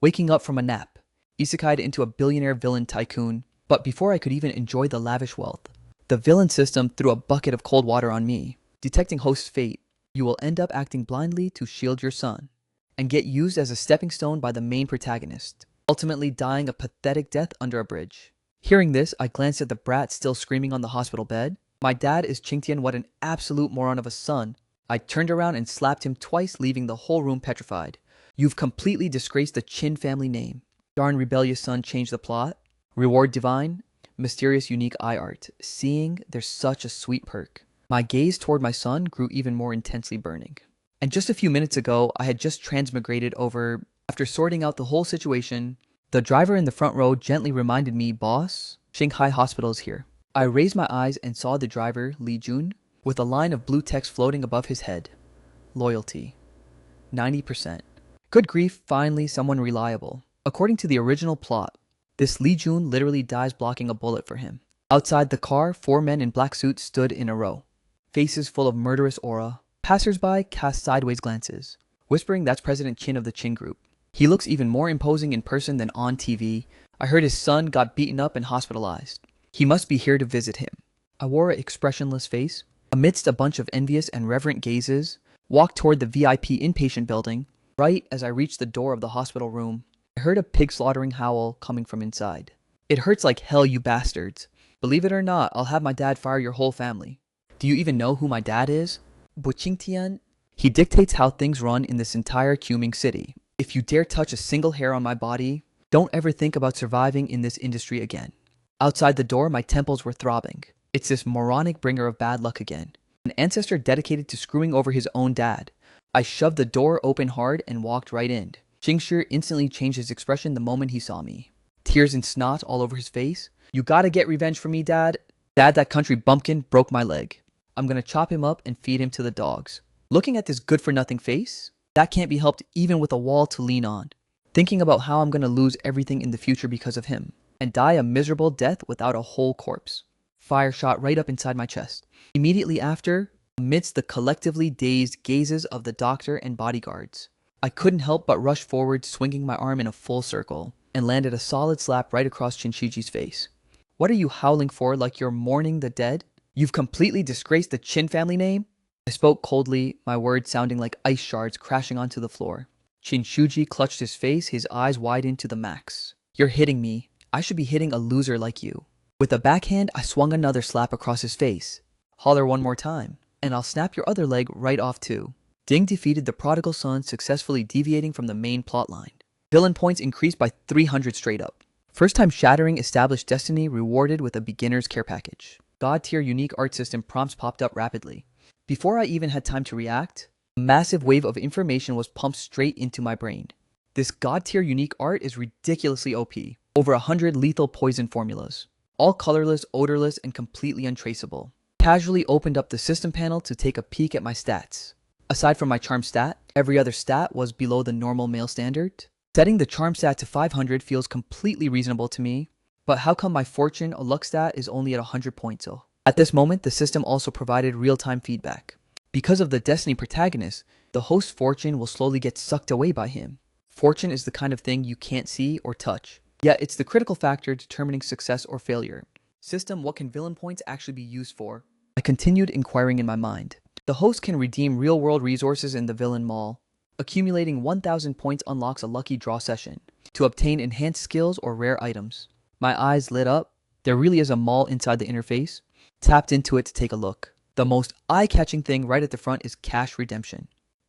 waking up from a nap, isekai'd into a billionaire villain tycoon. But before I could even enjoy the lavish wealth, the villain system threw a bucket of cold water on me. Detecting host's fate, you will end up acting blindly to shield your son, and get used as a stepping stone by the main protagonist, ultimately dying a pathetic death under a bridge. Hearing this, I glanced at the brat still screaming on the hospital bed. My dad is Qingtian, what an absolute moron of a son. I turned around and slapped him twice, leaving the whole room petrified. You've completely disgraced the Qin family name. Darn rebellious son changed the plot. Reward divine. Mysterious unique eye art. Seeing, there's such a sweet perk. My gaze toward my son grew even more intensely burning. And just a few minutes ago, I had just transmigrated over. After sorting out the whole situation, the driver in the front row gently reminded me, "Boss, Shanghai Hospital is here." I raised my eyes and saw the driver, Li Jun, with a line of blue text floating above his head. Loyalty. 90%. Good grief, finally someone reliable. According to the original plot, this Li Jun literally dies blocking a bullet for him. Outside the car, 4 men in black suits stood in a row, faces full of murderous aura. Passers-by cast sideways glances, whispering that's President Qin of the Qin Group. He looks even more imposing in person than on TV. I heard his son got beaten up and hospitalized. He must be here to visit him. I wore an expressionless face, amidst a bunch of envious and reverent gazes, walked toward the VIP inpatient building. Right as I reached the door of the hospital room, I heard a pig slaughtering howl coming from inside. "It hurts like hell, you bastards. Believe it or not, I'll have my dad fire your whole family." Do you even know who my dad is? Buqingtian. He dictates how things run in this entire Quming city. If you dare touch a single hair on my body, don't ever think about surviving in this industry again. Outside the door, my temples were throbbing. It's this moronic bringer of bad luck again. An ancestor dedicated to screwing over his own dad. I shoved the door open hard and walked right in. Jingshi instantly changed his expression the moment he saw me. Tears and snot all over his face. "You gotta get revenge for me, Dad. Dad, that country bumpkin broke my leg. I'm gonna chop him up and feed him to the dogs." Looking at this good-for-nothing face, that can't be helped even with a wall to lean on. Thinking about how I'm gonna lose everything in the future because of him, and die a miserable death without a whole corpse. Fire shot right up inside my chest. Immediately after, amidst the collectively dazed gazes of the doctor and bodyguards, I couldn't help but rush forward, swinging my arm in a full circle, and landed a solid slap right across Shinshiji's face. "What are you howling for, like you're mourning the dead? You've completely disgraced the Qin family name?" I spoke coldly, my words sounding like ice shards crashing onto the floor. Shinshuji clutched his face, his eyes widened to the max. "You're hitting me. I should be hitting a loser like you." With a backhand, I swung another slap across his face. "Holler one more time, and I'll snap your other leg right off too." Ding defeated the prodigal son, successfully deviating from the main plotline. Villain points increased by 300 straight up. First time shattering established destiny rewarded with a beginner's care package. God tier unique art system prompts popped up rapidly. Before I even had time to react, a massive wave of information was pumped straight into my brain. This God tier unique art is ridiculously OP. Over 100 lethal poison formulas. All colorless, odorless, and completely untraceable. Casually opened up the system panel to take a peek at my stats. Aside from my charm stat, every other stat was below the normal male standard. Setting the charm stat to 500 feels completely reasonable to me, but how come my fortune or luck stat is only at 100 points? At this moment, the system also provided real-time feedback. Because of the Destiny protagonist, the host's fortune will slowly get sucked away by him. Fortune is the kind of thing you can't see or touch, yet it's the critical factor determining success or failure. System, what can villain points actually be used for? I continued inquiring in my mind. The host can redeem real-world resources in the villain mall. Accumulating 1,000 points unlocks a lucky draw session to obtain enhanced skills or rare items. My eyes lit up. There really is a mall inside the interface. Tapped into it to take a look. The most eye-catching thing right at the front is cash redemption.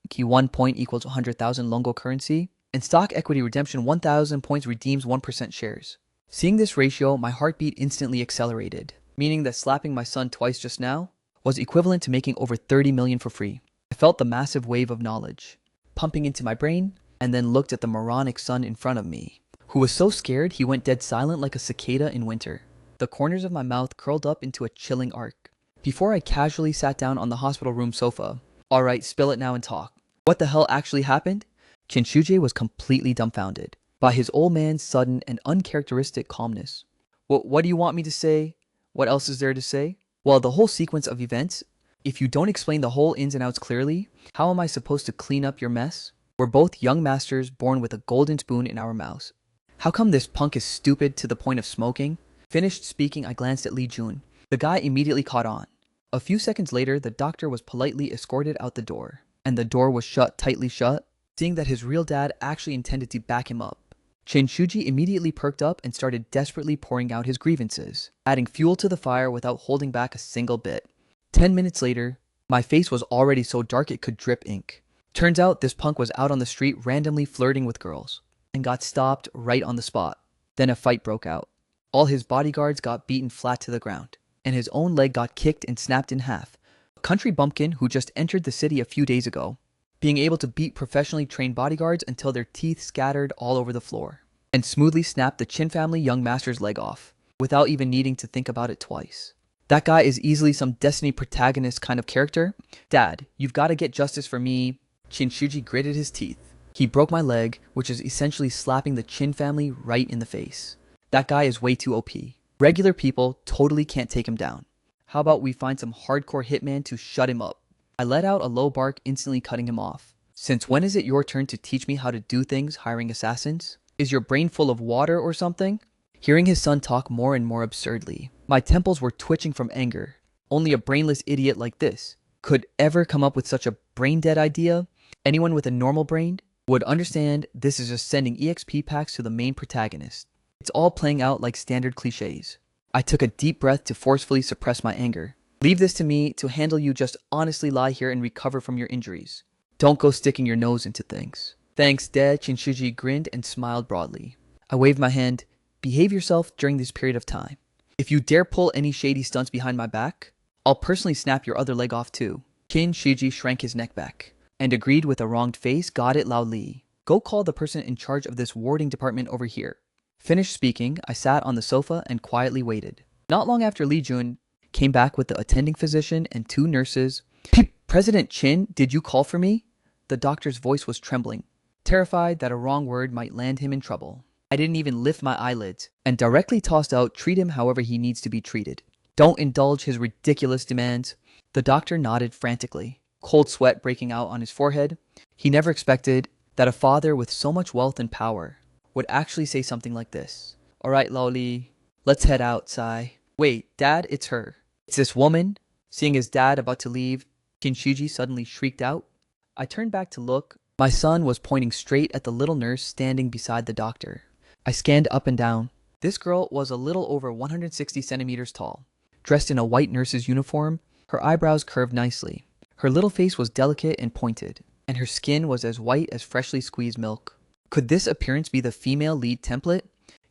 Key 1 point equals 100,000 Longo currency, and stock equity redemption 1,000 points redeems 1% shares. Seeing this ratio, my heartbeat instantly accelerated, meaning that slapping my son twice just now was equivalent to making over 30 million for free. I felt the massive wave of knowledge pumping into my brain, and then looked at the moronic son in front of me, who was so scared he went dead silent like a cicada in winter. The corners of my mouth curled up into a chilling arc. Before I casually sat down on the hospital room sofa. "Alright, spill it now and talk. What the hell actually happened?" Kinshuje was completely dumbfounded by his old man's sudden and uncharacteristic calmness. What do you want me to say? What else is there to say?" "Well, the whole sequence of events. If you don't explain the whole ins and outs clearly, how am I supposed to clean up your mess?" We're both young masters born with a golden spoon in our mouths. How come this punk is stupid to the point of smoking? Finished speaking, I glanced at Lee Jun. The guy immediately caught on. A few seconds later, the doctor was politely escorted out the door, and the door was tightly shut, seeing that his real dad actually intended to back him up. Shuji immediately perked up and started desperately pouring out his grievances, adding fuel to the fire without holding back a single bit. 10 minutes later, my face was already so dark it could drip ink. Turns out this punk was out on the street randomly flirting with girls, and got stopped right on the spot. Then a fight broke out. All his bodyguards got beaten flat to the ground, and his own leg got kicked and snapped in half. A country bumpkin who just entered the city a few days ago, being able to beat professionally trained bodyguards until their teeth scattered all over the floor, and smoothly snapped the Chin family young master's leg off, without even needing to think about it twice. That guy is easily some Destiny protagonist kind of character. Dad, you've got to get justice for me. Shuji gritted his teeth. He broke my leg, which is essentially slapping the Chin family right in the face. That guy is way too OP. Regular people totally can't take him down. How about we find some hardcore hitman to shut him up? I let out a low bark, instantly cutting him off. Since when is it your turn to teach me how to do things, hiring assassins? Is your brain full of water or something? Hearing his son talk more and more absurdly, my temples were twitching from anger. Only a brainless idiot like this could ever come up with such a brain-dead idea. Anyone with a normal brain would understand this is just sending EXP packs to the main protagonist. It's all playing out like standard cliches. I took a deep breath to forcefully suppress my anger. Leave this to me to handle. You just honestly lie here and recover from your injuries. Don't go sticking your nose into things. Thanks, Dad. Shuji grinned and smiled broadly. I waved my hand. Behave yourself during this period of time. If you dare pull any shady stunts behind my back, I'll personally snap your other leg off too. Shuji shrank his neck back and agreed with a wronged face. Got it, Lao Li. Go call the person in charge of this warding department over here. Finished speaking, I sat on the sofa and quietly waited. Not long after, Lee Jun came back with the attending physician and 2 nurses. President Chin, did you call for me? The doctor's voice was trembling, terrified that a wrong word might land him in trouble. I didn't even lift my eyelids and directly tossed out, treat him however he needs to be treated. Don't indulge his ridiculous demands. The doctor nodded frantically, cold sweat breaking out on his forehead. He never expected that a father with so much wealth and power would actually say something like this. All right, Laoli, let's head outside. Wait, Dad, it's her. It's this woman. Seeing his dad about to leave, Shuji suddenly shrieked out. I turned back to look. My son was pointing straight at the little nurse standing beside the doctor. I scanned up and down. This girl was a little over 160 centimeters tall, dressed in a white nurse's uniform. Her eyebrows curved nicely. Her little face was delicate and pointed, and her skin was as white as freshly squeezed milk. Could this appearance be the female lead template?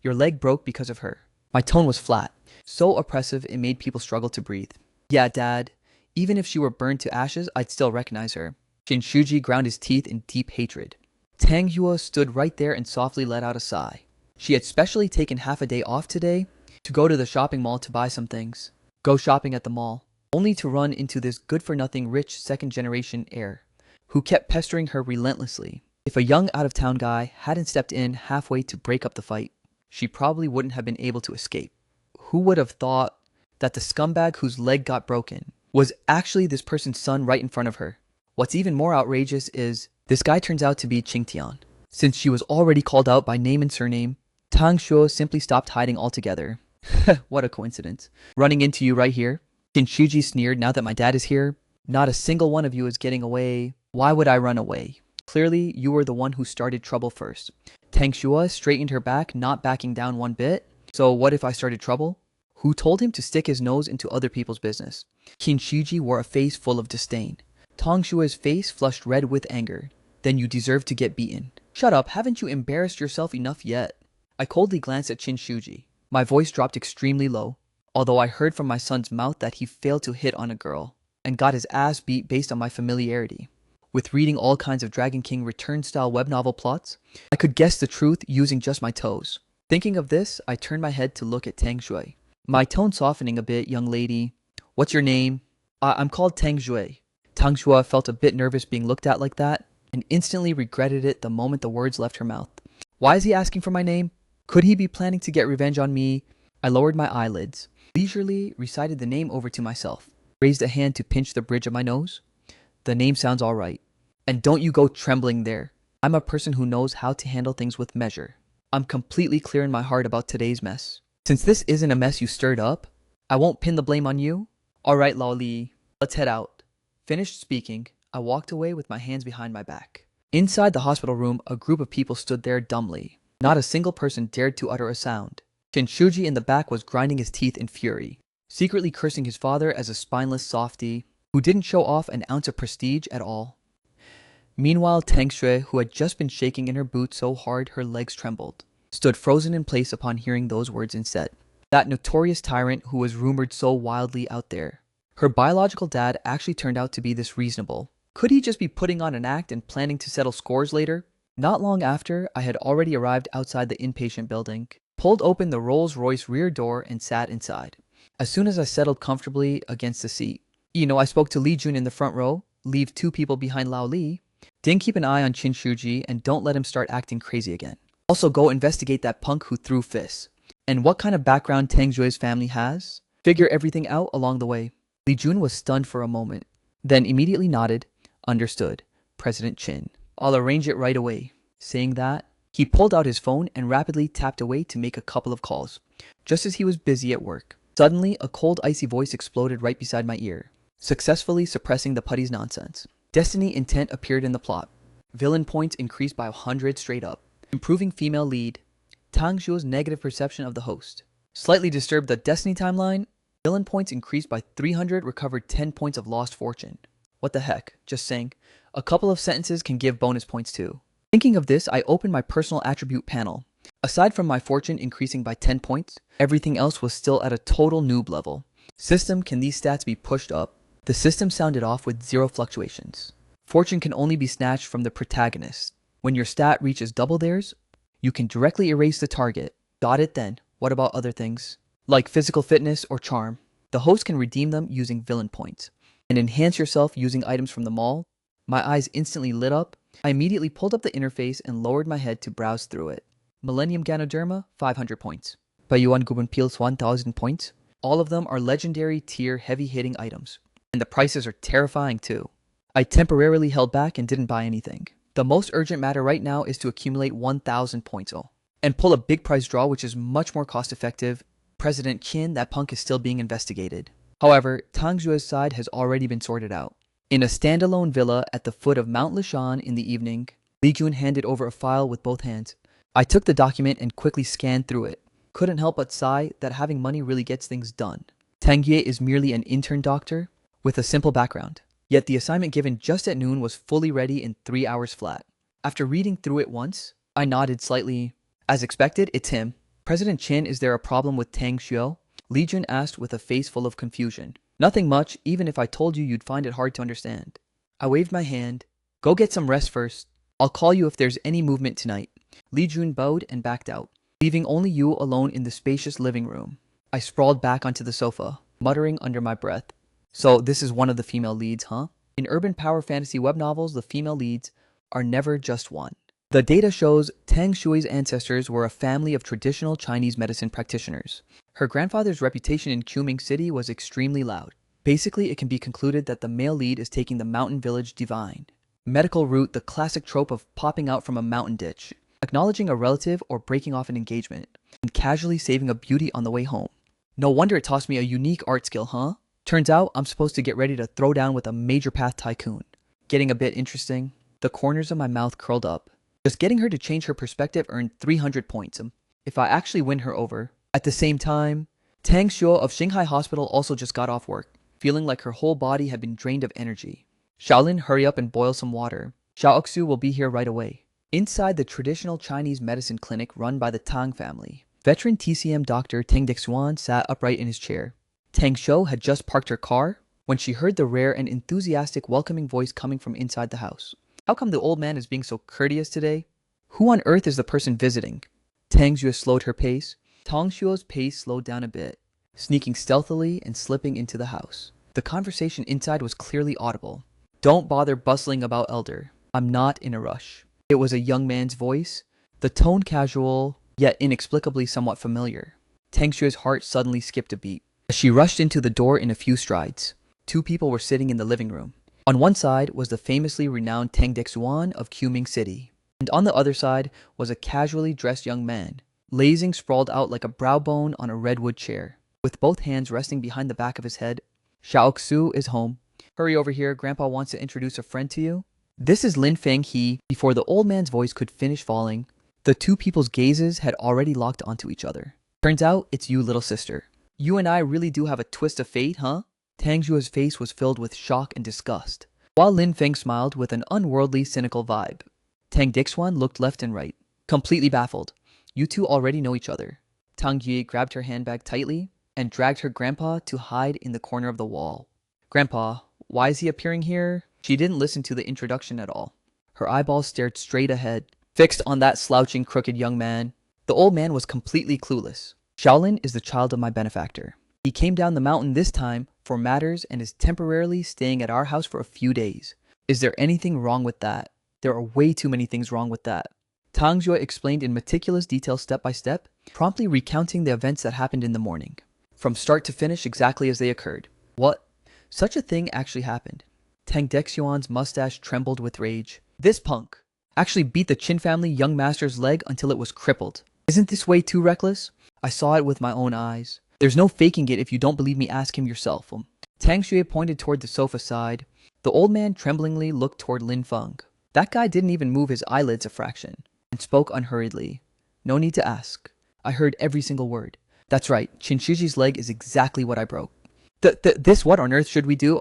Your leg broke because of her. My tone was flat, so oppressive it made people struggle to breathe. Yeah, Dad. Even if she were burned to ashes, I'd still recognize her. Shuji ground his teeth in deep hatred. Tanghua stood right there and softly let out a sigh. She had specially taken half a day off today to go to the shopping mall to buy some things. Go shopping at the mall, only to run into this good-for-nothing rich second-generation heir who kept pestering her relentlessly. If a young out-of-town guy hadn't stepped in halfway to break up the fight, she probably wouldn't have been able to escape. Who would have thought that the scumbag whose leg got broken was actually this person's son right in front of her? What's even more outrageous is this guy turns out to be Qingtian. Since she was already called out by name and surname, Tang Shuo simply stopped hiding altogether. What a coincidence. Running into you right here? Shuji sneered. Now that my dad is here, not a single one of you is getting away. Why would I run away? Clearly, you were the one who started trouble first. Tang Shuo straightened her back, not backing down one bit. So what if I started trouble? Who told him to stick his nose into other people's business? Shuji wore a face full of disdain. Tang Shuo's face flushed red with anger. Then you deserve to get beaten. Shut up, haven't you embarrassed yourself enough yet? I coldly glanced at Shuji. My voice dropped extremely low, although I heard from my son's mouth that he failed to hit on a girl and got his ass beat based on my familiarity with reading all kinds of Dragon King Return-style web novel plots. I could guess the truth using just my toes. Thinking of this, I turned my head to look at Tang Shui. My tone softening a bit. Young lady, what's your name? I'm called Tang Shui. Tang Shui felt a bit nervous being looked at like that and instantly regretted it the moment the words left her mouth. Why is he asking for my name? Could he be planning to get revenge on me? I lowered my eyelids, leisurely recited the name over to myself, raised a hand to pinch the bridge of my nose. The name sounds all right. And don't you go trembling there. I'm a person who knows how to handle things with measure. I'm completely clear in my heart about today's mess. Since this isn't a mess you stirred up, I won't pin the blame on you. Alright, Lao Li, let's head out. Finished speaking, I walked away with my hands behind my back. Inside the hospital room, a group of people stood there dumbly. Not a single person dared to utter a sound. Shinshuji in the back was grinding his teeth in fury, secretly cursing his father as a spineless softy who didn't show off an ounce of prestige at all. Meanwhile, Tang Shui, who had just been shaking in her boots so hard her legs trembled, stood frozen in place upon hearing those words instead. That notorious tyrant who was rumored so wildly out there. Her biological dad actually turned out to be this reasonable. Could he just be putting on an act and planning to settle scores later? Not long after, I had already arrived outside the inpatient building, pulled open the Rolls-Royce rear door and sat inside. As soon as I settled comfortably against the seat, I spoke to Li Jun in the front row, leave 2 people behind Lao Li, then keep an eye on Chin Shuji and don't let him start acting crazy again. Also go investigate that punk who threw fists. And what kind of background Tang Jue's family has? Figure everything out along the way. Li Jun was stunned for a moment, then immediately nodded. Understood, President Chin. I'll arrange it right away. Saying that, he pulled out his phone and rapidly tapped away to make a couple of calls, just as he was busy at work. Suddenly, a cold, icy voice exploded right beside my ear, successfully suppressing the putty's nonsense. Destiny intent appeared in the plot. Villain points increased by 100 straight up. Improving female lead. Tang Shuo's negative perception of the host. Slightly disturbed the Destiny timeline. Villain points increased by 300, recovered 10 points of lost fortune. What the heck? Just saying. A couple of sentences can give bonus points too. Thinking of this, I opened my personal attribute panel. Aside from my fortune increasing by 10 points, everything else was still at a total noob level. System, can these stats be pushed up? The system sounded off with 0 fluctuations. Fortune can only be snatched from the protagonist. When your stat reaches double theirs, you can directly erase the target. Got it then. What about other things? Like physical fitness or charm. The host can redeem them using villain points. And enhance yourself using items from the mall. My eyes instantly lit up. I immediately pulled up the interface and lowered my head to browse through it. Millennium Ganoderma, 500 points. Bayuan Gubenpils, 1000 points. All of them are legendary tier heavy-hitting items. And the prices are terrifying too. I temporarily held back and didn't buy anything. The most urgent matter right now is to accumulate 1000 points and pull a big prize draw, which is much more cost effective. President Qin, that punk is still being investigated. However, Tang Jue's side has already been sorted out. In a standalone villa at the foot of Mount Lishan in the evening, Li Jun handed over a file with both hands. I took the document and quickly scanned through it. Couldn't help but sigh that having money really gets things done. Tang Yue is merely an intern doctor with a simple background. Yet the assignment given just at noon was fully ready in 3 hours flat. After reading through it once, I nodded slightly. As expected, it's him. President Chin, is there a problem with Tang Xiao? Li Jun asked with a face full of confusion. Nothing much, even if I told you you'd find it hard to understand. I waved my hand. Go get some rest first. I'll call you if there's any movement tonight. Li Jun bowed and backed out, leaving only you alone in the spacious living room. I sprawled back onto the sofa, muttering under my breath. So this is one of the female leads, huh? In urban power fantasy web novels, the female leads are never just one. The data shows Tang Shui's ancestors were a family of traditional Chinese medicine practitioners. Her grandfather's reputation in Quming City was extremely loud. Basically, it can be concluded that the male lead is taking the mountain village divine. Medical route, the classic trope of popping out from a mountain ditch, acknowledging a relative or breaking off an engagement, and casually saving a beauty on the way home. No wonder it tossed me a unique art skill, huh? Turns out I'm supposed to get ready to throw down with a major path tycoon. Getting a bit interesting. The corners of my mouth curled up. Just getting her to change her perspective earned 300 points. If I actually win her over. At the same time, Tang Xiao of Shanghai Hospital also just got off work, feeling like her whole body had been drained of energy. Shaolin, hurry up and boil some water. Xiaoxu will be here right away. Inside the traditional Chinese medicine clinic run by the Tang family, veteran TCM doctor Teng Dixuan sat upright in his chair. Tang Xiao had just parked her car when she heard the rare and enthusiastic welcoming voice coming from inside the house. How come the old man is being so courteous today? Who on earth is the person visiting? Tang Xue slowed her pace. Tang Xiu's pace slowed down a bit, sneaking stealthily and slipping into the house. The conversation inside was clearly audible. Don't bother bustling about, elder. I'm not in a rush. It was a young man's voice, the tone casual, yet inexplicably somewhat familiar. Tang Xue's heart suddenly skipped a beat. As she rushed into the door in a few strides, 2 people were sitting in the living room. On one side was the famously renowned Teng Dixuan of Quming City. And on the other side was a casually dressed young man, lazing sprawled out like a brow bone on a redwood chair, with both hands resting behind the back of his head. Xiaoxu is home. Hurry over here, Grandpa wants to introduce a friend to you. This is Lin Feng He. Before the old man's voice could finish falling, the two people's gazes had already locked onto each other. Turns out it's you, little sister. You and I really do have a twist of fate, huh? Tang Jue's face was filled with shock and disgust, while Lin Feng smiled with an unworldly, cynical vibe. Tang Dixuan looked left and right, completely baffled. You two already know each other. Tang Jie grabbed her handbag tightly and dragged her grandpa to hide in the corner of the wall. Grandpa, why is he appearing here? She didn't listen to the introduction at all. Her eyeballs stared straight ahead, fixed on that slouching, crooked young man. The old man was completely clueless. Shaolin is the child of my benefactor. He came down the mountain this time for matters and is temporarily staying at our house for a few days. Is there anything wrong with that? There are way too many things wrong with that. Tang Jue explained in meticulous detail step by step, promptly recounting the events that happened in the morning, from start to finish exactly as they occurred. What? Such a thing actually happened. Tang Dexuan's mustache trembled with rage. This punk actually beat the Qin family young master's leg until it was crippled. Isn't this way too reckless? I saw it with my own eyes. There's no faking it. If you don't believe me, ask him yourself. Tang Xue pointed toward the sofa side. The old man tremblingly looked toward Lin Feng. That guy didn't even move his eyelids a fraction, and spoke unhurriedly. No need to ask. I heard every single word. That's right, Qin Shiji's leg is exactly what I broke. This what on earth should we do?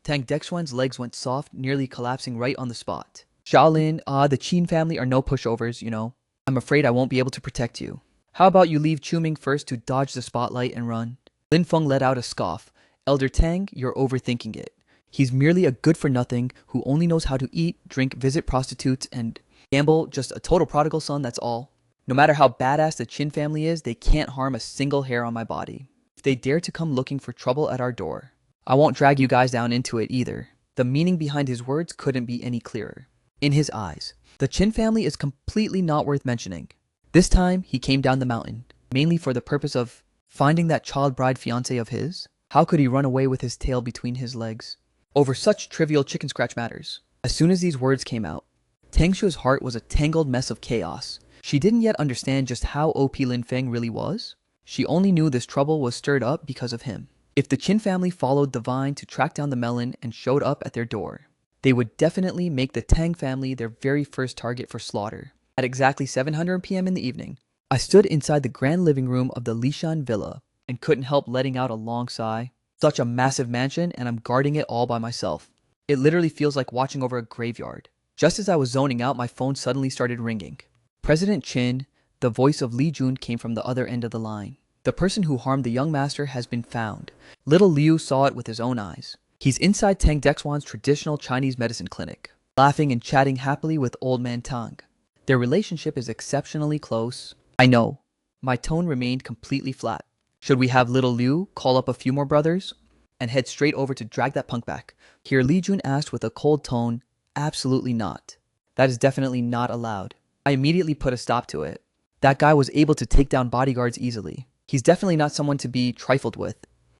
Tang Dexuan's legs went soft, nearly collapsing right on the spot. Shaolin, the Qin family are no pushovers, you know. I'm afraid I won't be able to protect you. How about you leave Chuming first to dodge the spotlight and run? Lin Feng let out a scoff. Elder Tang, you're overthinking it. He's merely a good-for-nothing who only knows how to eat, drink, visit prostitutes, and gamble, just a total prodigal son, that's all. No matter how badass the Qin family is, they can't harm a single hair on my body. If they dare to come looking for trouble at our door, I won't drag you guys down into it either. The meaning behind his words couldn't be any clearer. In his eyes, the Qin family is completely not worth mentioning. This time, he came down the mountain, mainly for the purpose of finding that child bride fiancé of his. How could he run away with his tail between his legs over such trivial chicken scratch matters? As soon as these words came out, Tang Xue's heart was a tangled mess of chaos. She didn't yet understand just how OP Lin Feng really was. She only knew this trouble was stirred up because of him. If the Qin family followed the vine to track down the melon and showed up at their door, they would definitely make the Tang family their very first target for slaughter. At exactly 700 p.m. in the evening, I stood inside the grand living room of the Lishan villa and couldn't help letting out a long sigh. Such a massive mansion, and I'm guarding it all by myself. It literally feels like watching over a graveyard. Just as I was zoning out, my phone suddenly started ringing. President Qin, the voice of Li Jun, came from the other end of the line. The person who harmed the young master has been found. Little Liu saw it with his own eyes. He's inside Tang Dexuan's traditional Chinese medicine clinic, laughing and chatting happily with old man Tang. Their relationship is exceptionally close. I know. My tone remained completely flat. Should we have little Liu call up a few more brothers and head straight over to drag that punk back? Here Li Jun asked with a cold tone. Absolutely not. That is definitely not allowed. I immediately put a stop to it. That guy was able to take down bodyguards easily. He's definitely not someone to be trifled with.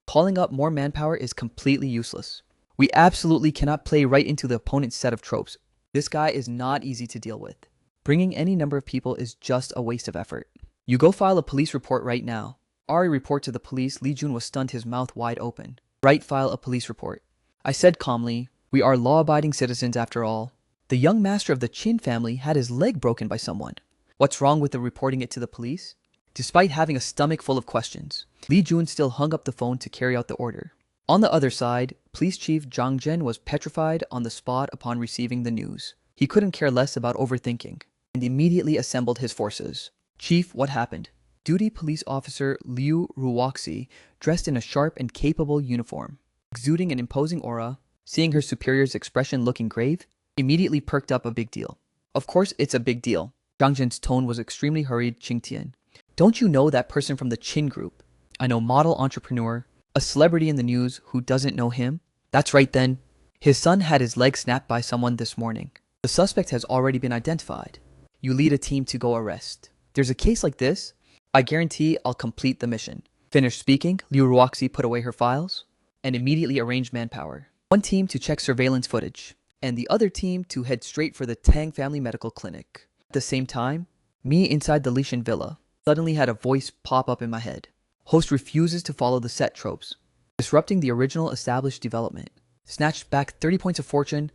Calling up more manpower is completely useless. We absolutely cannot play right into the opponent's set of tropes. This guy is not easy to deal with. Bringing any number of people is just a waste of effort. You go file a police report right now. Ari report to the police. Li Jun was stunned, his mouth wide open. Right, file a police report. I said calmly, we are law-abiding citizens after all. The young master of the Qin family had his leg broken by someone. What's wrong with the reporting it to the police? Despite having a stomach full of questions, Li Jun still hung up the phone to carry out the order. On the other side, Police Chief Zhang Zhen was petrified on the spot upon receiving the news. He couldn't care less about overthinking, and immediately assembled his forces. Chief, what happened? Duty Police Officer Liu Ruoxi, dressed in a sharp and capable uniform, exuding an imposing aura, seeing her superior's expression looking grave, immediately perked up. A big deal. Of course it's a big deal. Zhang Zhen's tone was extremely hurried. Qingtian, don't you know that person from the Qin group? I know, model entrepreneur, a celebrity in the news who doesn't know him? That's right then. His son had his leg snapped by someone this morning. The suspect has already been identified. You lead a team to go arrest. There's a case like this, I guarantee I'll complete the mission. Finished speaking, Liu Ruoxi put away her files and immediately arranged manpower. One team to check surveillance footage, and the other team to head straight for the Tang Family Medical Clinic. At the same time, me inside the Lishan villa suddenly had a voice pop up in my head. Host refuses to follow the set tropes, disrupting the original established development. Snatched back 30 points of fortune,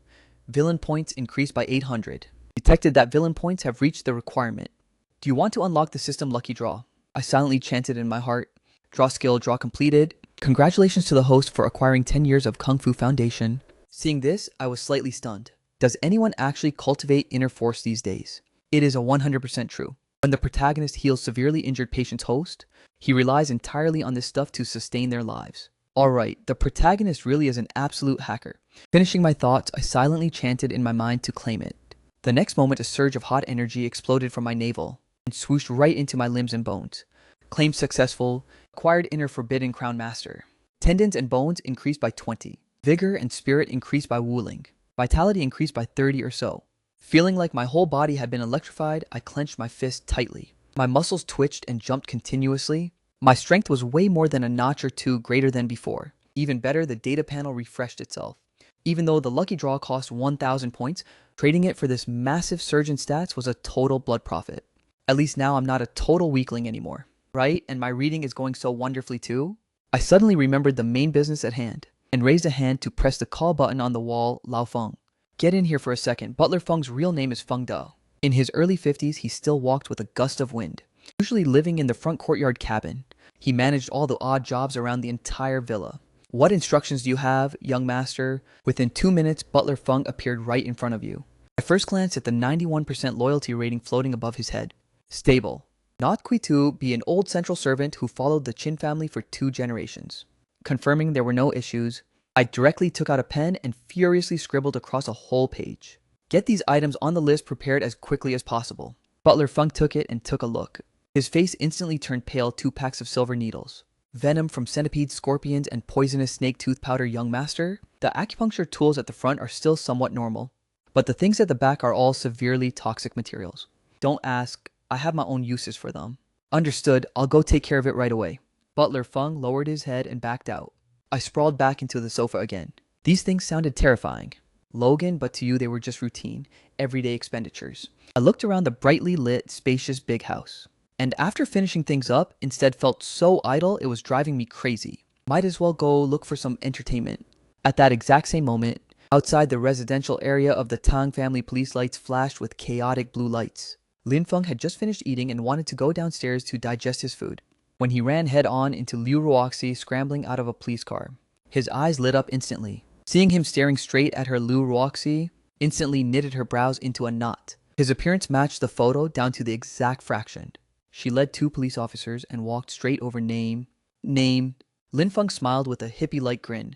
villain points increased by 800. Detected that villain points have reached the requirement. Do you want to unlock the system lucky draw? I silently chanted in my heart. Draw skill, draw completed. Congratulations to the host for acquiring 10 years of Kung Fu Foundation. Seeing this, I was slightly stunned. Does anyone actually cultivate inner force these days? It is 100% true. When the protagonist heals severely injured patient's host, he relies entirely on this stuff to sustain their lives. Alright, the protagonist really is an absolute hacker. Finishing my thoughts, I silently chanted in my mind to claim it. The next moment, a surge of hot energy exploded from my navel and swooshed right into my limbs and bones. Claim successful, acquired inner forbidden crown master. Tendons and bones increased by 20. Vigor and spirit increased by wooling. Vitality increased by 30 or so. Feeling like my whole body had been electrified, I clenched my fist tightly. My muscles twitched and jumped continuously. My strength was way more than a notch or two greater than before. Even better, the data panel refreshed itself. Even though the lucky draw cost 1,000 points, trading it for this massive surge in stats was a total blood profit. At least now I'm not a total weakling anymore, right? And my reading is going so wonderfully too. I suddenly remembered the main business at hand and raised a hand to press the call button on the wall. Lao Feng. Get in here for a second. Butler Feng's real name is Feng Da. In his early 50s, he still walked with a gust of wind, usually living in the front courtyard cabin. He managed all the odd jobs around the entire villa. What instructions do you have, young master? Within 2 minutes, Butler Feng appeared right in front of you. I first glanced at the 91% loyalty rating floating above his head. Stable. Not Quitu be an old central servant who followed the Qin family for 2 generations. Confirming there were no issues, I directly took out a pen and furiously scribbled across a whole page. Get these items on the list prepared as quickly as possible. Butler Feng took it and took a look. His face instantly turned pale. 2 packs of silver needles. Venom from centipedes, scorpions, and poisonous snake tooth powder, young master. The acupuncture tools at the front are still somewhat normal, but the things at the back are all severely toxic materials. Don't ask, I have my own uses for them. Understood, I'll go take care of it right away. Butler Feng lowered his head and backed out. I sprawled back into the sofa again. These things sounded terrifying. Logan, but to you they were just routine, everyday expenditures. I looked around the brightly lit, spacious big house, and after finishing things up, instead felt so idle it was driving me crazy. Might as well go look for some entertainment. At that exact same moment, outside the residential area of the Tang family, police lights flashed with chaotic blue lights. Lin Feng had just finished eating and wanted to go downstairs to digest his food, when he ran head-on into Liu Ruoxi scrambling out of a police car. His eyes lit up instantly. Seeing him staring straight at her, Liu Ruoxi instantly knitted her brows into a knot. His appearance matched the photo down to the exact fraction. She led 2 police officers and walked straight over Name. Lin Feng smiled with a hippie-like grin.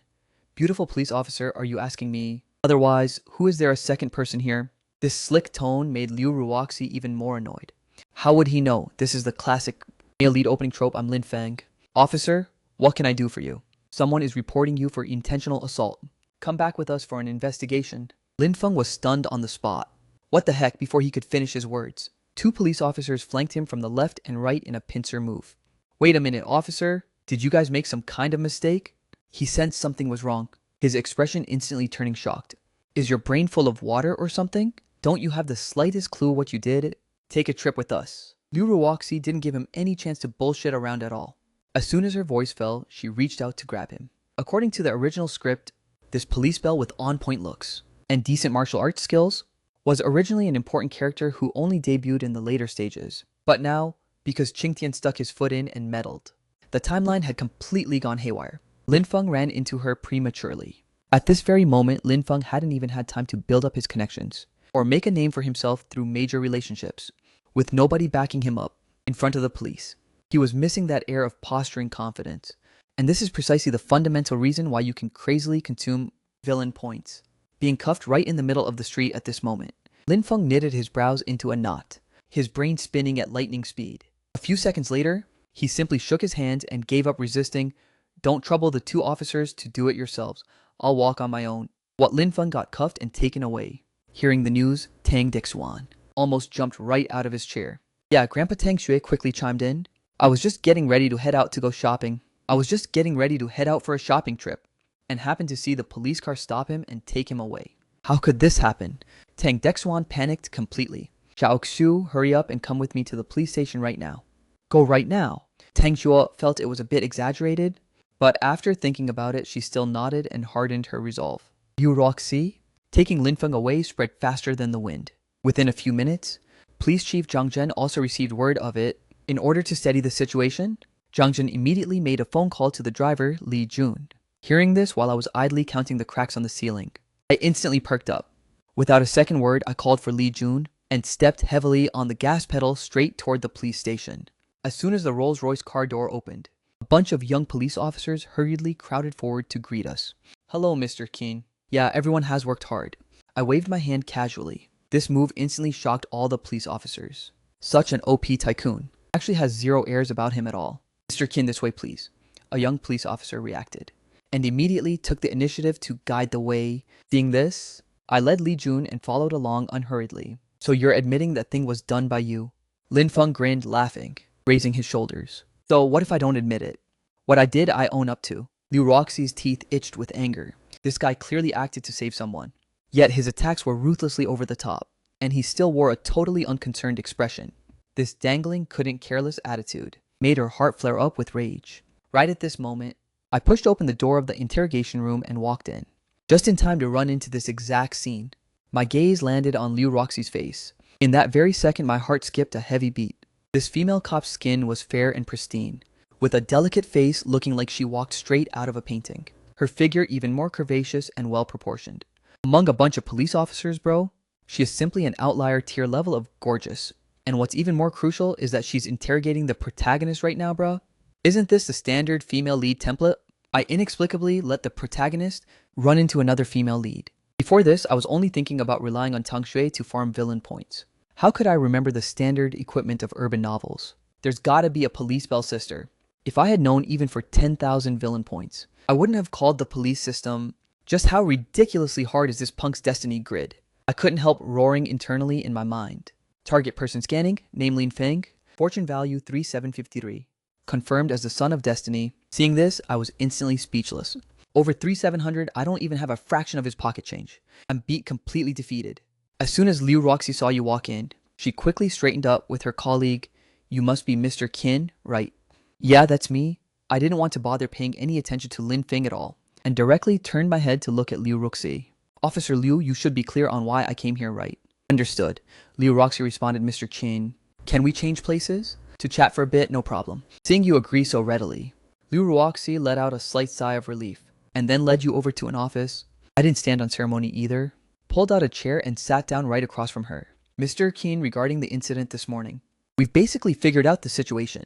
Beautiful police officer, are you asking me? Otherwise, who is there a second person here? This slick tone made Liu Ruoxi even more annoyed. How would he know? This is the classic male lead opening trope. I'm Lin Feng. Officer, what can I do for you? Someone is reporting you for intentional assault. Come back with us for an investigation. Lin Feng was stunned on the spot. What the heck? Before he could finish his words, 2 police officers flanked him from the left and right in a pincer move. Wait a minute, officer. Did you guys make some kind of mistake? He sensed something was wrong, his expression instantly turning shocked. Is your brain full of water or something? Don't you have the slightest clue what you did? Take a trip with us. Liu Ruoxi didn't give him any chance to bullshit around at all. As soon as her voice fell, she reached out to grab him. According to the original script, this police belle with on-point looks and decent martial arts skills was originally an important character who only debuted in the later stages. But now, because Qingtian stuck his foot in and meddled, the timeline had completely gone haywire. Lin Feng ran into her prematurely. At this very moment, Lin Feng hadn't even had time to build up his connections or make a name for himself through major relationships, with nobody backing him up in front of the police. He was missing that air of posturing confidence, and this is precisely the fundamental reason why you can crazily consume villain points. Being cuffed right in the middle of the street at this moment, Lin Feng knitted his brows into a knot, his brain spinning at lightning speed. A few seconds later, he simply shook his hands and gave up resisting. Don't trouble the 2 officers to do it yourselves. I'll walk on my own. What Lin Feng got cuffed and taken away. Hearing the news, Tang Dixuan almost jumped right out of his chair. Yeah, Grandpa Tang Shui quickly chimed in. I was just getting ready to head out to go shopping. I was just getting ready to head out for a shopping trip, and happened to see the police car stop him and take him away. How could this happen? Tang Dexuan panicked completely. Xiao Xu, hurry up and come with me to the police station right now. Go right now. Tang Xue felt it was a bit exaggerated, but after thinking about it, she still nodded and hardened her resolve. Liu Roxi, taking Lin Feng away, spread faster than the wind. Within a few minutes, Police Chief Zhang Zhen also received word of it. In order to steady the situation, Zhang Zhen immediately made a phone call to the driver, Li Jun. Hearing this while I was idly counting the cracks on the ceiling, I instantly perked up. Without a second word, I called for Li Jun and stepped heavily on the gas pedal straight toward the police station. As soon as the Rolls-Royce car door opened, a bunch of young police officers hurriedly crowded forward to greet us. Hello, Mr. Qin. Yeah, everyone has worked hard. I waved my hand casually. This move instantly shocked all the police officers. Such an OP tycoon. Actually has zero airs about him at all. Mr. Qin, this way please. A young police officer reacted, and immediately took the initiative to guide the way. Seeing this, I led Li Jun and followed along unhurriedly. So you're admitting that thing was done by you? Lin Feng grinned, laughing, raising his shoulders. So what if I don't admit it? What I did, I own up to. Liu Roxi's teeth itched with anger. This guy clearly acted to save someone. Yet his attacks were ruthlessly over the top, and he still wore a totally unconcerned expression. This dangling, couldn't careless attitude made her heart flare up with rage. Right at this moment, I pushed open the door of the interrogation room and walked in, just in time to run into this exact scene. My gaze landed on Liu Roxi's face. In that very second, my heart skipped a heavy beat. This female cop's skin was fair and pristine, with a delicate face looking like she walked straight out of a painting. Her figure even more curvaceous and well-proportioned. Among a bunch of police officers, bro, she is simply an outlier tier level of gorgeous. And what's even more crucial is that she's interrogating the protagonist right now, bro. Isn't this the standard female lead template? I inexplicably let the protagonist run into another female lead. Before this, I was only thinking about relying on Tang Xue to farm villain points. How could I remember the standard equipment of urban novels? There's gotta be a police bell sister. If I had known even for 10,000 villain points, I wouldn't have called the police system. Just how ridiculously hard is this punk's destiny grid? I couldn't help roaring internally in my mind. Target person scanning, name Lin Feng, fortune value 3753. Confirmed as the son of destiny. Seeing this, I was instantly speechless. Over 3700, I don't even have a fraction of his pocket change. I'm beat, completely defeated. As soon as Liu Roxi saw you walk in, she quickly straightened up with her colleague. You must be Mr. Qin, right? Yeah, that's me. I didn't want to bother paying any attention to Lin Feng at all, and directly turned my head to look at Liu Roxi. Officer Liu, you should be clear on why I came here, right? Understood. Liu Roxi responded, Mr. Qin. Can we change places? To chat for a bit, no problem. Seeing you agree so readily. Liu Roxi let out a slight sigh of relief, and then led you over to an office. I didn't stand on ceremony either. Pulled out a chair and sat down right across from her. Mr. Qin, regarding the incident this morning, we've basically figured out the situation.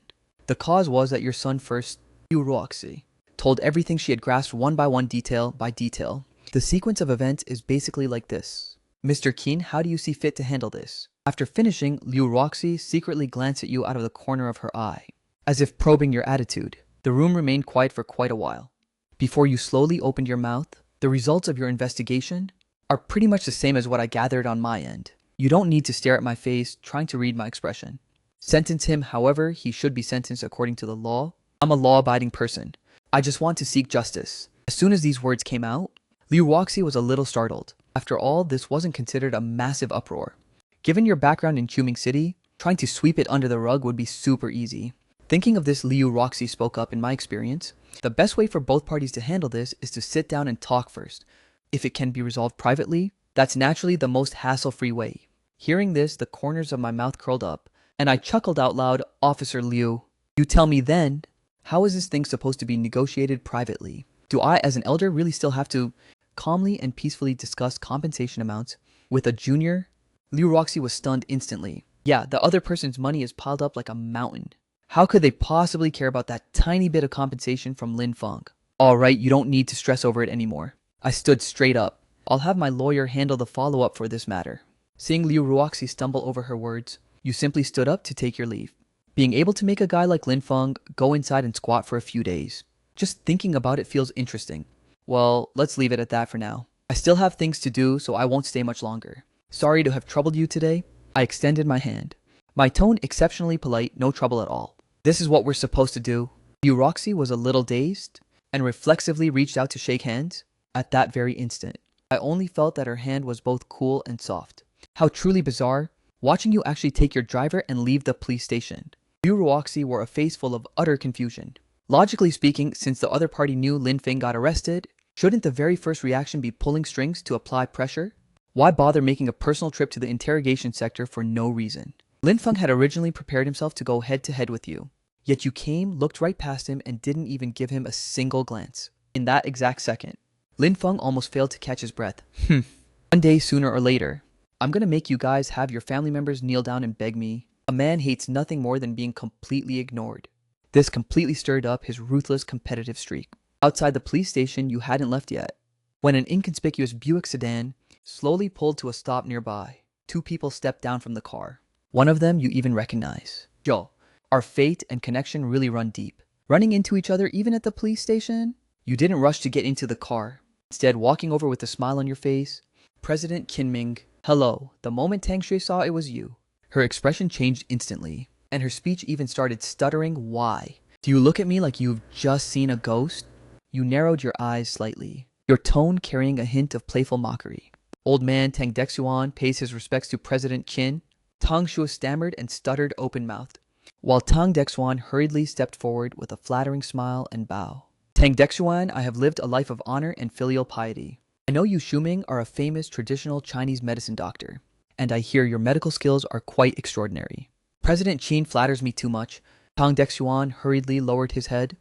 The cause was that your son first, Liu Roxi, told everything she had grasped one by one, detail by detail. The sequence of events is basically like this. Mr. Qin, how do you see fit to handle this? After finishing, Liu Roxi secretly glanced at you out of the corner of her eye, as if probing your attitude. The room remained quiet for quite a while. Before you slowly opened your mouth, the results of your investigation are pretty much the same as what I gathered on my end. You don't need to stare at my face trying to read my expression. Sentence him however he should be sentenced according to the law. I'm a law-abiding person. I just want to seek justice. As soon as these words came out, Liu Roxi was a little startled. After all, this wasn't considered a massive uproar. Given your background in Quming City, trying to sweep it under the rug would be super easy. Thinking of this, Liu Roxi spoke up. In my experience, the best way for both parties to handle this is to sit down and talk first. If it can be resolved privately, that's naturally the most hassle-free way. Hearing this, the corners of my mouth curled up, and I chuckled out loud. Officer Liu, you tell me then, how is this thing supposed to be negotiated privately? Do I, as an elder, really still have to calmly and peacefully discuss compensation amounts with a junior? Liu Roxi was stunned instantly. Yeah, the other person's money is piled up like a mountain. How could they possibly care about that tiny bit of compensation from Lin Feng? Alright, you don't need to stress over it anymore. I stood straight up. I'll have my lawyer handle the follow-up for this matter. Seeing Liu Roxi stumble over her words, you simply stood up to take your leave. Being able to make a guy like Lin Feng go inside and squat for a few days. Just thinking about it feels interesting. Well, let's leave it at that for now. I still have things to do, so I won't stay much longer. Sorry to have troubled you today. I extended my hand. My tone exceptionally polite, no trouble at all. This is what we're supposed to do. Liu Roxi was a little dazed and reflexively reached out to shake hands. At that very instant, I only felt that her hand was both cool and soft. How truly bizarre. watching you actually take your driver and leave the police station. Yu Ruoxi wore a face full of utter confusion. Logically speaking, since the other party knew Lin Feng got arrested, shouldn't the very first reaction be pulling strings to apply pressure? Why bother making a personal trip to the interrogation sector for no reason? Lin Feng had originally prepared himself to go head to head with you, yet you came, looked right past him, and didn't even give him a single glance. In that exact second, Lin Feng almost failed to catch his breath. One day sooner or later, I'm gonna make you guys have your family members kneel down and beg me. A man hates nothing more than being completely ignored. This completely stirred up his ruthless competitive streak. Outside the police station, you hadn't left yet, when an inconspicuous Buick sedan slowly pulled to a stop nearby. Two people stepped down from the car. One of them you even recognize. Yo, our fate and connection really run deep. Running into each other even at the police station? You didn't rush to get into the car. Instead, walking over with a smile on your face, President Kinming. Hello. The moment Tang Shui saw it was you, her expression changed instantly, and her speech even started stuttering. Why? Do you look at me like you've just seen a ghost? You narrowed your eyes slightly, your tone carrying a hint of playful mockery. Old man Tang Dexuan pays his respects to President Qin. Tang Shui stammered and stuttered open-mouthed, while Tang Dexuan hurriedly stepped forward with a flattering smile and bow. Tang Dexuan, I have lived a life of honor and filial piety. I know you Shuming are a famous traditional Chinese medicine doctor, and I hear your medical skills are quite extraordinary. President Qin flatters me too much. Tang Dexuan hurriedly lowered his head.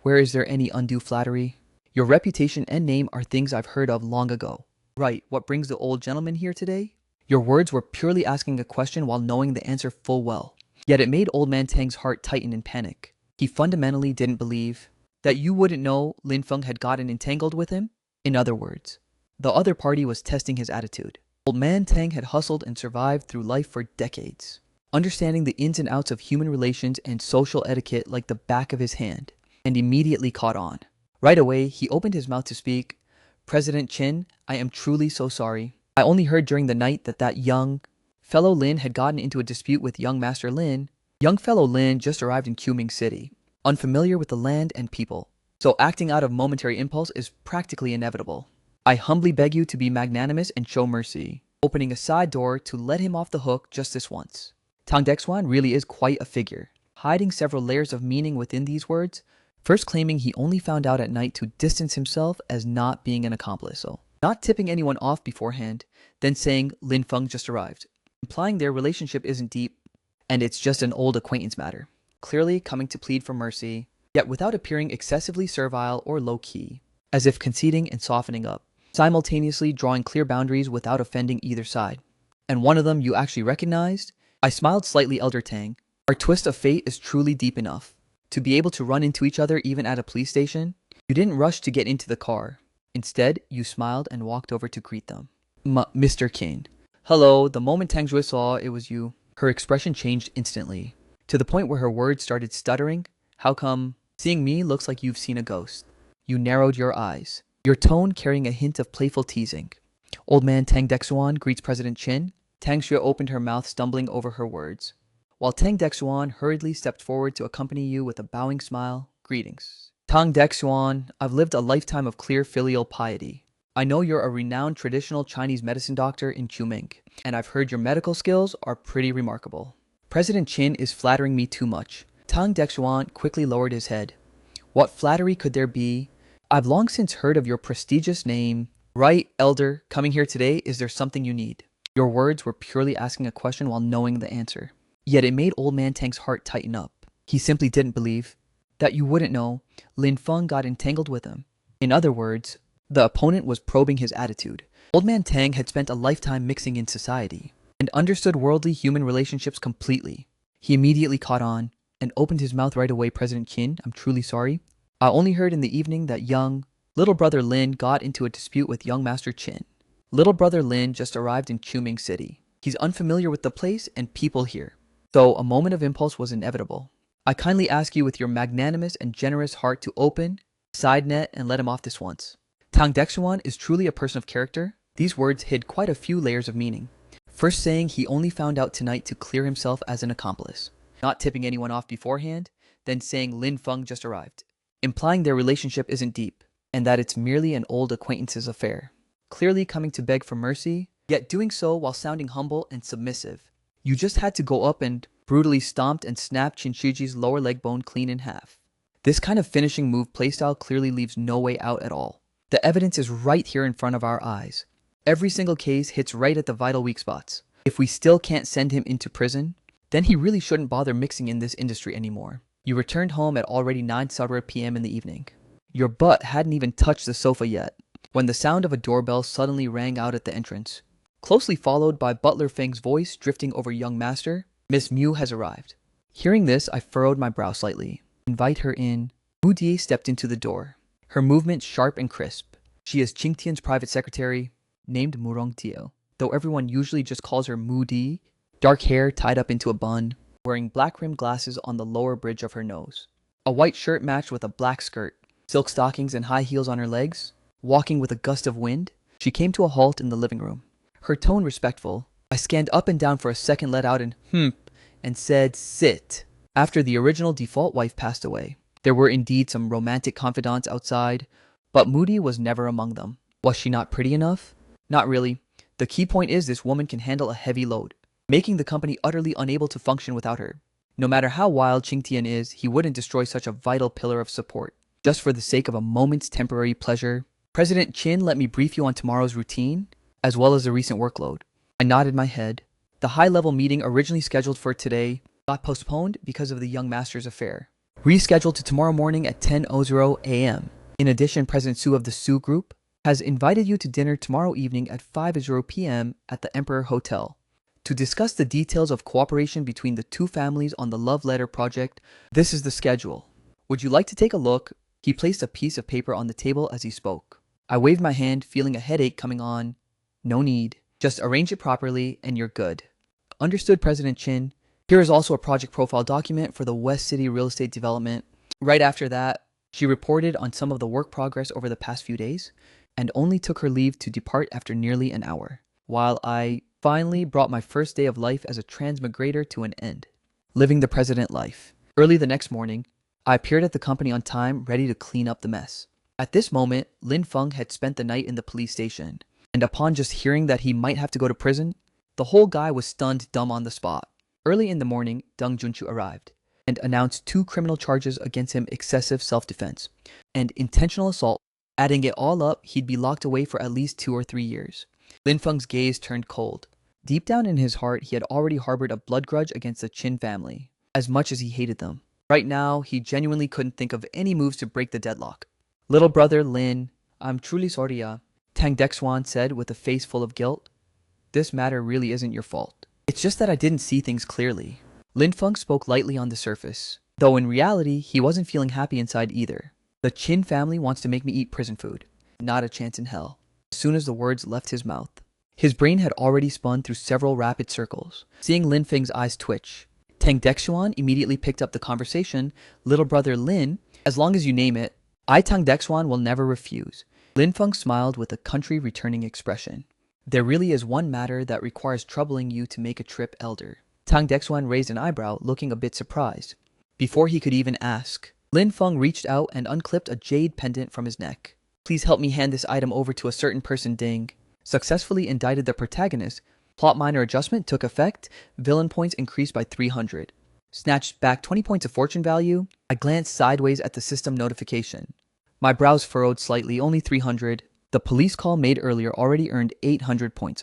Where is there any undue flattery? Your reputation and name are things I've heard of long ago. Right, what brings the old gentleman here today? Your words were purely asking a question while knowing the answer full well. Yet it made old man Tang's heart tighten in panic. He fundamentally didn't believe that you wouldn't know Lin Feng had gotten entangled with him. In other words, the other party was testing his attitude. Old man Tang had hustled and survived through life for decades, understanding the ins and outs of human relations and social etiquette like the back of his hand, and immediately caught on. Right away, he opened his mouth to speak. President Qin, I am truly so sorry. I only heard during the night that young fellow Lin had gotten into a dispute with young Master Lin. Young fellow Lin just arrived in Quming City, unfamiliar with the land and people, so acting out of momentary impulse is practically inevitable. I humbly beg you to be magnanimous and show mercy, opening a side door to let him off the hook just this once. Tang Dexuan really is quite a figure, hiding several layers of meaning within these words, first claiming he only found out at night to distance himself as not being an accomplice, so not tipping anyone off beforehand, then saying Lin Feng just arrived, implying their relationship isn't deep and it's just an old acquaintance matter, clearly coming to plead for mercy, yet without appearing excessively servile or low-key, as if conceding and softening up, simultaneously drawing clear boundaries without offending either side. And one of them you actually recognized? I smiled slightly, Elder Tang. Our twist of fate is truly deep enough to be able to run into each other even at a police station. You didn't rush to get into the car. Instead, you smiled and walked over to greet them. Mr. Qin. Hello, the moment Tang Jue saw it was you, her expression changed instantly, to the point where her words started stuttering. How come? Seeing me looks like you've seen a ghost. You narrowed your eyes, your tone carrying a hint of playful teasing. Old man Tang Dexuan greets President Qin. Tang Xue opened her mouth, stumbling over her words, while Tang Dexuan hurriedly stepped forward to accompany you with a bowing smile. Greetings. Tang Dexuan, I've lived a lifetime of clear filial piety. I know you're a renowned traditional Chinese medicine doctor in Quming, and I've heard your medical skills are pretty remarkable. President Qin is flattering me too much. Tang Dexuan quickly lowered his head. What flattery could there be? I've long since heard of your prestigious name. Right, Elder, coming here today, is there something you need? Your words were purely asking a question while knowing the answer. Yet it made old man Tang's heart tighten up. He simply didn't believe that you wouldn't know Lin Feng got entangled with him. In other words, the opponent was probing his attitude. Old man Tang had spent a lifetime mixing in society and understood worldly human relationships completely. He immediately caught on and opened his mouth right away. President Qin, I'm truly sorry. I only heard in the evening that young little brother Lin got into a dispute with young Master Qin. Little brother Lin just arrived in Quming City. He's unfamiliar with the place and people here, so a moment of impulse was inevitable. I kindly ask you with your magnanimous and generous heart to open side net and let him off this once. Tang Dexuan is truly a person of character. These words hid quite a few layers of meaning. First saying he only found out tonight to clear himself as an accomplice, not tipping anyone off beforehand, then saying Lin Feng just arrived, implying their relationship isn't deep, and that it's merely an old acquaintance's affair. Clearly coming to beg for mercy, yet doing so while sounding humble and submissive. You just had to go up and brutally stomped and snapped Shinchiji's lower leg bone clean in half. This kind of finishing move playstyle clearly leaves no way out at all. The evidence is right here in front of our eyes. Every single case hits right at the vital weak spots. If we still can't send him into prison, then he really shouldn't bother mixing in this industry anymore. You returned home at already 9 p.m. in the evening. Your butt hadn't even touched the sofa yet, when the sound of a doorbell suddenly rang out at the entrance. Closely followed by Butler Feng's voice drifting over young master, Miss Mew has arrived. Hearing this, I furrowed my brow slightly. Invite her in. Mu Die stepped into the door, her movement sharp and crisp. She is Qing Tian's private secretary, named Murong Tio, though everyone usually just calls her Mu Die. Dark hair tied up into a bun, wearing black-rimmed glasses on the lower bridge of her nose. A white shirt matched with a black skirt, silk stockings and high heels on her legs. Walking with a gust of wind, she came to a halt in the living room. Her tone respectful, I scanned up and down for a second, let out an and said, "Sit." After the original default wife passed away, there were indeed some romantic confidants outside, but Moody was never among them. Was she not pretty enough? Not really. The key point is this woman can handle a heavy load, making the company utterly unable to function without her. No matter how wild Qing Tian is, he wouldn't destroy such a vital pillar of support, just for the sake of a moment's temporary pleasure. President Chin let me brief you on tomorrow's routine, as well as the recent workload. I nodded my head. The high-level meeting originally scheduled for today got postponed because of the young master's affair, rescheduled to tomorrow morning at 10:00 a.m. In addition, President Su of the Su Group has invited you to dinner tomorrow evening at 5:00 p.m. at the Emperor Hotel to discuss the details of cooperation between the two families on the love letter project. This is the schedule. Would you like to take a look? He placed a piece of paper on the table as he spoke. I waved my hand, feeling a headache coming on. No need. Just arrange it properly and you're good. Understood, President Chin. Here is also a project profile document for the West City real estate development. Right after that, she reported on some of the work progress over the past few days and only took her leave to depart after nearly an hour, while I finally brought my first day of life as a transmigrator to an end, living the president life. Early the next morning, I appeared at the company on time, ready to clean up the mess. At this moment, Lin Feng had spent the night in the police station, and upon just hearing that he might have to go to prison, the whole guy was stunned dumb on the spot. Early in the morning, Deng Junchu arrived and announced 2 criminal charges against him: excessive self-defense and intentional assault. Adding it all up, he'd be locked away for at least 2 or 3 years. Lin Feng's gaze turned cold. Deep down in his heart, he had already harbored a blood grudge against the Qin family, as much as he hated them. Right now, he genuinely couldn't think of any moves to break the deadlock. Little brother Lin, I'm truly sorry, Tang Dexuan said with a face full of guilt. This matter really isn't your fault. It's just that I didn't see things clearly. Lin Feng spoke lightly on the surface, though in reality, he wasn't feeling happy inside either. The Qin family wants to make me eat prison food. Not a chance in hell. As soon as the words left his mouth, his brain had already spun through several rapid circles. Seeing Lin Feng's eyes twitch, Tang Dexuan immediately picked up the conversation. Little brother Lin, as long as you name it, I Tang Dexuan will never refuse. Lin Feng smiled with a country-returning expression. There really is one matter that requires troubling you to make a trip, elder. Tang Dexuan raised an eyebrow, looking a bit surprised. Before he could even ask, Lin Feng reached out and unclipped a jade pendant from his neck. Please help me hand this item over to a certain person, Ding. Successfully indicted the protagonist. Plot minor adjustment took effect. Villain points increased by 300. Snatched back 20 points of fortune value. I glanced sideways at the system notification. My brows furrowed slightly, only 300. The police call made earlier already earned 800 points.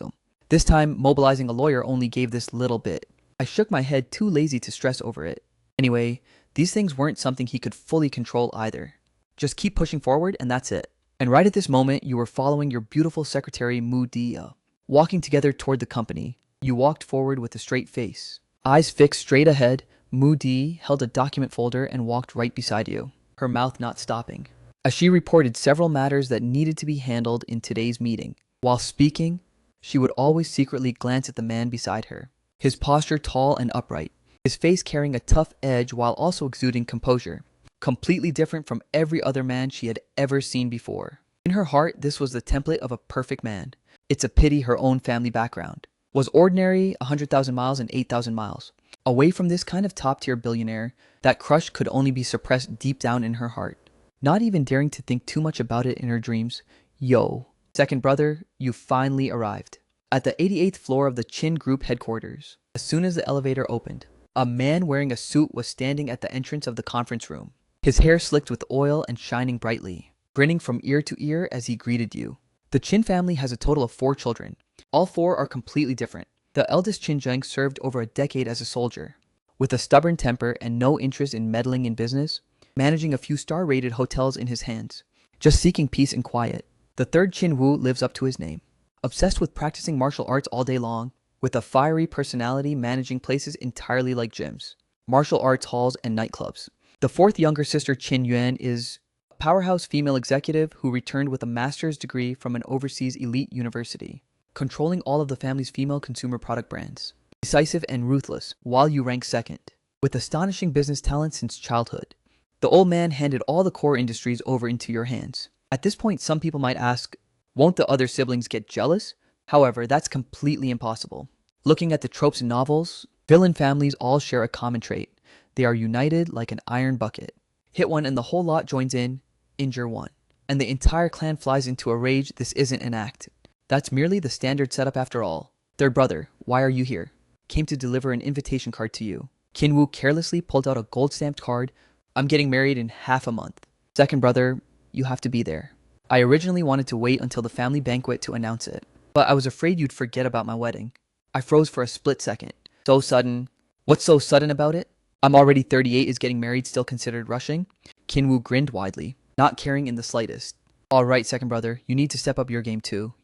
This time, mobilizing a lawyer only gave this little bit. I shook my head, too lazy to stress over it. Anyway, these things weren't something he could fully control either. Just keep pushing forward and that's it. And right at this moment, you were following your beautiful secretary Mu Dia. Walking together toward the company, you walked forward with a straight face. Eyes fixed straight ahead, Mu Di held a document folder and walked right beside you, her mouth not stopping, as she reported several matters that needed to be handled in today's meeting. While speaking, she would always secretly glance at the man beside her, his posture tall and upright, his face carrying a tough edge while also exuding composure, completely different from every other man she had ever seen before. In her heart, this was the template of a perfect man. It's a pity her own family background was ordinary 100,000 miles and 8,000 miles. Away from this kind of top-tier billionaire, that crush could only be suppressed deep down in her heart. Not even daring to think too much about it in her dreams. Yo, second brother, you finally arrived. At the 88th floor of the Qin Group headquarters, As soon as the elevator opened, a man wearing a suit was standing at the entrance of the conference room, his hair slicked with oil and shining brightly, grinning from ear to ear as he greeted you. The Chin family has a total of 4 children. All 4 are completely different. The eldest Chin Zheng served over a decade as a soldier, with a stubborn temper and no interest in meddling in business, managing a few star-rated hotels in his hands, just seeking peace and quiet. The third Chin Wu lives up to his name, obsessed with practicing martial arts all day long, with a fiery personality managing places entirely like gyms, martial arts halls, and nightclubs. The fourth younger sister Qin Yuan is a powerhouse female executive who returned with a master's degree from an overseas elite university, controlling all of the family's female consumer product brands. Decisive and ruthless, while you rank second, with astonishing business talent since childhood. The old man handed all the core industries over into your hands. At this point, some people might ask, won't the other siblings get jealous? However, that's completely impossible. Looking at the tropes in novels, villain families all share a common trait. They are united like an iron bucket. Hit one and the whole lot joins in, injure one, and the entire clan flies into a rage. This isn't an act. That's merely the standard setup after all. Third brother, why are you here? Came to deliver an invitation card to you. Kinwoo carelessly pulled out a gold-stamped card. I'm getting married in half a month. Second brother, you have to be there. I originally wanted to wait until the family banquet to announce it, but I was afraid you'd forget about my wedding. I froze for a split second. So sudden. What's so sudden about it? I'm already 38. Is getting married still considered rushing? Kinwoo grinned widely, not caring in the slightest. All right, second brother, you need to step up your game too,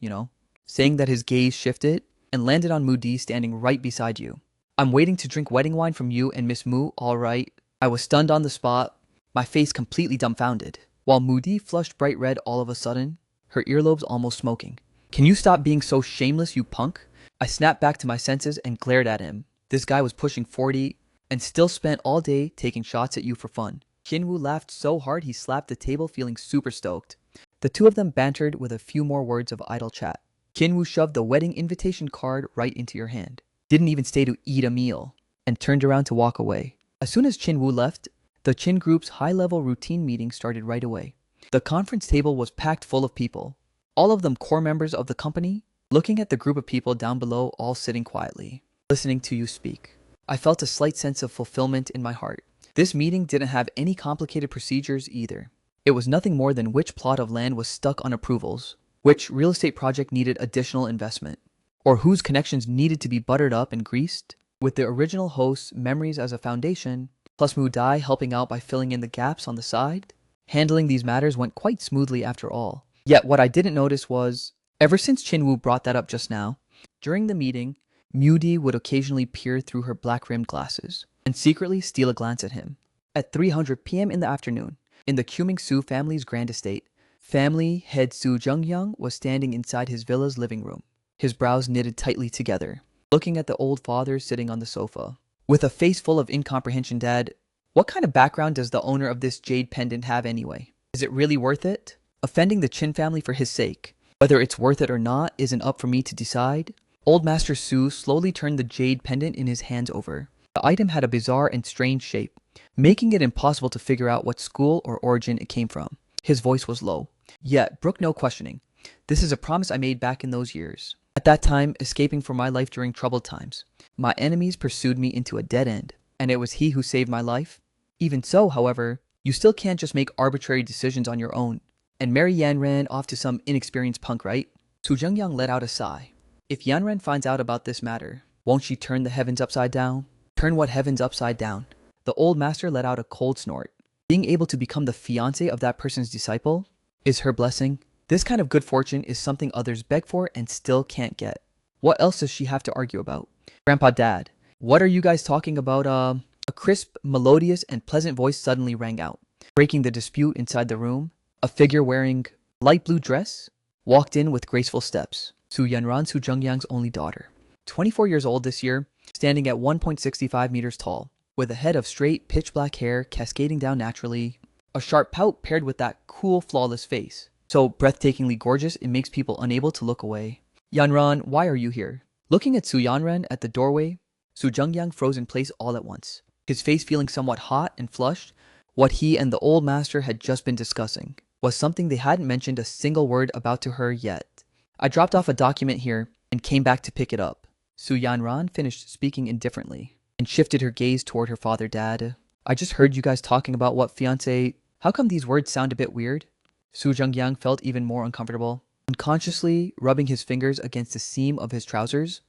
Saying that, his gaze shifted and landed on Moody standing right beside you. I'm waiting to drink wedding wine from you and Miss Moo, all right. I was stunned on the spot, my face completely dumbfounded, while Moody flushed bright red all of a sudden, her earlobes almost smoking. Can you stop being so shameless, you punk? I snapped back to my senses and glared at him. This guy was pushing 40 and still spent all day taking shots at you for fun. Kinwoo laughed so hard he slapped the table, feeling super stoked. The two of them bantered with a few more words of idle chat. Kinwoo shoved the wedding invitation card right into your hand, didn't even stay to eat a meal, and turned around to walk away. As soon as Chin-Woo left, the Chin group's high-level routine meeting started right away. The conference table was packed full of people, all of them core members of the company, looking at the group of people down below all sitting quietly, listening to you speak. I felt a slight sense of fulfillment in my heart. This meeting didn't have any complicated procedures either. It was nothing more than which plot of land was stuck on approvals, which real estate project needed additional investment, or whose connections needed to be buttered up and greased, with the original host's memories as a foundation, plus Moo Dai helping out by filling in the gaps on the side. Handling these matters went quite smoothly after all. Yet what I didn't notice was, ever since Chin-Woo brought that up just now, during the meeting, Moody would occasionally peer through her black-rimmed glasses and secretly steal a glance at him. At 3:00 p.m. in the afternoon, in the Kuming-Su family's grand estate, family head Su Jungyang was standing inside his villa's living room, his brows knitted tightly together, looking at the old father sitting on the sofa. With a face full of incomprehension, Dad, what kind of background does the owner of this jade pendant have anyway? Is it really worth it? Offending the Chin family for his sake, whether it's worth it or not isn't up for me to decide. Old Master Su slowly turned the jade pendant in his hands over. The item had a bizarre and strange shape, making it impossible to figure out what school or origin it came from. His voice was low, yet brooked no questioning. This is a promise I made back in those years. At that time, escaping from my life during troubled times, my enemies pursued me into a dead end, and it was he who saved my life. Even so, however, you still can't just make arbitrary decisions on your own and marry Yanran off to some inexperienced punk, right? Su Jungyang let out a sigh. If Yanran finds out about this matter, won't she turn the heavens upside down? Turn what heavens upside down? The old master let out a cold snort. Being able to become the fiancé of that person's disciple is her blessing. This kind of good fortune is something others beg for and still can't get. What else does she have to argue about? Grandpa, Dad, what are you guys talking about? A crisp, melodious, and pleasant voice suddenly rang out, breaking the dispute inside the room. A figure wearing a light blue dress walked in with graceful steps. Su Yanran, Su Jungyang's only daughter. 24 years old this year, standing at 1.65 meters tall, with a head of straight, pitch-black hair cascading down naturally, a sharp pout paired with that cool, flawless face. So breathtakingly gorgeous, it makes people unable to look away. Yanran, why are you here? Looking at Su Yanran at the doorway, Su Jungyang froze in place all at once, his face feeling somewhat hot and flushed. What he and the old master had just been discussing was something they hadn't mentioned a single word about to her yet. I dropped off a document here and came back to pick it up. Su Yanran finished speaking indifferently and shifted her gaze toward her father. Dad, I just heard you guys talking about what fiancé. How come these words sound a bit weird? Su Zhengyang felt even more uncomfortable, unconsciously rubbing his fingers against the seam of his trousers.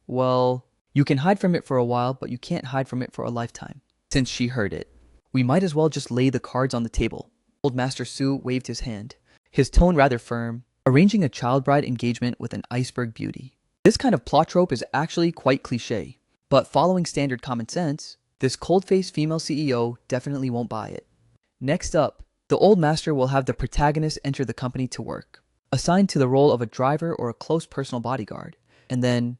Well, you can hide from it for a while, but you can't hide from it for a lifetime. Since she heard it, we might as well just lay the cards on the table. Old Master Su waved his hand, his tone rather firm, arranging a child bride engagement with an iceberg beauty. This kind of plot trope is actually quite cliché, but following standard common sense, this cold-faced female CEO definitely won't buy it. Next up, the old master will have the protagonist enter the company to work, assigned to the role of a driver or a close personal bodyguard, and then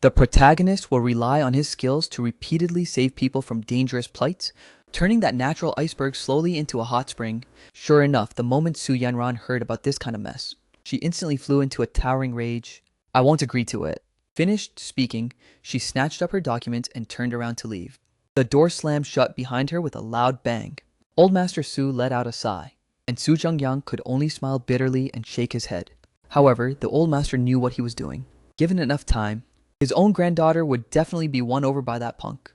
the protagonist will rely on his skills to repeatedly save people from dangerous plights, turning that natural iceberg slowly into a hot spring. Sure enough, the moment Su Yanran heard about this kind of mess, she instantly flew into a towering rage. I won't agree to it. Finished speaking, she snatched up her documents and turned around to leave. The door slammed shut behind her with a loud bang. Old Master Su let out a sigh, and Su Zhengyang could only smile bitterly and shake his head. However, the old master knew what he was doing. Given enough time, his own granddaughter would definitely be won over by that punk.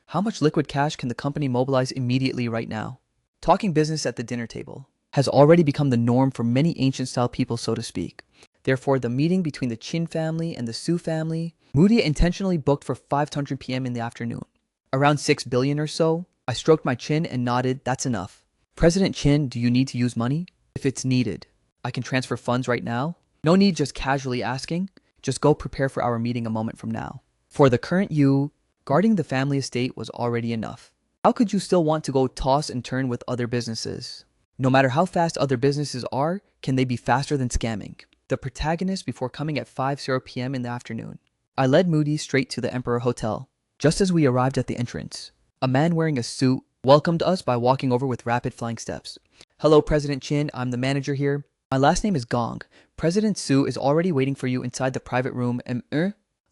How much liquid cash can the company mobilize immediately right now? Talking business at the dinner table has already become the norm for many ancient-style people, so to speak. Therefore, the meeting between the Qin family and the Su family, Moody intentionally booked for 5:00 p.m. in the afternoon. Around 6 billion or so, I stroked my chin and nodded, that's enough. President Qin, do you need to use money? If it's needed, I can transfer funds right now. No need just casually asking. Just go prepare for our meeting a moment from now. For the current you, guarding the family estate was already enough. How could you still want to go toss and turn with other businesses? No matter how fast other businesses are, can they be faster than scamming? The protagonist before coming at 5:00 p.m. in the afternoon. I led Moody straight to the Emperor Hotel. Just as we arrived at the entrance, a man wearing a suit welcomed us by walking over with rapid flying steps. Hello, President Qin, I'm the manager here. My last name is Gong. President Su is already waiting for you inside the private room and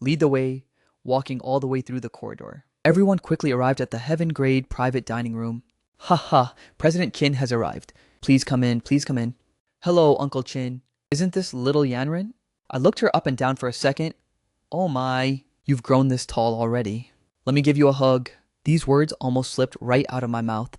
lead the way, walking all the way through the corridor. Everyone quickly arrived at the heaven-grade private dining room. Ha ha, President Qin has arrived. Please come in, please come in. Hello, Uncle Qin. Isn't this little Yanran? I looked her up and down for a second. Oh my, you've grown this tall already. Let me give you a hug. These words almost slipped right out of my mouth.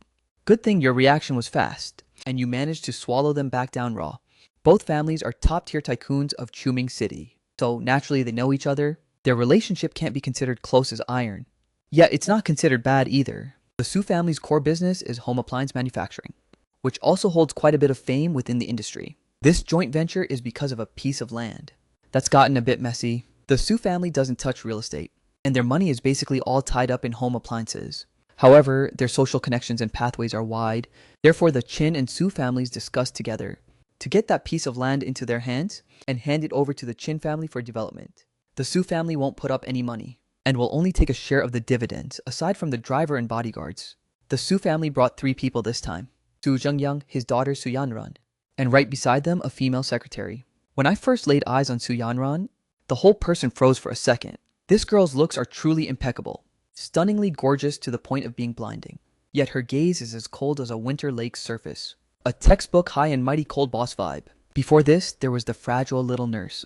Good thing your reaction was fast, and you managed to swallow them back down raw. Both families are top-tier tycoons of Chuming City, so naturally they know each other. Their relationship can't be considered close as iron. Yet it's not considered bad either. The Su family's core business is home appliance manufacturing, which also holds quite a bit of fame within the industry. This joint venture is because of a piece of land. That's gotten a bit messy. The Su family doesn't touch real estate, and their money is basically all tied up in home appliances. However, their social connections and pathways are wide. Therefore, the Qin and Su families discussed together to get that piece of land into their hands and hand it over to the Qin family for development. The Su family won't put up any money and will only take a share of the dividends aside from the driver and bodyguards. The Su family brought 3 people this time. Su Zhengyang, his daughter Su Yanran, and right beside them a female secretary. When I first laid eyes on Su Yanran, the whole person froze for a second. This girl's looks are truly impeccable, stunningly gorgeous to the point of being blinding. Yet her gaze is as cold as a winter lake's surface. A textbook high and mighty cold boss vibe. Before this, there was the fragile little nurse,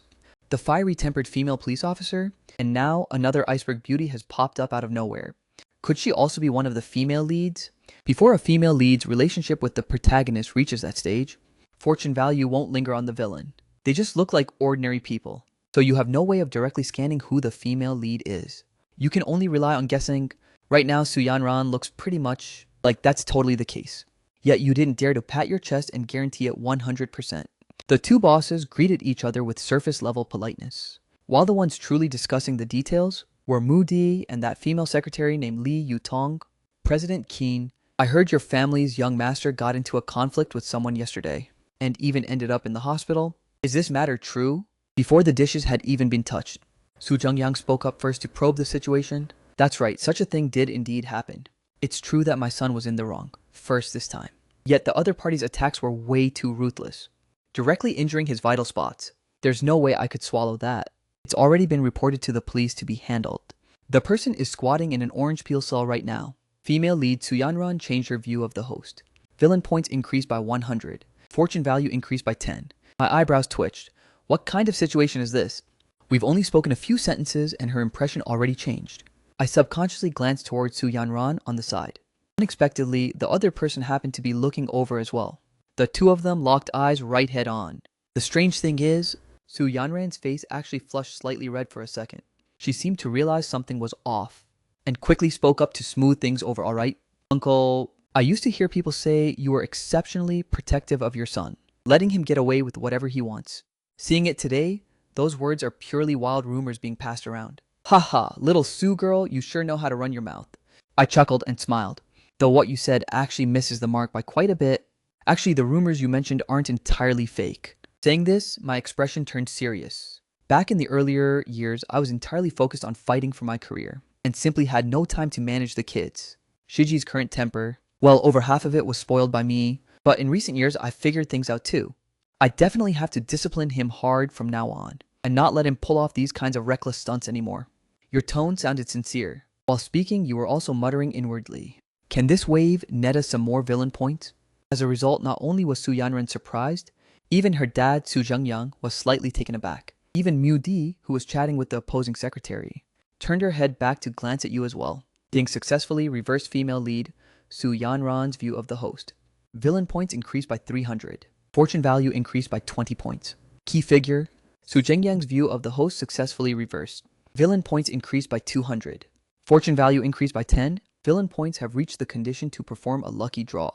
the fiery tempered female police officer, and now another iceberg beauty has popped up out of nowhere. Could she also be one of the female leads? Before a female lead's relationship with the protagonist reaches that stage, fortune value won't linger on the villain. They just look like ordinary people, so you have no way of directly scanning who the female lead is. You can only rely on guessing. Right now, Su Yanran looks pretty much like that's totally the case. Yet you didn't dare to pat your chest and guarantee it 100%. The 2 bosses greeted each other with surface-level politeness, while the ones truly discussing the details were Mu Di and that female secretary named Li Yutong. President Qin, I heard your family's young master got into a conflict with someone yesterday, and even ended up in the hospital. Is this matter true? Before the dishes had even been touched, Su Zhengyang spoke up first to probe the situation. That's right, such a thing did indeed happen. It's true that my son was in the wrong, first this time. Yet the other party's attacks were way too ruthless, directly injuring his vital spots. There's no way I could swallow that. It's already been reported to the police to be handled. The person is squatting in an orange peel cell right now. Female lead Su Yanran changed her view of the host. Villain points increased by 100. Fortune value increased by 10. My eyebrows twitched. What kind of situation is this? We've only spoken a few sentences and her impression already changed. I subconsciously glanced towards Su Yanran on the side. Unexpectedly, the other person happened to be looking over as well. The two of them locked eyes right head on. The strange thing is, Su Yanran's face actually flushed slightly red for a second. She seemed to realize something was off, and quickly spoke up to smooth things over. All right, Uncle, I used to hear people say you were exceptionally protective of your son, letting him get away with whatever he wants. Seeing it today, those words are purely wild rumors being passed around. Haha, little Sue girl, you sure know how to run your mouth. I chuckled and smiled, though what you said actually misses the mark by quite a bit. Actually, the rumors you mentioned aren't entirely fake. Saying this, my expression turned serious. Back in the earlier years, I was entirely focused on fighting for my career, and simply had no time to manage the kids. Shiji's current temper, well, over half of it was spoiled by me, but in recent years, I figured things out too. I definitely have to discipline him hard from now on, and not let him pull off these kinds of reckless stunts anymore. Your tone sounded sincere. While speaking, you were also muttering inwardly. Can this wave net us some more villain points? As a result, not only was Su Yanran surprised, even her dad, Su Zhengyang, was slightly taken aback. Even Mu Di, who was chatting with the opposing secretary, turned her head back to glance at you as well. Ding successfully reversed female lead Su Yanran's view of the host. Villain points increased by 300. Fortune value increased by 20 points. Key figure, Su Zhengyang's view of the host successfully reversed. Villain points increased by 200. Fortune value increased by 10. Villain points have reached the condition to perform a lucky draw.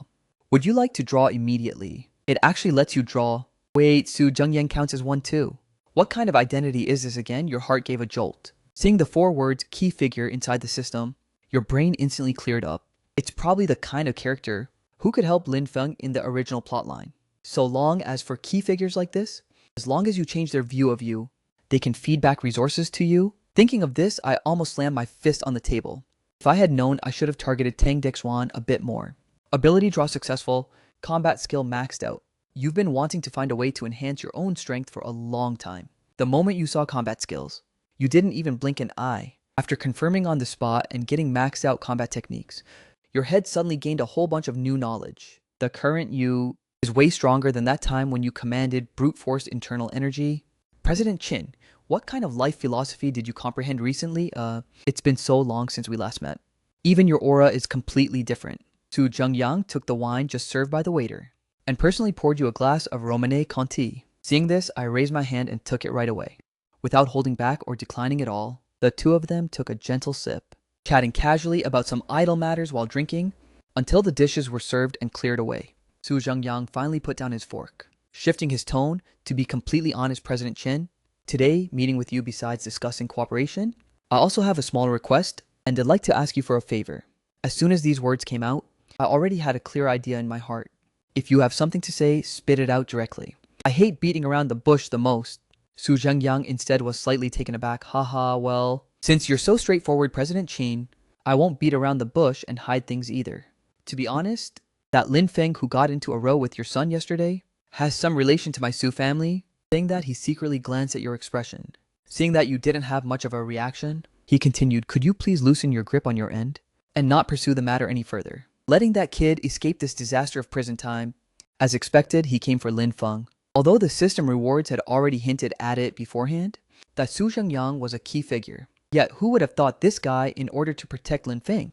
Would you like to draw immediately? It actually lets you draw. Wait, Su Zhengyang counts as one too. What kind of identity is this again? Your heart gave a jolt. Seeing the 4 words key figure inside the system, your brain instantly cleared up. It's probably the kind of character who could help Lin Feng in the original plotline. So long as for key figures like this, as long as you change their view of you, they can feed back resources to you. Thinking of this, I almost slammed my fist on the table. If I had known, I should have targeted Tang Dexuan a bit more. Ability draw successful, combat skill maxed out. You've been wanting to find a way to enhance your own strength for a long time. The moment you saw combat skills, you didn't even blink an eye. After confirming on the spot and getting maxed out combat techniques, your head suddenly gained a whole bunch of new knowledge. The current you is way stronger than that time when you commanded brute force internal energy. President Qin, what kind of life philosophy did you comprehend recently? It's been so long since we last met. Even your aura is completely different. Su Zhengyang took the wine just served by the waiter and personally poured you a glass of romancemanhwa tea. Seeing this, I raised my hand and took it right away. Without holding back or declining at all, the two of them took a gentle sip, chatting casually about some idle matters while drinking, until the dishes were served and cleared away. Su Zhengyang finally put down his fork, shifting his tone to be completely honest. President Qin, today, meeting with you besides discussing cooperation, I also have a small request, and I'd like to ask you for a favor. As soon as these words came out, I already had a clear idea in my heart. If you have something to say, spit it out directly. I hate beating around the bush the most. Su Zhengyang instead was slightly taken aback. Haha, well, since you're so straightforward, President Qin, I won't beat around the bush and hide things either. To be honest, that Lin Feng who got into a row with your son yesterday has some relation to my Su family. Saying that, he secretly glanced at your expression. Seeing that you didn't have much of a reaction, he continued, could you please loosen your grip on your end and not pursue the matter any further? Letting that kid escape this disaster of prison time. As expected, he came for Lin Feng. Although the system rewards had already hinted at it beforehand, that Su Zhengyang was a key figure. Yet who would have thought this guy, in order to protect Lin Feng,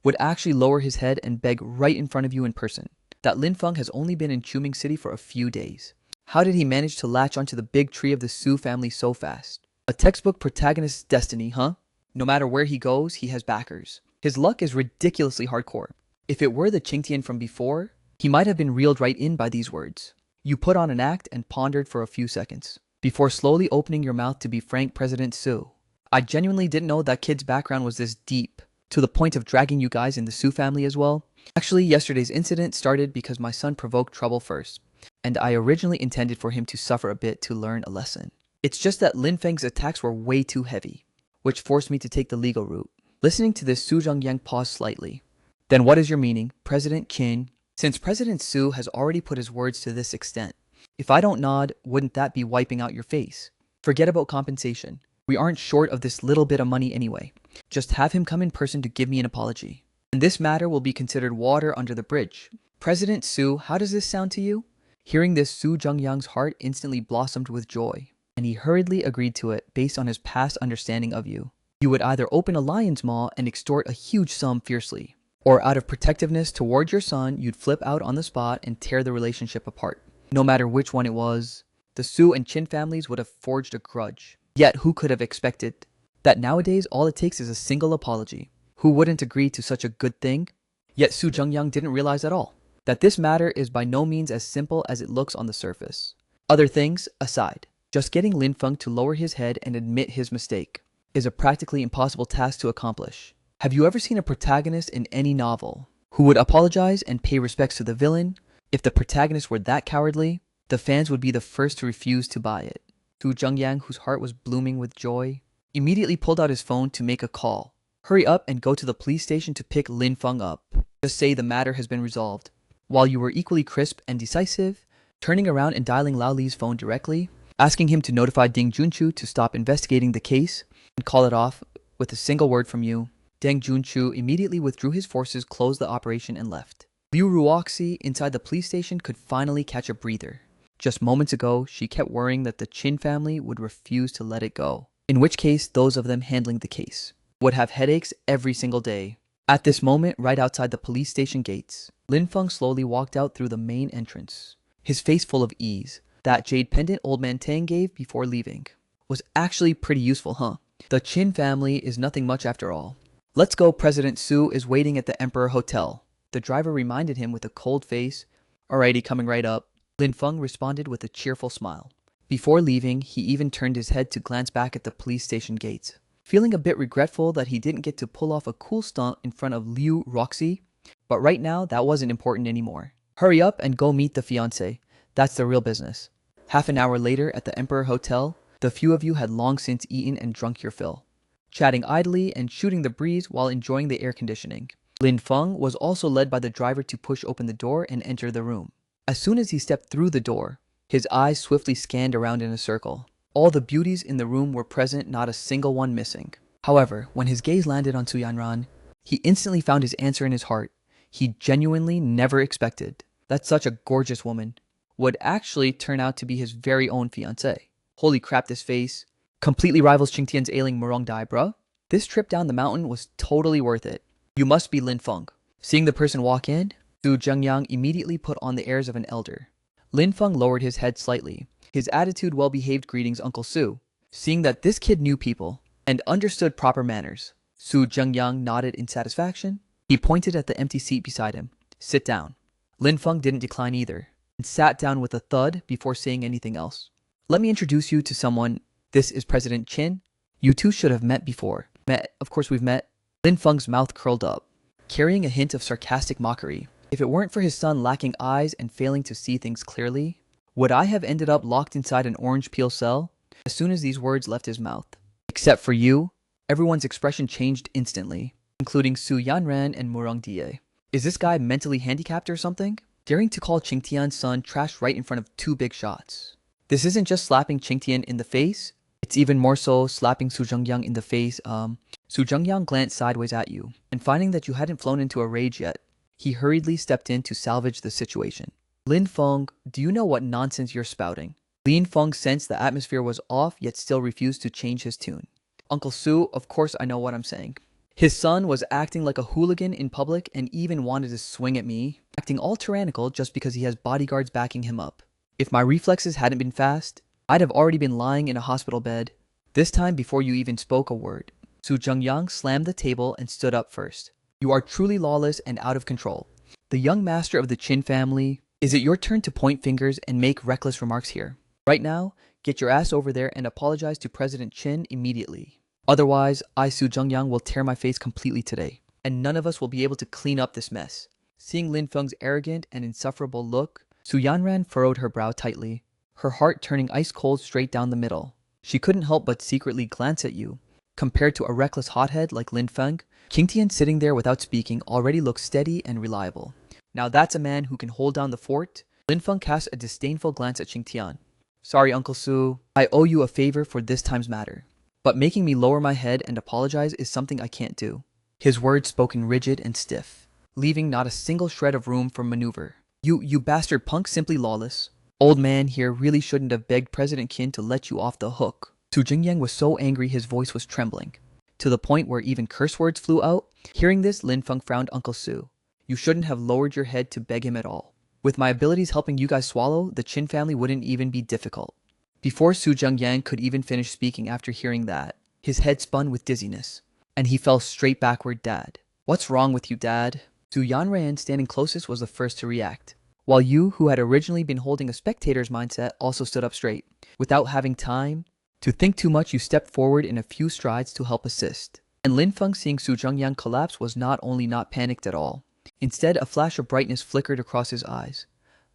would actually lower his head and beg right in front of you in person? That Lin Feng has only been in Chuming City for a few days. How did he manage to latch onto the big tree of the Su family so fast? A textbook protagonist's destiny, huh? No matter where he goes, he has backers. His luck is ridiculously hardcore. If it were the Qingtian from before, he might have been reeled right in by these words. You put on an act and pondered for a few seconds, before slowly opening your mouth to be frank. President Su, I genuinely didn't know that kid's background was this deep, to the point of dragging you guys in the Su family as well. Actually, yesterday's incident started because my son provoked trouble first, and I originally intended for him to suffer a bit to learn a lesson. It's just that Lin Feng's attacks were way too heavy, which forced me to take the legal route. Listening to this, Su Zhengyang paused slightly. Then what is your meaning, President Qin? Since President Su has already put his words to this extent, if I don't nod, wouldn't that be wiping out your face? Forget about compensation. We aren't short of this little bit of money anyway. Just have him come in person to give me an apology. And this matter will be considered water under the bridge. President Su, how does this sound to you? Hearing this, Su Zhengyang's heart instantly blossomed with joy. and he hurriedly agreed to it based on his past understanding of you. You would either open a lion's maw and extort a huge sum fiercely, or out of protectiveness toward your son, you'd flip out on the spot and tear the relationship apart. No matter which one it was, the Su and Chin families would have forged a grudge. Yet who could have expected that nowadays all it takes is a single apology? Who wouldn't agree to such a good thing? Yet Su Jungyang didn't realize at all that this matter is by no means as simple as it looks on the surface. Other things aside, just getting Lin Feng to lower his head and admit his mistake is a practically impossible task to accomplish. Have you ever seen a protagonist in any novel who would apologize and pay respects to the villain? If the protagonist were that cowardly, the fans would be the first to refuse to buy it. Su Jungyang, whose heart was blooming with joy, immediately pulled out his phone to make a call. Hurry up and go to the police station to pick Lin Feng up. Just say the matter has been resolved. While you were equally crisp and decisive, turning around and dialing Lao Li's phone directly, asking him to notify Ding Junchu to stop investigating the case and call it off with a single word from you, Deng Junchu immediately withdrew his forces, closed the operation, and left. Liu Ruoxi inside the police station could finally catch a breather. Just moments ago, she kept worrying that the Chin family would refuse to let it go, in which case those of them handling the case would have headaches every single day. At this moment, right outside the police station gates, Lin Feng slowly walked out through the main entrance, his face full of ease. That jade pendant old man Tang gave before leaving was actually pretty useful, huh? The Chin family is nothing much after all. Let's go, President Su is waiting at the Emperor Hotel. The driver reminded him with a cold face. Alrighty, coming right up. Lin Feng responded with a cheerful smile. Before leaving, he even turned his head to glance back at the police station gates, feeling a bit regretful that he didn't get to pull off a cool stunt in front of Liu Roxy. But right now, that wasn't important anymore. Hurry up and go meet the fiancé. That's the real business. Half an hour later at the Emperor Hotel, the few of you had long since eaten and drunk your fill, chatting idly and shooting the breeze while enjoying the air conditioning. Lin Feng was also led by the driver to push open the door and enter the room. As soon as he stepped through the door, his eyes swiftly scanned around in a circle. All the beauties in the room were present, not a single one missing. However, when his gaze landed on Su Yanran, he instantly found his answer in his heart. He genuinely never expected that such a gorgeous woman would actually turn out to be his very own fiancée. Holy crap, this face completely rivals Qingtian's ailing Murong Dai, bruh. This trip down the mountain was totally worth it. You must be Lin Feng. Seeing the person walk in, Su Jungyang immediately put on the airs of an elder. Lin Feng lowered his head slightly, his attitude well-behaved greetings, Uncle Su. Seeing that this kid knew people and understood proper manners, Su Jungyang nodded in satisfaction. He pointed at the empty seat beside him. Sit down. Lin Feng didn't decline either, and sat down with a thud before saying anything else. Let me introduce you to someone. This is President Qin. You two should have met before. Met? Of course we've met. Lin Feng's mouth curled up, carrying a hint of sarcastic mockery. If it weren't for his son lacking eyes and failing to see things clearly, would I have ended up locked inside an orange peel cell? As soon as these words left his mouth. Except for you, everyone's expression changed instantly, including Su Yanran and Murong Die. Is this guy mentally handicapped or something? Daring to call Qingtian's son trash right in front of two big shots. This isn't just slapping Qingtian in the face, it's even more so slapping Su Jungyang in the face. Su Jungyang glanced sideways at you, and finding that you hadn't flown into a rage yet, he hurriedly stepped in to salvage the situation. Lin Feng, do you know what nonsense you're spouting? Lin Feng sensed the atmosphere was off, yet still refused to change his tune. Uncle Su, of course I know what I'm saying. His son was acting like a hooligan in public and even wanted to swing at me, acting all tyrannical just because he has bodyguards backing him up. If my reflexes hadn't been fast, I'd have already been lying in a hospital bed. This time before you even spoke a word. Su Jungyang slammed the table and stood up first. You are truly lawless and out of control. The young master of the Qin family, is it your turn to point fingers and make reckless remarks here? Right now, get your ass over there and apologize to President Qin immediately. Otherwise, I, Su Jungyang, will tear my face completely today, and none of us will be able to clean up this mess. Seeing Lin Feng's arrogant and insufferable look, Su Yanran furrowed her brow tightly, her heart turning ice cold straight down the middle. She couldn't help but secretly glance at you. Compared to a reckless hothead like Lin Feng, Qingtian sitting there without speaking already looked steady and reliable. Now that's a man who can hold down the fort. Lin Feng cast a disdainful glance at Qingtian. Sorry, Uncle Su, I owe you a favor for this time's matter. But making me lower my head and apologize is something I can't do. His words spoken rigid and stiff, leaving not a single shred of room for maneuver. You bastard punk, simply lawless. Old man here really shouldn't have begged President Qin to let you off the hook. Su Jingyang was so angry his voice was trembling, to the point where even curse words flew out. Hearing this, Lin Feng frowned Uncle Su. You shouldn't have lowered your head to beg him at all. With my abilities helping you guys swallow, the Qin family wouldn't even be difficult. Before Su Jingyang could even finish speaking after hearing that, his head spun with dizziness, and he fell straight backward. Dad. What's wrong with you, Dad? Su Yanran, standing closest, was the first to react, while Yu, who had originally been holding a spectator's mindset, also stood up straight. Without having time to think too much, you stepped forward in a few strides to help assist. And Lin Feng, seeing Su Jingyang collapse, was not only not panicked at all. Instead, a flash of brightness flickered across his eyes.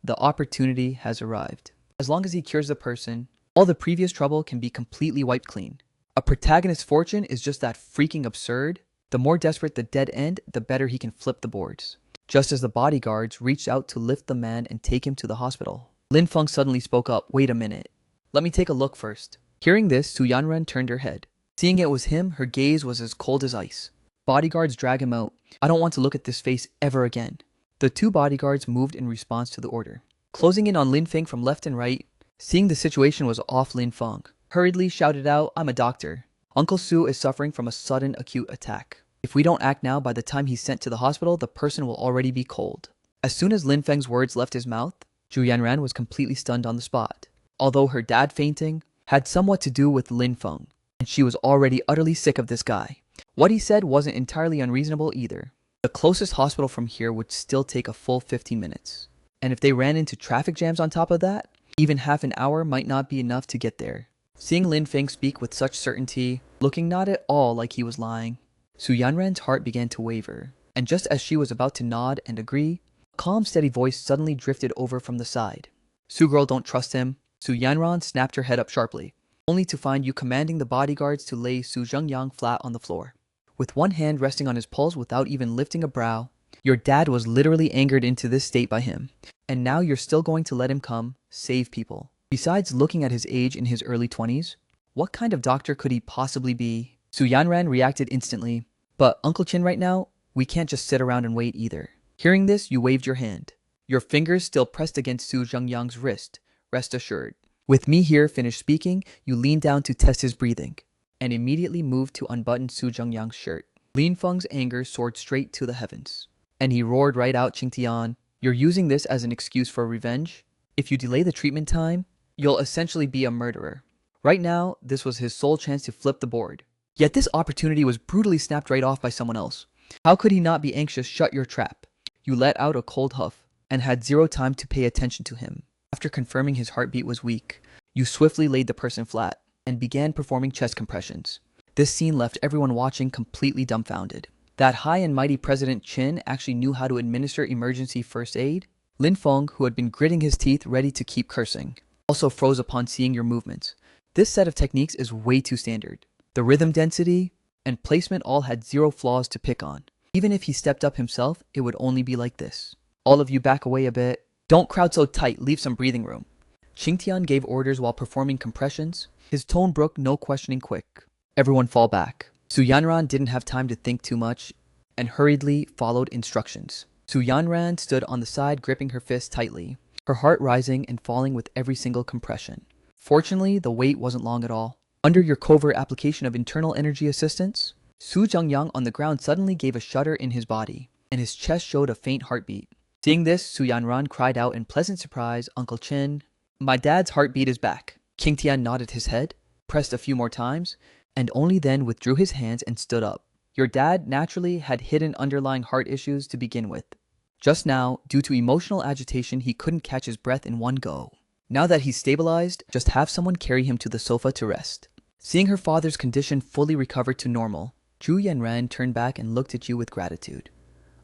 The opportunity has arrived. As long as he cures the person, all the previous trouble can be completely wiped clean. A protagonist's fortune is just that freaking absurd. The more desperate the dead end, the better he can flip the boards. Just as the bodyguards reached out to lift the man and take him to the hospital, Lin Feng suddenly spoke up. Wait a minute. Let me take a look first. Hearing this, Su Yanran turned her head. Seeing it was him, her gaze was as cold as ice. Bodyguards, drag him out. I don't want to look at this face ever again. The two bodyguards moved in response to the order, closing in on Lin Feng from left and right. Seeing the situation was off, Lin Feng hurriedly shouted out, I'm a doctor. Uncle Su is suffering from a sudden acute attack. If we don't act now, by the time he's sent to the hospital, the person will already be cold. As soon as Lin Feng's words left his mouth, Zhu Yanran was completely stunned on the spot. Although her dad fainting had somewhat to do with Lin Feng, and she was already utterly sick of this guy. What he said wasn't entirely unreasonable either. The closest hospital from here would still take a full 15 minutes. And if they ran into traffic jams on top of that, even half an hour might not be enough to get there. Seeing Lin Feng speak with such certainty, looking not at all like he was lying, Su Yanran's heart began to waver. And just as she was about to nod and agree, a calm, steady voice suddenly drifted over from the side. Su girl, don't trust him. Su Yanran snapped her head up sharply, only to find you commanding the bodyguards to lay Su Zhengyang flat on the floor. With one hand resting on his pulse without even lifting a brow, your dad was literally angered into this state by him. And now you're still going to let him come save people. Besides looking at his age in his early 20s, what kind of doctor could he possibly be? Su Yanran reacted instantly. But Uncle Qin, right now, we can't just sit around and wait either. Hearing this, you waved your hand. Your fingers still pressed against Su Zhengyang's wrist, rest assured. With me here finished speaking, you leaned down to test his breathing, and immediately moved to unbutton Su Zhengyang's shirt. Lin Feng's anger soared straight to the heavens, and he roared right out, Qingtian, you're using this as an excuse for revenge? If you delay the treatment time, you'll essentially be a murderer. Right now, this was his sole chance to flip the board. Yet this opportunity was brutally snapped right off by someone else. How could he not be anxious? Shut your trap. You let out a cold huff, and had zero time to pay attention to him. After confirming his heartbeat was weak, you swiftly laid the person flat, and began performing chest compressions. This scene left everyone watching completely dumbfounded. That high and mighty President Qin actually knew how to administer emergency first aid? Lin Feng, who had been gritting his teeth ready to keep cursing, also froze upon seeing your movements. This set of techniques is way too standard. The rhythm density and placement all had zero flaws to pick on. Even if he stepped up himself, it would only be like this. All of you back away a bit. Don't crowd so tight, leave some breathing room. Qingtian gave orders while performing compressions. His tone broke no questioning quick. Everyone fall back. Su Yanran didn't have time to think too much and hurriedly followed instructions. Su Yanran stood on the side gripping her fist tightly, her heart rising and falling with every single compression. Fortunately, the wait wasn't long at all. Under your covert application of internal energy assistance, Su Zhengyang on the ground suddenly gave a shudder in his body, and his chest showed a faint heartbeat. Seeing this, Su Yanran cried out in pleasant surprise, Uncle Qin, my dad's heartbeat is back. Qingtian nodded his head, pressed a few more times, and only then withdrew his hands and stood up. Your dad naturally had hidden underlying heart issues to begin with. Just now, due to emotional agitation, he couldn't catch his breath in one go. Now that he's stabilized, just have someone carry him to the sofa to rest. Seeing her father's condition fully recover to normal, Zhu Yanran turned back and looked at you with gratitude.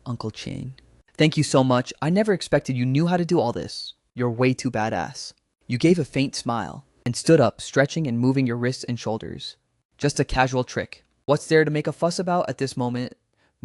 Uncle Qin, thank you so much. I never expected you knew how to do all this. You're way too badass. You gave a faint smile and stood up, stretching and moving your wrists and shoulders. Just a casual trick. What's there to make a fuss about at this moment?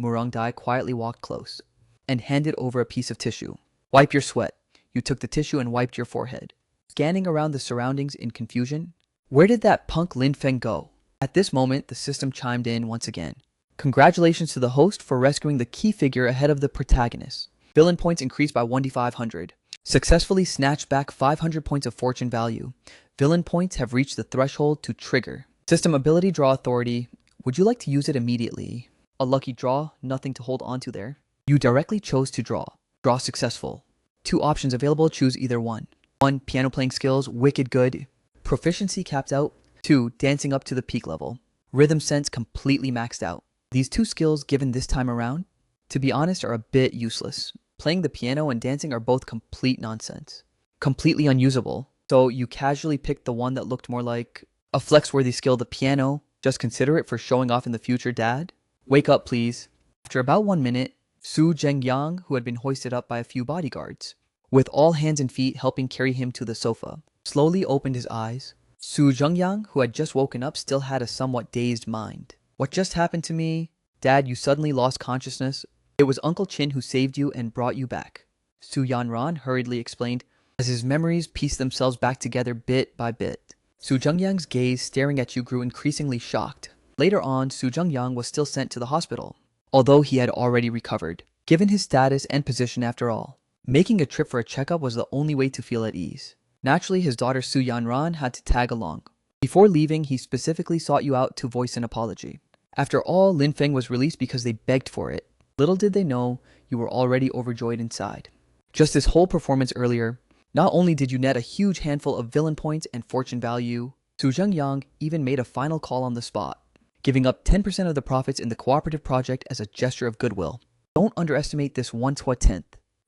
Murong Dai quietly walked close and handed over a piece of tissue. Wipe your sweat. You took the tissue and wiped your forehead. Scanning around the surroundings in confusion, where did that punk Lin Feng go? At this moment, the system chimed in once again. Congratulations to the host for rescuing the key figure ahead of the protagonist. Villain points increased by 1d500. Successfully snatched back 500 points of fortune value. Villain points have reached the threshold to trigger. System ability draw authority. Would you like to use it immediately? A lucky draw, nothing to hold on to there. You directly chose to draw. Draw successful. 2 options available, choose either one. 1. Piano playing skills, wicked good. Proficiency capped out. 2. Dancing up to the peak level. Rhythm sense completely maxed out. These 2 skills given this time around, to be honest, are a bit useless. Playing the piano and dancing are both complete nonsense. Completely unusable. So you casually picked the one that looked more like a flex-worthy skill, the piano. Just consider it for showing off in the future, Dad. Wake up, please. After about 1 minute, Su Zhengyang, who had been hoisted up by a few bodyguards, with all hands and feet helping carry him to the sofa, slowly opened his eyes. Su Zhengyang, who had just woken up, still had a somewhat dazed mind. What just happened to me? Dad, you suddenly lost consciousness. It was Uncle Chin who saved you and brought you back. Su Yanran hurriedly explained, as his memories pieced themselves back together bit by bit. Su Zhengyang's gaze staring at you grew increasingly shocked. Later on, Su Zhengyang was still sent to the hospital, although he had already recovered, given his status and position after all. Making a trip for a checkup was the only way to feel at ease. Naturally, his daughter Su Yanran had to tag along. Before leaving, he specifically sought you out to voice an apology. After all, Lin Feng was released because they begged for it. Little did they know, you were already overjoyed inside. Just this whole performance earlier, not only did you net a huge handful of villain points and fortune value, Su Zhengyang even made a final call on the spot, giving up 10% of the profits in the cooperative project as a gesture of goodwill. Don't underestimate this 1/10.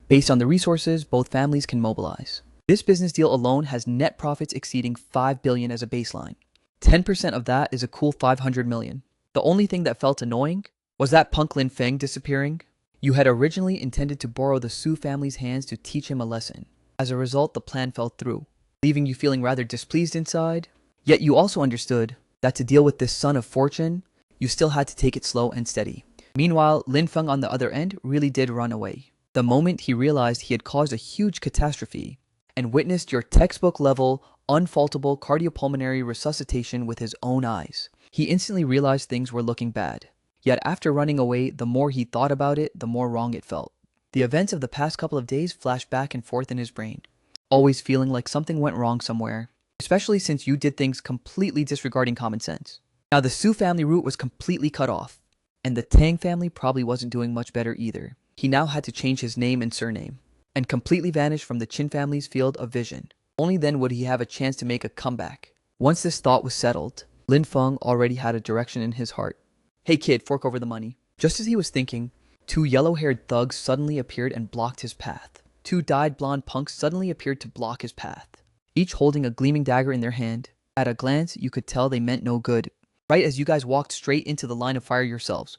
Based on the resources both families can mobilize. This business deal alone has net profits exceeding 5 billion as a baseline. 10% of that is a cool 500 million. The only thing that felt annoying was that punk Lin Feng disappearing. You had originally intended to borrow the Su family's hands to teach him a lesson. As a result, the plan fell through, leaving you feeling rather displeased inside. Yet you also understood that to deal with this son of fortune, you still had to take it slow and steady. Meanwhile, Lin Feng on the other end really did run away. The moment he realized he had caused a huge catastrophe and witnessed your textbook-level, unfaultable cardiopulmonary resuscitation with his own eyes, he instantly realized things were looking bad. Yet after running away, the more he thought about it, the more wrong it felt. The events of the past couple of days flashed back and forth in his brain, always feeling like something went wrong somewhere, especially since you did things completely disregarding common sense. Now the Su family route was completely cut off, and the Tang family probably wasn't doing much better either. He now had to change his name and surname, and completely vanish from the Qin family's field of vision. Only then would he have a chance to make a comeback. Once this thought was settled, Lin Feng already had a direction in his heart. Hey kid, fork over the money. Just as he was thinking, 2 yellow-haired thugs suddenly appeared and blocked his path. 2 dyed blonde punks suddenly appeared to block his path, each holding a gleaming dagger in their hand. At a glance, you could tell they meant no good, right as you guys walked straight into the line of fire yourselves.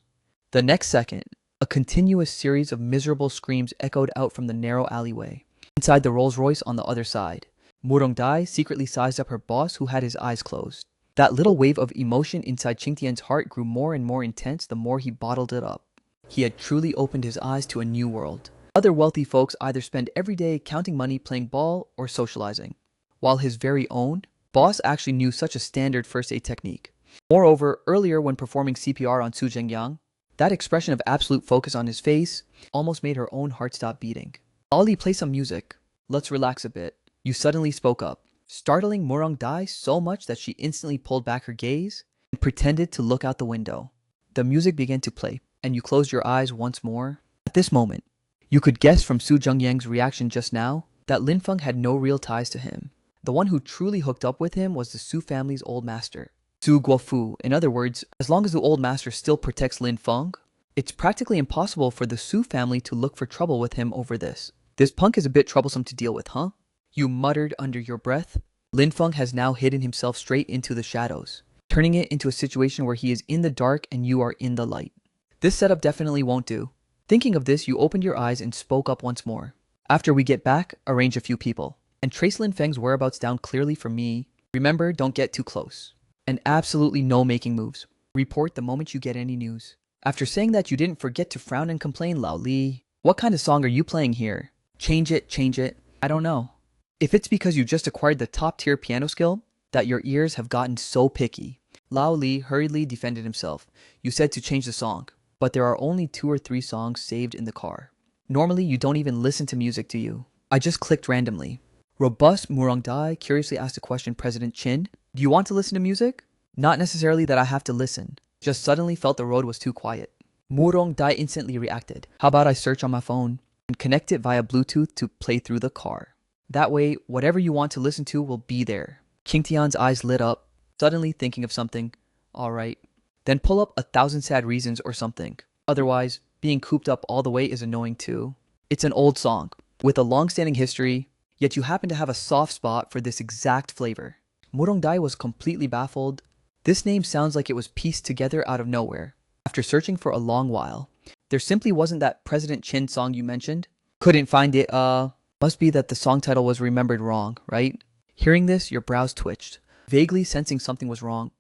The next second, a continuous series of miserable screams echoed out from the narrow alleyway. Inside the Rolls-Royce on the other side, Murong Dai secretly sized up her boss who had his eyes closed. That little wave of emotion inside Qingtian's heart grew more and more intense the more he bottled it up. He had truly opened his eyes to a new world. Other wealthy folks either spend every day counting money, playing ball, or socializing, while his very own boss actually knew such a standard first aid technique. Moreover, earlier when performing CPR on Su Zhengyang, that expression of absolute focus on his face almost made her own heart stop beating. Ollie, play some music. Let's relax a bit. You suddenly spoke up, startling Murong Dai so much that she instantly pulled back her gaze and pretended to look out the window. The music began to play, and you closed your eyes once more. At this moment, you could guess from Su Zhengyang's reaction just now that Lin Feng had no real ties to him. The one who truly hooked up with him was the Su family's old master, Su Guofu. In other words, as long as the old master still protects Lin Feng, it's practically impossible for the Su family to look for trouble with him over this. This punk is a bit troublesome to deal with, huh? You muttered under your breath. Lin Feng has now hidden himself straight into the shadows, turning it into a situation where he is in the dark and you are in the light. This setup definitely won't do. Thinking of this, you opened your eyes and spoke up once more. After we get back, arrange a few people, and trace Lin Feng's whereabouts down clearly for me. Remember, don't get too close. And absolutely no making moves. Report the moment you get any news. After saying that, you didn't forget to frown and complain, Lao Li. What kind of song are you playing here? Change it, change it. I don't know. If it's because you just acquired the top-tier piano skill that your ears have gotten so picky. Lao Li hurriedly defended himself. You said to change the song, but there are only 2 or 3 songs saved in the car. Normally, you don't even listen to music, do you? I just clicked randomly. Robust Murong Dai curiously asked a question President Chin. Do you want to listen to music? Not necessarily that I have to listen. Just suddenly felt the road was too quiet. Murong Dai instantly reacted. How about I search on my phone and connect it via Bluetooth to play through the car? That way, whatever you want to listen to will be there. King Tian's eyes lit up, suddenly thinking of something. Alright. Then pull up 1,000 Sad Reasons or something. Otherwise, being cooped up all the way is annoying too. It's an old song, with a long-standing history, yet you happen to have a soft spot for this exact flavor. Murong Dai was completely baffled. This name sounds like it was pieced together out of nowhere. After searching for a long while, there simply wasn't that President Chin song you mentioned. Couldn't find it, must be that the song title was remembered wrong, right? Hearing this, your brows twitched, vaguely sensing something was wrong.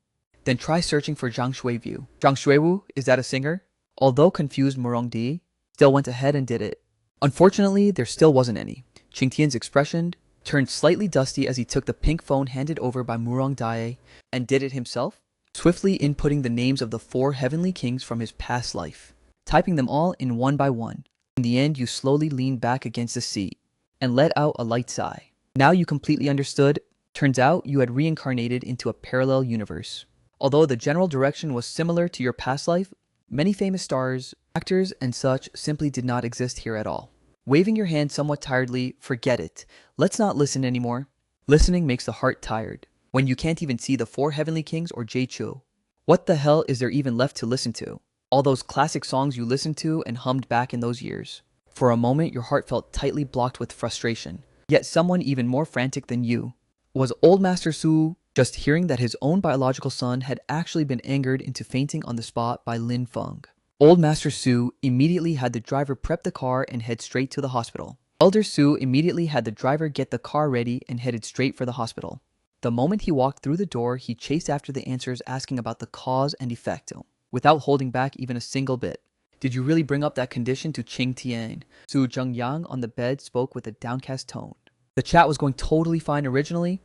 Then try searching for Zhang Shuiwu. Zhang Shuiwu, is that a singer? Although confused, Murong Di still went ahead and did it. Unfortunately, there still wasn't any. Qing Tian's expression turned slightly dusty as he took the pink phone handed over by Murong Dai and did it himself, swiftly inputting the names of the 4 heavenly kings from his past life, typing them all in one by one. In the end, you slowly leaned back against the seat and let out a light sigh. Now you completely understood. Turns out you had reincarnated into a parallel universe. Although the general direction was similar to your past life, many famous stars, actors, and such simply did not exist here at all. Waving your hand somewhat tiredly, forget it. Let's not listen anymore. Listening makes the heart tired. When you can't even see the 4 heavenly kings or Jaichu. What the hell is there even left to listen to? All those classic songs you listened to and hummed back in those years. For a moment, your heart felt tightly blocked with frustration. Yet someone even more frantic than you. Was Old Master Su just hearing that his own biological son had actually been angered into fainting on the spot by Lin Feng? Old Master Su immediately had the driver prep the car and head straight to the hospital. Elder Su immediately had the driver get the car ready and headed straight for the hospital. The moment he walked through the door, he chased after the answers asking about the cause and effect, without holding back even a single bit. Did you really bring up that condition to Qing Tian? Su Zhengyang on the bed spoke with a downcast tone. The chat was going totally fine originally,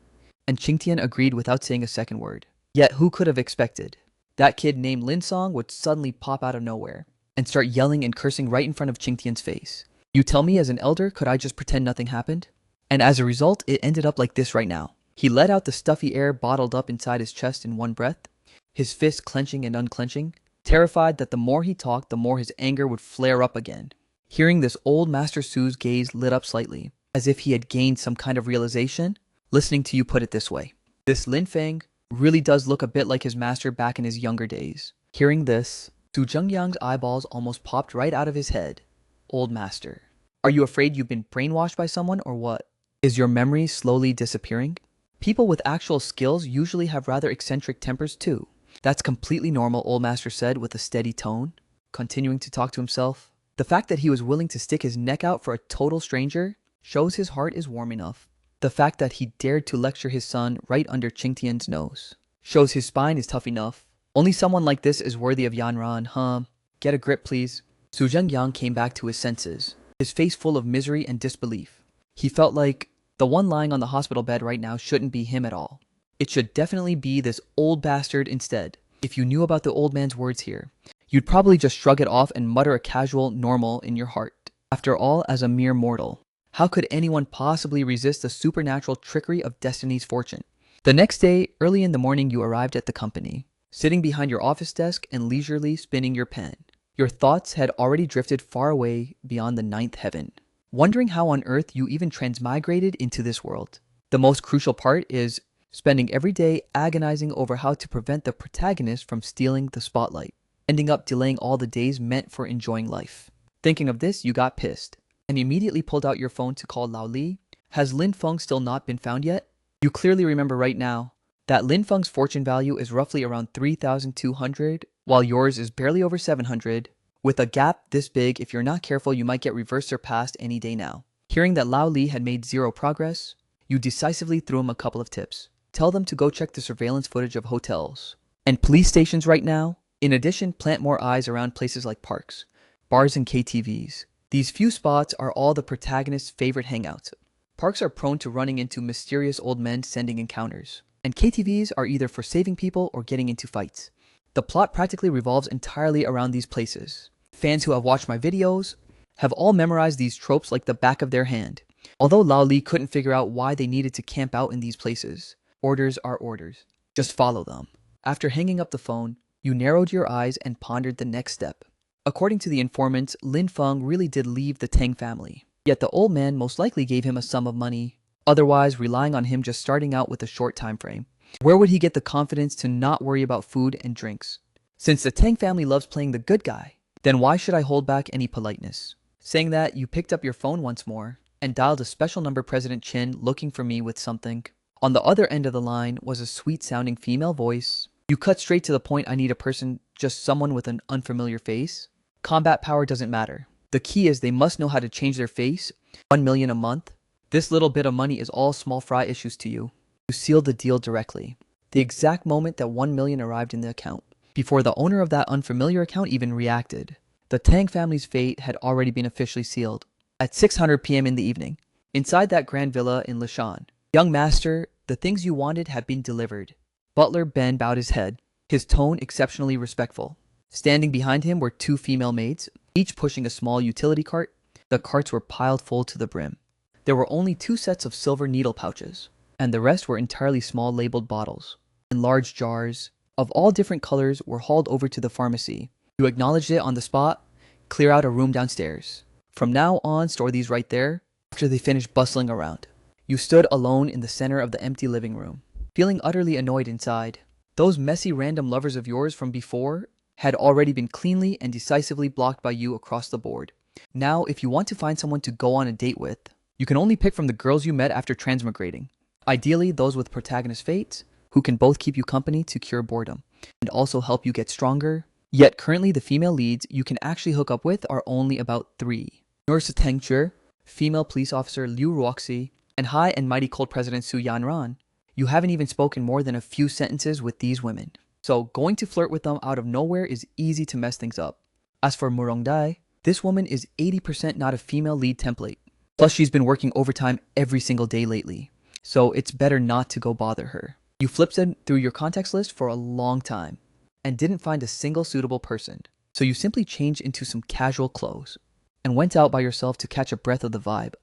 and Qing Tian agreed without saying a second word. Yet who could have expected? That kid named Lin Song would suddenly pop out of nowhere and start yelling and cursing right in front of Qing Tian's face. You tell me as an elder, could I just pretend nothing happened? And as a result, it ended up like this right now. He let out the stuffy air bottled up inside his chest in one breath, his fists clenching and unclenching, terrified that the more he talked, the more his anger would flare up again. Hearing this, Old Master Su's gaze lit up slightly, as if he had gained some kind of realization, listening to you put it this way. This Lin Feng really does look a bit like his master back in his younger days. Hearing this, Su Zhengyang's eyeballs almost popped right out of his head. Old Master, are you afraid you've been brainwashed by someone or what? Is your memory slowly disappearing? People with actual skills usually have rather eccentric tempers too. That's completely normal, Old Master said with a steady tone, continuing to talk to himself. The fact that he was willing to stick his neck out for a total stranger shows his heart is warm enough. The fact that he dared to lecture his son right under Qing Tian's nose shows his spine is tough enough. Only someone like this is worthy of Yan Ran, huh? Get a grip, please. Su Zhengyang came back to his senses, his face full of misery and disbelief. He felt like the one lying on the hospital bed right now shouldn't be him at all. It should definitely be this old bastard instead. If you knew about the old man's words here, you'd probably just shrug it off and mutter a casual normal in your heart. After all, as a mere mortal, how could anyone possibly resist the supernatural trickery of destiny's fortune? The next day, early in the morning, you arrived at the company, sitting behind your office desk and leisurely spinning your pen. Your thoughts had already drifted far away beyond the 9th heaven, wondering how on earth you even transmigrated into this world. The most crucial part is spending every day agonizing over how to prevent the protagonist from stealing the spotlight, ending up delaying all the days meant for enjoying life. Thinking of this, you got pissed, and immediately pulled out your phone to call Lao Li. Has Lin Feng still not been found yet? You clearly remember right now that Lin Feng's fortune value is roughly around 3,200, while yours is barely over 700. With a gap this big, if you're not careful, you might get reverse surpassed any day now. Hearing that Lao Li had made zero progress, you decisively threw him a couple of tips. Tell them to go check the surveillance footage of hotels and police stations right now. In addition, plant more eyes around places like parks, bars, and KTVs. These few spots are all the protagonist's favorite hangouts. Parks are prone to running into mysterious old men sending encounters, and KTVs are either for saving people or getting into fights. The plot practically revolves entirely around these places. Fans who have watched my videos have all memorized these tropes like the back of their hand. Although Lao Li couldn't figure out why they needed to camp out in these places. Orders are orders. Just follow them. After hanging up the phone, you narrowed your eyes and pondered the next step. According to the informants, Lin Feng really did leave the Tang family. Yet the old man most likely gave him a sum of money, otherwise relying on him just starting out with a short time frame. Where would he get the confidence to not worry about food and drinks? Since the Tang family loves playing the good guy, then why should I hold back any politeness? Saying that, you picked up your phone once more and dialed a special number President Chin looking for me with something. On the other end of the line was a sweet-sounding female voice. You cut straight to the point. I need a person, just someone with an unfamiliar face. Combat power doesn't matter. The key is they must know how to change their face. 1 million a month. This little bit of money is all small fry issues to you. You sealed the deal directly. The exact moment that 1 million arrived in the account, before the owner of that unfamiliar account even reacted. The Tang family's fate had already been officially sealed. At 600 p.m. in the evening, inside that grand villa in Lishan. Young master, the things you wanted have been delivered. Butler Ben bowed his head, his tone exceptionally respectful. Standing behind him were 2 female maids, each pushing a small utility cart. The carts were piled full to the brim. There were only 2 sets of silver needle pouches, and the rest were entirely small labeled bottles. And large jars, of all different colors, were hauled over to the pharmacy. You acknowledged it on the spot. Clear out a room downstairs. From now on, store these right there. After they finished bustling around, you stood alone in the center of the empty living room, feeling utterly annoyed inside. Those messy random lovers of yours from before had already been cleanly and decisively blocked by you across the board. Now, if you want to find someone to go on a date with, you can only pick from the girls you met after transmigrating. Ideally, those with protagonist fates, who can both keep you company to cure boredom, and also help you get stronger. Yet currently the female leads you can actually hook up with are only about 3. Nurse Teng Chur, female police officer Liu Ruoxi, and high and mighty cult president Su Yanran. You haven't even spoken more than a few sentences with these women. So going to flirt with them out of nowhere is easy to mess things up. As for Murong Dai, this woman is 80% not a female lead template. Plus she's been working overtime every single day lately. So it's better not to go bother her. You flipped through your contacts list for a long time and didn't find a single suitable person. So you simply changed into some casual clothes and went out by yourself to catch a breath of the vibe.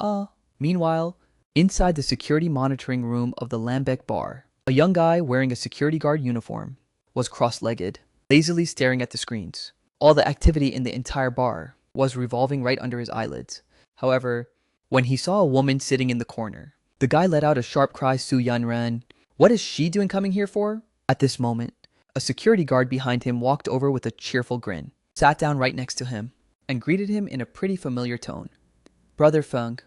Meanwhile, inside the security monitoring room of the Lambic bar, a young guy wearing a security guard uniform was cross-legged, lazily staring at the screens. All the activity in the entire bar was revolving right under his eyelids. However, when he saw a woman sitting in the corner, the guy let out a sharp cry. Su Yanran, what is she doing coming here for? At this moment, a security guard behind him walked over with a cheerful grin, sat down right next to him, and greeted him in a pretty familiar tone. Brother Feng,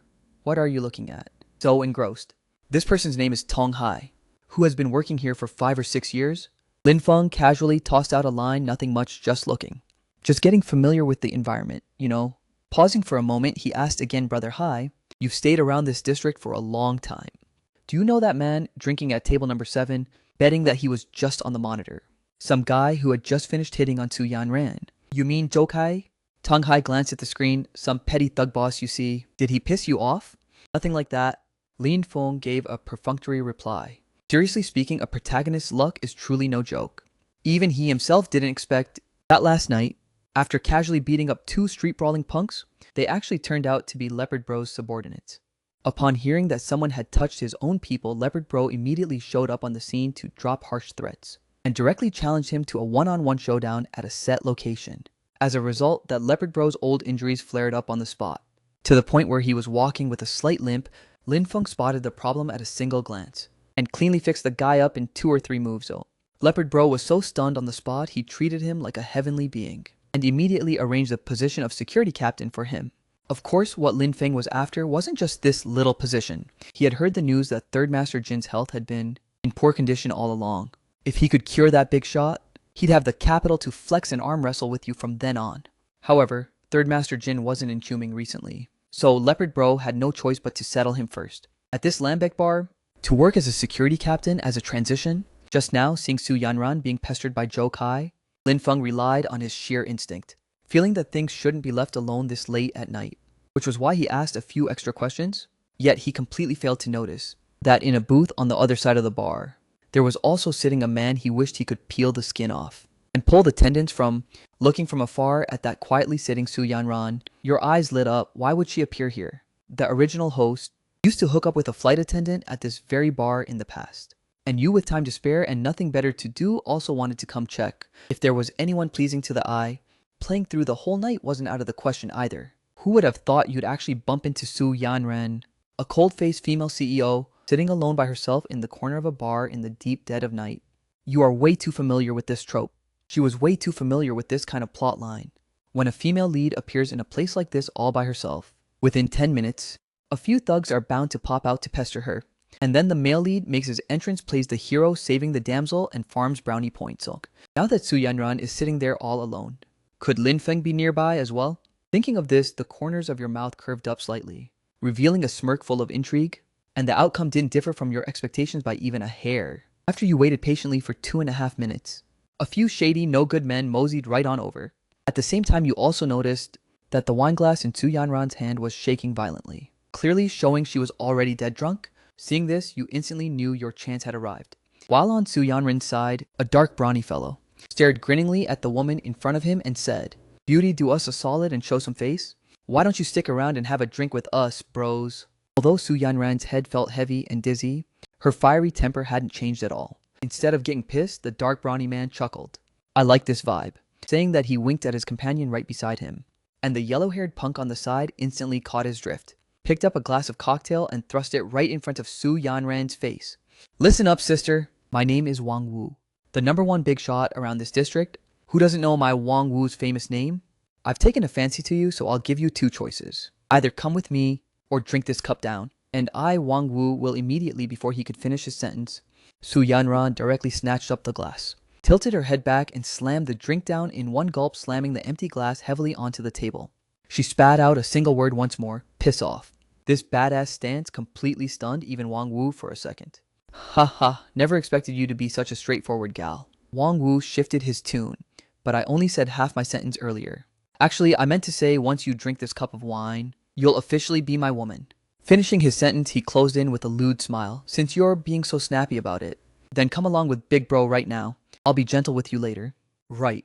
what are you looking at? So engrossed. This person's name is Tong Hai, who has been working here for 5 or 6 years. Lin Feng casually tossed out a line, nothing much, just looking. Just getting familiar with the environment, you know. Pausing for a moment, he asked again, Brother Hai, you've stayed around this district for a long time. Do you know that man drinking at table number 7, betting that he was just on the monitor? Some guy who had just finished hitting on Su Yanran. You mean Zhou Kai? Tong Hai glanced at the screen. Some petty thug boss you see. Did he piss you off? Nothing like that. Lin Feng gave a perfunctory reply. Seriously speaking, a protagonist's luck is truly no joke. Even he himself didn't expect that last night, after casually beating up 2 street-brawling punks, they actually turned out to be Leopard Bro's subordinates. Upon hearing that someone had touched his own people, Leopard Bro immediately showed up on the scene to drop harsh threats, and directly challenged him to a one-on-one showdown at a set location. As a result, that Leopard Bro's old injuries flared up on the spot, to the point where he was walking with a slight limp. Lin Feng spotted the problem at a single glance, and cleanly fixed the guy up in 2 or 3 moves though. Leopard Bro was so stunned on the spot, he treated him like a heavenly being, and immediately arranged the position of security captain for him. Of course, what Lin Feng was after wasn't just this little position. He had heard the news that Third Master Jin's health had been in poor condition all along. If he could cure that big shot, he'd have the capital to flex and arm wrestle with you from then on. However, Third Master Jin wasn't in Quming recently, so Leopard Bro had no choice but to settle him first. At this Lambic bar, to work as a security captain as a transition, just now seeing Su Yanran being pestered by Zhou Kai, Lin Feng relied on his sheer instinct, feeling that things shouldn't be left alone this late at night, which was why he asked a few extra questions. Yet he completely failed to notice that in a booth on the other side of the bar, there was also sitting a man he wished he could peel the skin off and pull the tendons from. Looking from afar at that quietly sitting Su Yanran, your eyes lit up. Why would she appear here? The original host, Used to hook up with a flight attendant at this very bar in the past. And you, with time to spare and nothing better to do, also wanted to come check if there was anyone pleasing to the eye. Playing through the whole night wasn't out of the question either. Who would have thought you'd actually bump into Su Yanran, a cold-faced female CEO, sitting alone by herself in the corner of a bar in the deep dead of night? You are way too familiar with this trope. She was way too familiar with this kind of plot line. When a female lead appears in a place like this all by herself, within 10 minutes, a few thugs are bound to pop out to pester her. And then the male lead makes his entrance, plays the hero saving the damsel, and farms brownie points. Now that Su Yanran is sitting there all alone, could Lin Feng be nearby as well? Thinking of this, the corners of your mouth curved up slightly, revealing a smirk full of intrigue, and the outcome didn't differ from your expectations by even a hair. After you waited patiently for 2.5 minutes, a few shady, no-good men moseyed right on over. At the same time, you also noticed that the wine glass in Su Yanran's hand was shaking violently, clearly showing she was already dead drunk. Seeing this, you instantly knew your chance had arrived. While on Su Yanran's side, a dark brawny fellow stared grinningly at the woman in front of him and said, "Beauty, do us a solid and show some face. Why don't you stick around and have a drink with us, bros?" Although Su Yanran's head felt heavy and dizzy, her fiery temper hadn't changed at all. Instead of getting pissed, the dark brawny man chuckled. "I like this vibe," saying that he winked at his companion right beside him. And the yellow-haired punk on the side instantly caught his drift, picked up a glass of cocktail and thrust it right in front of Su Yanran's face. "Listen up, sister. My name is Wang Wu, the #1 big shot around this district. Who doesn't know my Wang Wu's famous name? I've taken a fancy to you, so I'll give you 2 choices. Either come with me or drink this cup down." And I, Wang Wu, will immediately, before he could finish his sentence, Su Yanran directly snatched up the glass, tilted her head back, and slammed the drink down in one gulp, slamming the empty glass heavily onto the table. She spat out a single word once more: "Piss off." This badass stance completely stunned even Wang Wu for a second. "Ha ha, never expected you to be such a straightforward gal." Wang Wu shifted his tune. "But I only said half my sentence earlier. Actually, I meant to say once you drink this cup of wine, you'll officially be my woman." Finishing his sentence, he closed in with a lewd smile. "Since you're being so snappy about it, then come along with Big Bro right now. I'll be gentle with you later." "Right."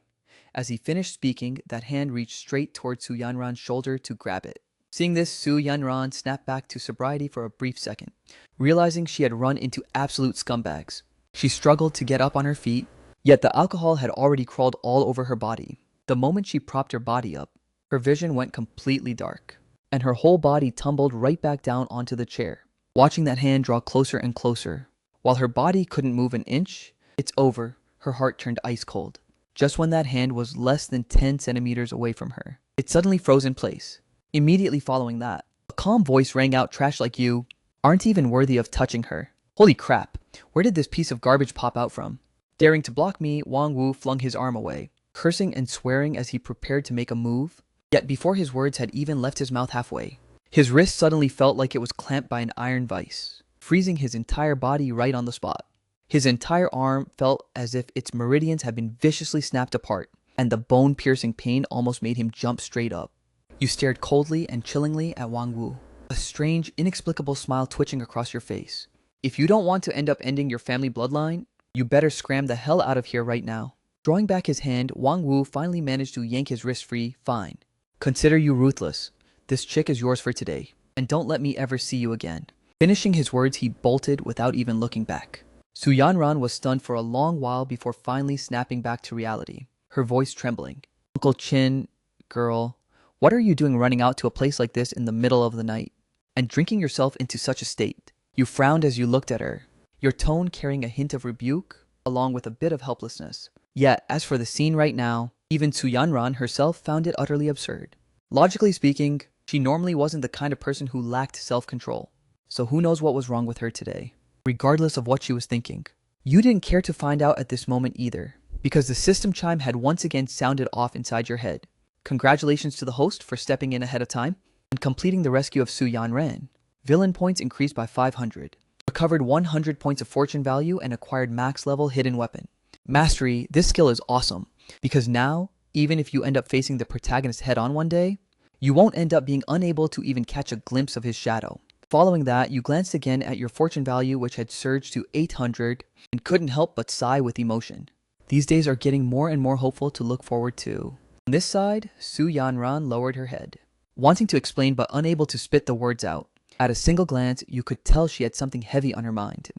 As he finished speaking, that hand reached straight towards Su Yanran's shoulder to grab it. Seeing this, Su Yanran snapped back to sobriety for a brief second, realizing she had run into absolute scumbags. She struggled to get up on her feet, yet the alcohol had already crawled all over her body. The moment she propped her body up, her vision went completely dark, and her whole body tumbled right back down onto the chair. Watching that hand draw closer and closer, while her body couldn't move an inch, it's over. Her heart turned ice cold. Just when that hand was less than 10 centimeters away from her, it suddenly froze in place. Immediately following that, a calm voice rang out, "Trash like you aren't even worthy of touching her." Holy crap, where did this piece of garbage pop out from? Daring to block me, Wang Wu flung his arm away, cursing and swearing as he prepared to make a move. Yet before his words had even left his mouth halfway, his wrist suddenly felt like it was clamped by an iron vise, freezing his entire body right on the spot. His entire arm felt as if its meridians had been viciously snapped apart, and the bone-piercing pain almost made him jump straight up. You stared coldly and chillingly at Wang Wu, a strange, inexplicable smile twitching across your face. "If you don't want to end up ending your family bloodline, you better scram the hell out of here right now." Drawing back his hand, Wang Wu finally managed to yank his wrist free. "Fine. Consider you ruthless. This chick is yours for today, and don't let me ever see you again." Finishing his words, he bolted without even looking back. Su Yanran was stunned for a long while before finally snapping back to reality, her voice trembling. "Uncle Chin, girl, what are you doing running out to a place like this in the middle of the night, and drinking yourself into such a state?" You frowned as you looked at her, your tone carrying a hint of rebuke, along with a bit of helplessness. Yet, as for the scene right now, even Su Yanran herself found it utterly absurd. Logically speaking, she normally wasn't the kind of person who lacked self-control, so who knows what was wrong with her today, regardless of what she was thinking. You didn't care to find out at this moment either, because the system chime had once again sounded off inside your head. Congratulations to the host for stepping in ahead of time and completing the rescue of Su Yanran. Villain points increased by 500. Recovered 100 points of fortune value and acquired max level hidden weapon. Mastery, this skill is awesome, because now, even if you end up facing the protagonist head-on one day, you won't end up being unable to even catch a glimpse of his shadow. Following that, you glanced again at your fortune value, which had surged to 800, and couldn't help but sigh with emotion. These days are getting more and more hopeful to look forward to. On this side, Su Yanran lowered her head, wanting to explain but unable to spit the words out. At a single glance, you could tell she had something heavy on her mind.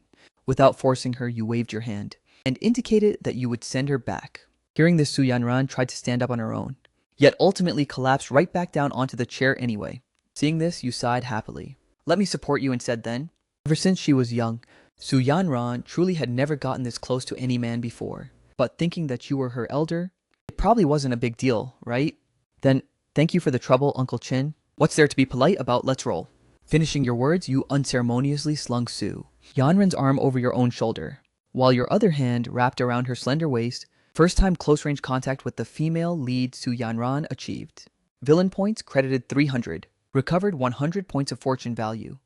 Without forcing her, you waved your hand and indicated that you would send her back. Hearing this, Su Yanran tried to stand up on her own, yet ultimately collapsed right back down onto the chair anyway. Seeing this, you sighed happily. Let me support you instead then. Ever since she was young, Su Yanran truly had never gotten this close to any man before. But thinking that you were her elder, it probably wasn't a big deal, right? Then, thank you for the trouble, Uncle Chin. What's there to be polite about? Let's roll. Finishing your words, you unceremoniously slung Su Yanran's arm over your own shoulder, while your other hand wrapped around her slender waist. First time close-range contact with the female lead Su Yanran achieved. Villain points credited 300. Recovered 100 points of fortune value.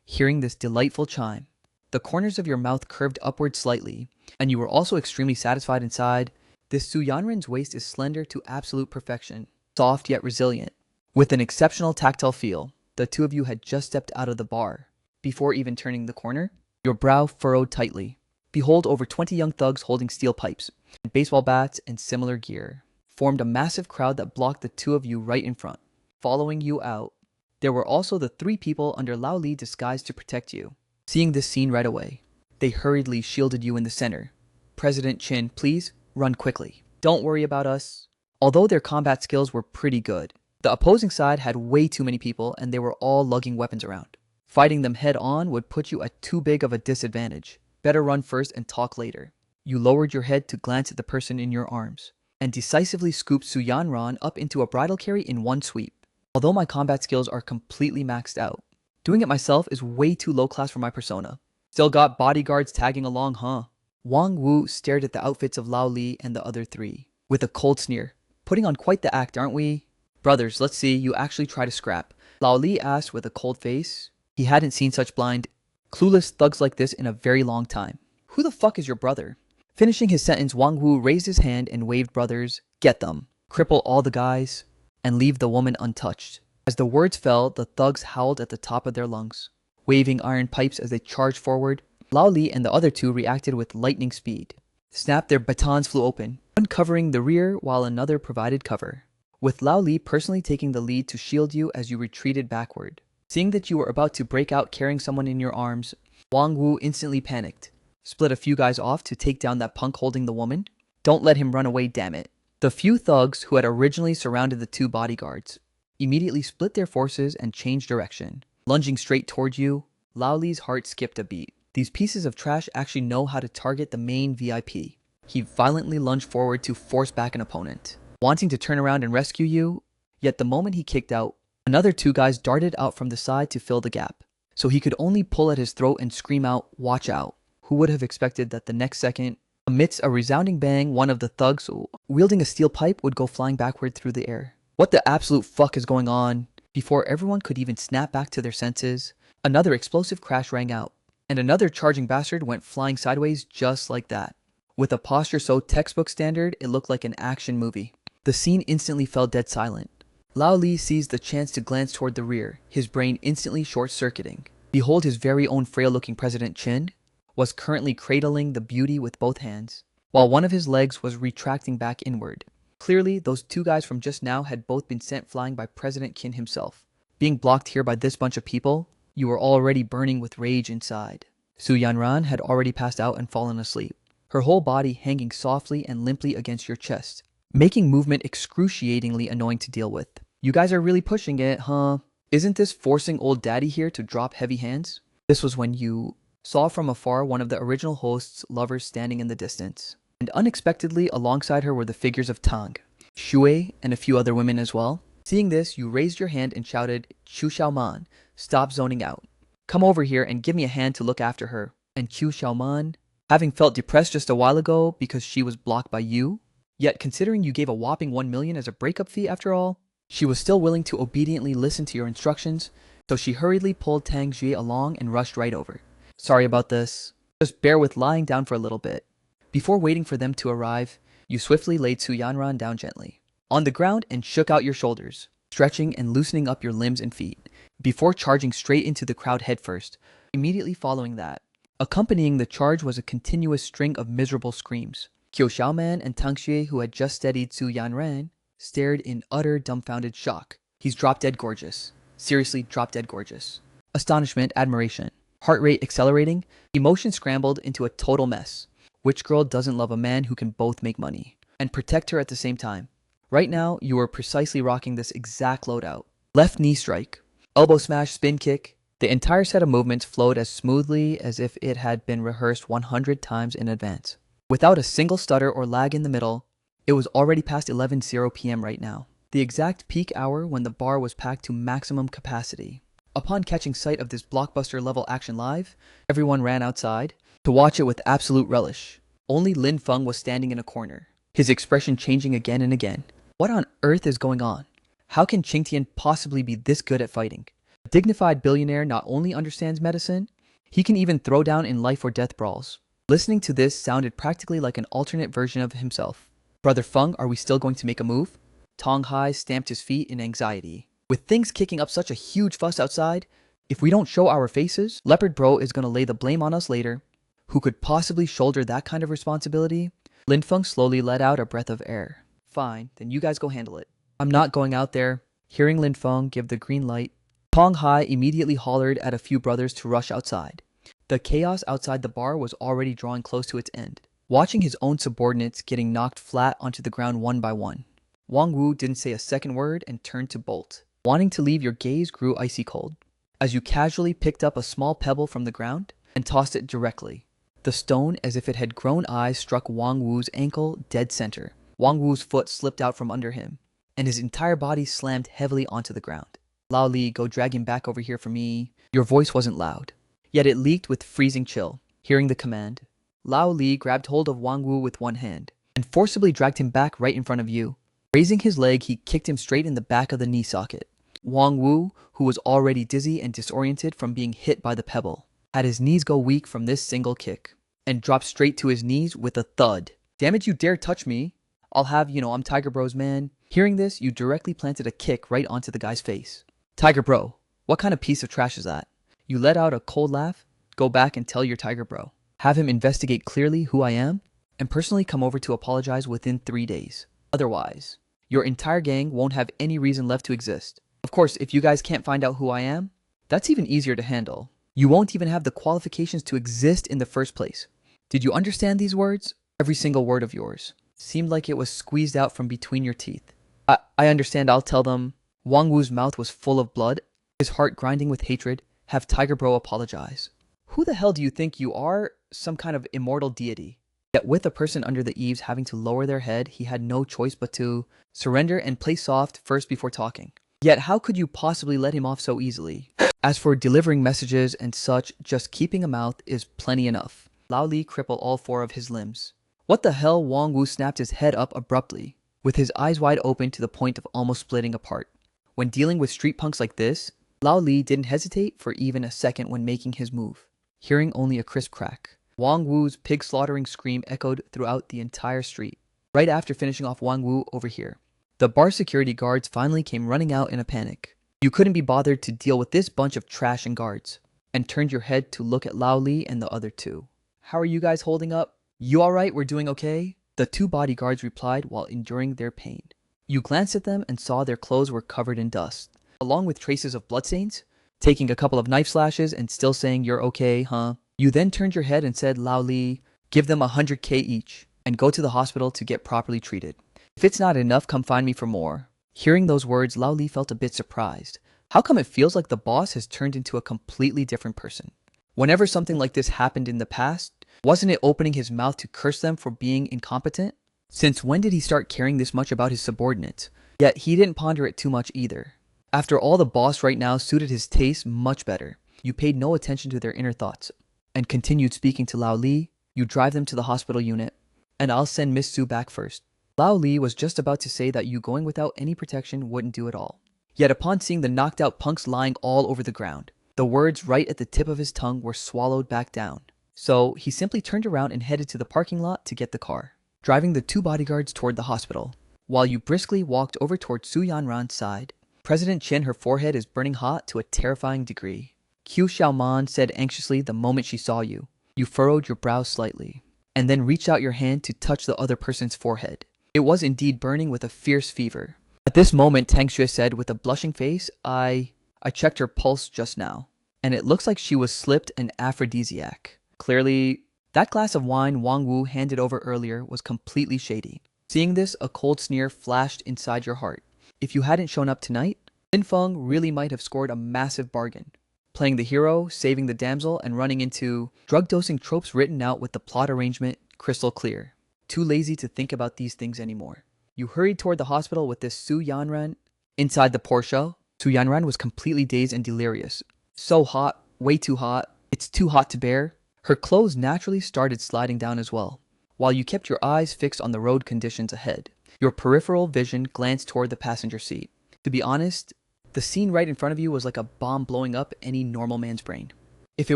Hearing this delightful chime, the corners of your mouth curved upward slightly, and you were also extremely satisfied inside. This Su Yanran's waist is slender to absolute perfection, soft yet resilient, with an exceptional tactile feel. The two of you had just stepped out of the bar. Before even turning the corner, your brow furrowed tightly. Behold, over 20 young thugs holding steel pipes, and baseball bats, and similar gear formed a massive crowd that blocked the two of you right in front. Following you out, there were also the 3 people under Lao Li disguised to protect you. Seeing this scene right away, they hurriedly shielded you in the center. President Chin, please run quickly. Don't worry about us. Although their combat skills were pretty good, the opposing side had way too many people and they were all lugging weapons around. Fighting them head on would put you at too big of a disadvantage. Better run first and talk later. You lowered your head to glance at the person in your arms, and decisively scooped Su Yanran up into a bridal carry in one sweep. Although my combat skills are completely maxed out, doing it myself is way too low class for my persona. Still got bodyguards tagging along, huh? Wang Wu stared at the outfits of Lao Li and the other 3, with a cold sneer. Putting on quite the act, aren't we? Brothers, let's see you actually try to scrap. Lao Li asked with a cold face. He hadn't seen such blind, clueless thugs like this in a very long time. Who the fuck is your brother? Finishing his sentence, Wang Wu raised his hand and waved. Brothers, get them. Cripple all the guys, and leave the woman untouched. As the words fell, the thugs howled at the top of their lungs. Waving iron pipes as they charged forward, Lao Li and the other 2 reacted with lightning speed. Snap, their batons flew open, one covering the rear while another provided cover, with Lao Li personally taking the lead to shield you as you retreated backward. Seeing that you were about to break out carrying someone in your arms, Wang Wu instantly panicked. Split a few guys off to take down that punk holding the woman. Don't let him run away, damn it. The few thugs who had originally surrounded the 2 bodyguards immediately split their forces and changed direction. Lunging straight toward you, Lao Li's heart skipped a beat. These pieces of trash actually know how to target the main VIP. He violently lunged forward to force back an opponent, wanting to turn around and rescue you, yet the moment he kicked out, another 2 guys darted out from the side to fill the gap. So he could only pull at his throat and scream out, "Watch out." Who would have expected that the next second, amidst a resounding bang, one of the thugs wielding a steel pipe would go flying backward through the air. What the absolute fuck is going on? Before everyone could even snap back to their senses, another explosive crash rang out, and another charging bastard went flying sideways just like that. With a posture so textbook standard, it looked like an action movie. The scene instantly fell dead silent. Lao Li seized the chance to glance toward the rear, his brain instantly short-circuiting. Behold, his very own frail-looking President Chin was currently cradling the beauty with both hands, while one of his legs was retracting back inward. Clearly, those 2 guys from just now had both been sent flying by President Qin himself. Being blocked here by this bunch of people, you were already burning with rage inside. Su Yanran had already passed out and fallen asleep, her whole body hanging softly and limply against your chest, making movement excruciatingly annoying to deal with. You guys are really pushing it, huh? Isn't this forcing old daddy here to drop heavy hands? This was when you saw from afar one of the original host's lovers standing in the distance. And unexpectedly, alongside her were the figures of Tang, Shui, and a few other women as well. Seeing this, you raised your hand and shouted, "Qiu Xiaoman, stop zoning out. Come over here and give me a hand to look after her." And Qiu Xiaoman, having felt depressed just a while ago because she was blocked by you, yet considering you gave a whopping 1 million as a breakup fee after all, she was still willing to obediently listen to your instructions, so she hurriedly pulled Tang Jue along and rushed right over. "Sorry about this. Just bear with lying down for a little bit." Before waiting for them to arrive, you swiftly laid Su Yanran down gently on the ground and shook out your shoulders, stretching and loosening up your limbs and feet, before charging straight into the crowd headfirst. Immediately following that, accompanying the charge was a continuous string of miserable screams. Qiu Xiaoman and Tang Xue, who had just steadied Su Yanran, stared in utter dumbfounded shock. He's drop dead gorgeous. Seriously, drop dead gorgeous. astonishment, admiration, heart rate accelerating, emotion scrambled into a total mess. Which girl doesn't love a man who can both make money and protect her at the same time? Right now, you are precisely rocking this exact loadout. Left knee strike, elbow smash, spin kick. The entire set of movements flowed as smoothly as if it had been rehearsed 100 times in advance. Without a single stutter or lag in the middle, it was already past 11:00 p.m. right now, the exact peak hour when the bar was packed to maximum capacity. Upon catching sight of this blockbuster-level action live, everyone ran outside to watch it with absolute relish. Only Lin Feng was standing in a corner, his expression changing again and again. What on earth is going on? How can Qing Tian possibly be this good at fighting? A dignified billionaire not only understands medicine, he can even throw down in life or death brawls. Listening to this sounded practically like an alternate version of himself. Brother Feng, are we still going to make a move? Tong Hai stamped his feet in anxiety. With things kicking up such a huge fuss outside, if we don't show our faces, Leopard Bro is going to lay the blame on us later. Who could possibly shoulder that kind of responsibility? Lin Feng slowly let out a breath of air. Fine, then you guys go handle it. I'm not going out there. Hearing Lin Feng give the green light, Tong Hai immediately hollered at a few brothers to rush outside. The chaos outside the bar was already drawing close to its end. Watching his own subordinates getting knocked flat onto the ground one by one, Wang Wu didn't say a second word and turned to bolt. Wanting to leave, your gaze grew icy cold as you casually picked up a small pebble from the ground and tossed it directly. The stone, as if it had grown eyes, struck Wang Wu's ankle dead center. Wang Wu's foot slipped out from under him, and his entire body slammed heavily onto the ground. Lao Li, go drag him back over here for me. Your voice wasn't loud, yet it leaked with freezing chill. Hearing the command, Lao Li grabbed hold of Wang Wu with one hand and forcibly dragged him back right in front of you. Raising his leg, he kicked him straight in the back of the knee socket. Wang Wu, who was already dizzy and disoriented from being hit by the pebble, had his knees go weak from this single kick and dropped straight to his knees with a thud. Damn it, you dare touch me. I'll have, I'm Tiger Bro's man. Hearing this, you directly planted a kick right onto the guy's face. Tiger Bro, what kind of piece of trash is that? You let out a cold laugh. Go back and tell your Tiger Bro. Have him investigate clearly who I am and personally come over to apologize within 3 days. Otherwise, your entire gang won't have any reason left to exist. Of course, if you guys can't find out who I am, that's even easier to handle. You won't even have the qualifications to exist in the first place. Did you understand these words? Every single word of yours seemed like it was squeezed out from between your teeth. I understand, I'll tell them. Wang Wu's mouth was full of blood, his heart grinding with hatred. Have Tiger Bro apologize. Who the hell do you think you are? Some kind of immortal deity? Yet with a person under the eaves having to lower their head, he had no choice but to surrender and play soft first before talking. Yet how could you possibly let him off so easily? As for delivering messages and such, just keeping a mouth is plenty enough. Lao Li crippled all 4 of his limbs. What the hell? Wang Wu snapped his head up abruptly, with his eyes wide open to the point of almost splitting apart. When dealing with street punks like this, Lao Li didn't hesitate for even a second when making his move. Hearing only a crisp crack, Wang Wu's pig-slaughtering scream echoed throughout the entire street. Right after finishing off Wang Wu over here, the bar security guards finally came running out in a panic. You couldn't be bothered to deal with this bunch of trash and guards, and turned your head to look at Lao Li and the other 2. How are you guys holding up? You alright? We're doing okay? The 2 bodyguards replied while enduring their pain. You glanced at them and saw their clothes were covered in dust, along with traces of bloodstains. Taking a couple of knife slashes and still saying you're okay, huh? You then turned your head and said, Lao Li, give them 100K each, and go to the hospital to get properly treated. If it's not enough, come find me for more. Hearing those words, Lao Li felt a bit surprised. How come it feels like the boss has turned into a completely different person? Whenever something like this happened in the past, wasn't it opening his mouth to curse them for being incompetent? Since when did he start caring this much about his subordinates? Yet he didn't ponder it too much either. After all, the boss right now suited his taste much better. You paid no attention to their inner thoughts and continued speaking to Lao Li. You drive them to the hospital unit, and I'll send Miss Su back first. Lao Li was just about to say that you going without any protection wouldn't do it all. Yet upon seeing the knocked out punks lying all over the ground, the words right at the tip of his tongue were swallowed back down. So he simply turned around and headed to the parking lot to get the car, driving the 2 bodyguards toward the hospital, while you briskly walked over toward Su Yanran's side. President Chen, her forehead is burning hot to a terrifying degree. Qiu Xiaoman said anxiously the moment she saw you. You furrowed your brows slightly, and then reached out your hand to touch the other person's forehead. It was indeed burning with a fierce fever. At this moment, Tang Xue said with a blushing face, I checked her pulse just now. and it looks like she was slipped an aphrodisiac. Clearly, that glass of wine Wang Wu handed over earlier was completely shady. Seeing this, a cold sneer flashed inside your heart. If you hadn't shown up tonight, Lin Feng really might have scored a massive bargain. Playing the hero, saving the damsel, and running into drug dosing tropes written out with the plot arrangement crystal clear. Too lazy to think about these things anymore. You hurried toward the hospital with this Su Yanran. Inside the Porsche, Su Yanran was completely dazed and delirious. So hot, way too hot, it's too hot to bear. Her clothes naturally started sliding down as well. While you kept your eyes fixed on the road conditions ahead, your peripheral vision glanced toward the passenger seat. To be honest, the scene right in front of you was like a bomb blowing up any normal man's brain. If it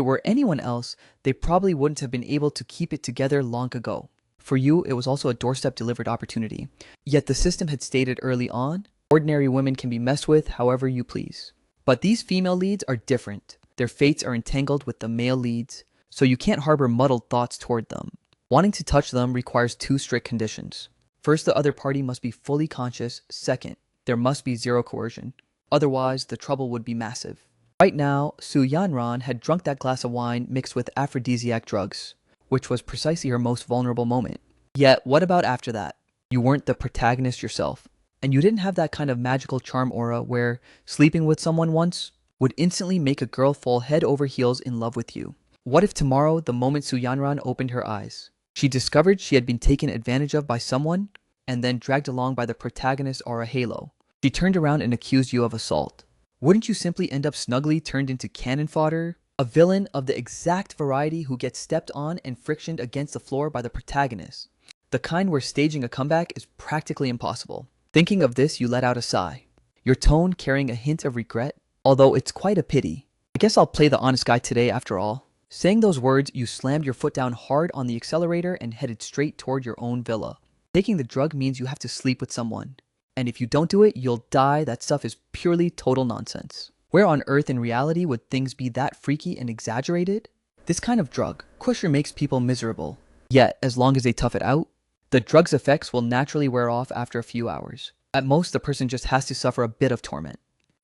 were anyone else, they probably wouldn't have been able to keep it together long ago. For you, it was also a doorstep-delivered opportunity. Yet the system had stated early on, ordinary women can be messed with however you please. But these female leads are different. Their fates are entangled with the male leads, so you can't harbor muddled thoughts toward them. Wanting to touch them requires two strict conditions. First, the other party must be fully conscious. Second, there must be zero coercion. Otherwise, the trouble would be massive. Right now, Su Yanran had drunk that glass of wine mixed with aphrodisiac drugs, which was precisely her most vulnerable moment. Yet, what about after that? You weren't the protagonist yourself, and you didn't have that kind of magical charm aura where sleeping with someone once would instantly make a girl fall head over heels in love with you. What if tomorrow, the moment Su Yanran opened her eyes, she discovered she had been taken advantage of by someone and then dragged along by the protagonist aura halo? She turned around and accused you of assault. Wouldn't you simply end up snugly turned into cannon fodder? A villain of the exact variety who gets stepped on and frictioned against the floor by the protagonist. The kind where staging a comeback is practically impossible. Thinking of this, you let out a sigh, your tone carrying a hint of regret, although it's quite a pity. I guess I'll play the honest guy today after all. Saying those words, you slammed your foot down hard on the accelerator and headed straight toward your own villa. Taking the drug means you have to sleep with someone. And if you don't do it, you'll die. That stuff is purely total nonsense. Where on earth in reality would things be that freaky and exaggerated? This kind of drug, Kusher, makes people miserable. Yet, as long as they tough it out, the drug's effects will naturally wear off after a few hours. At most, the person just has to suffer a bit of torment.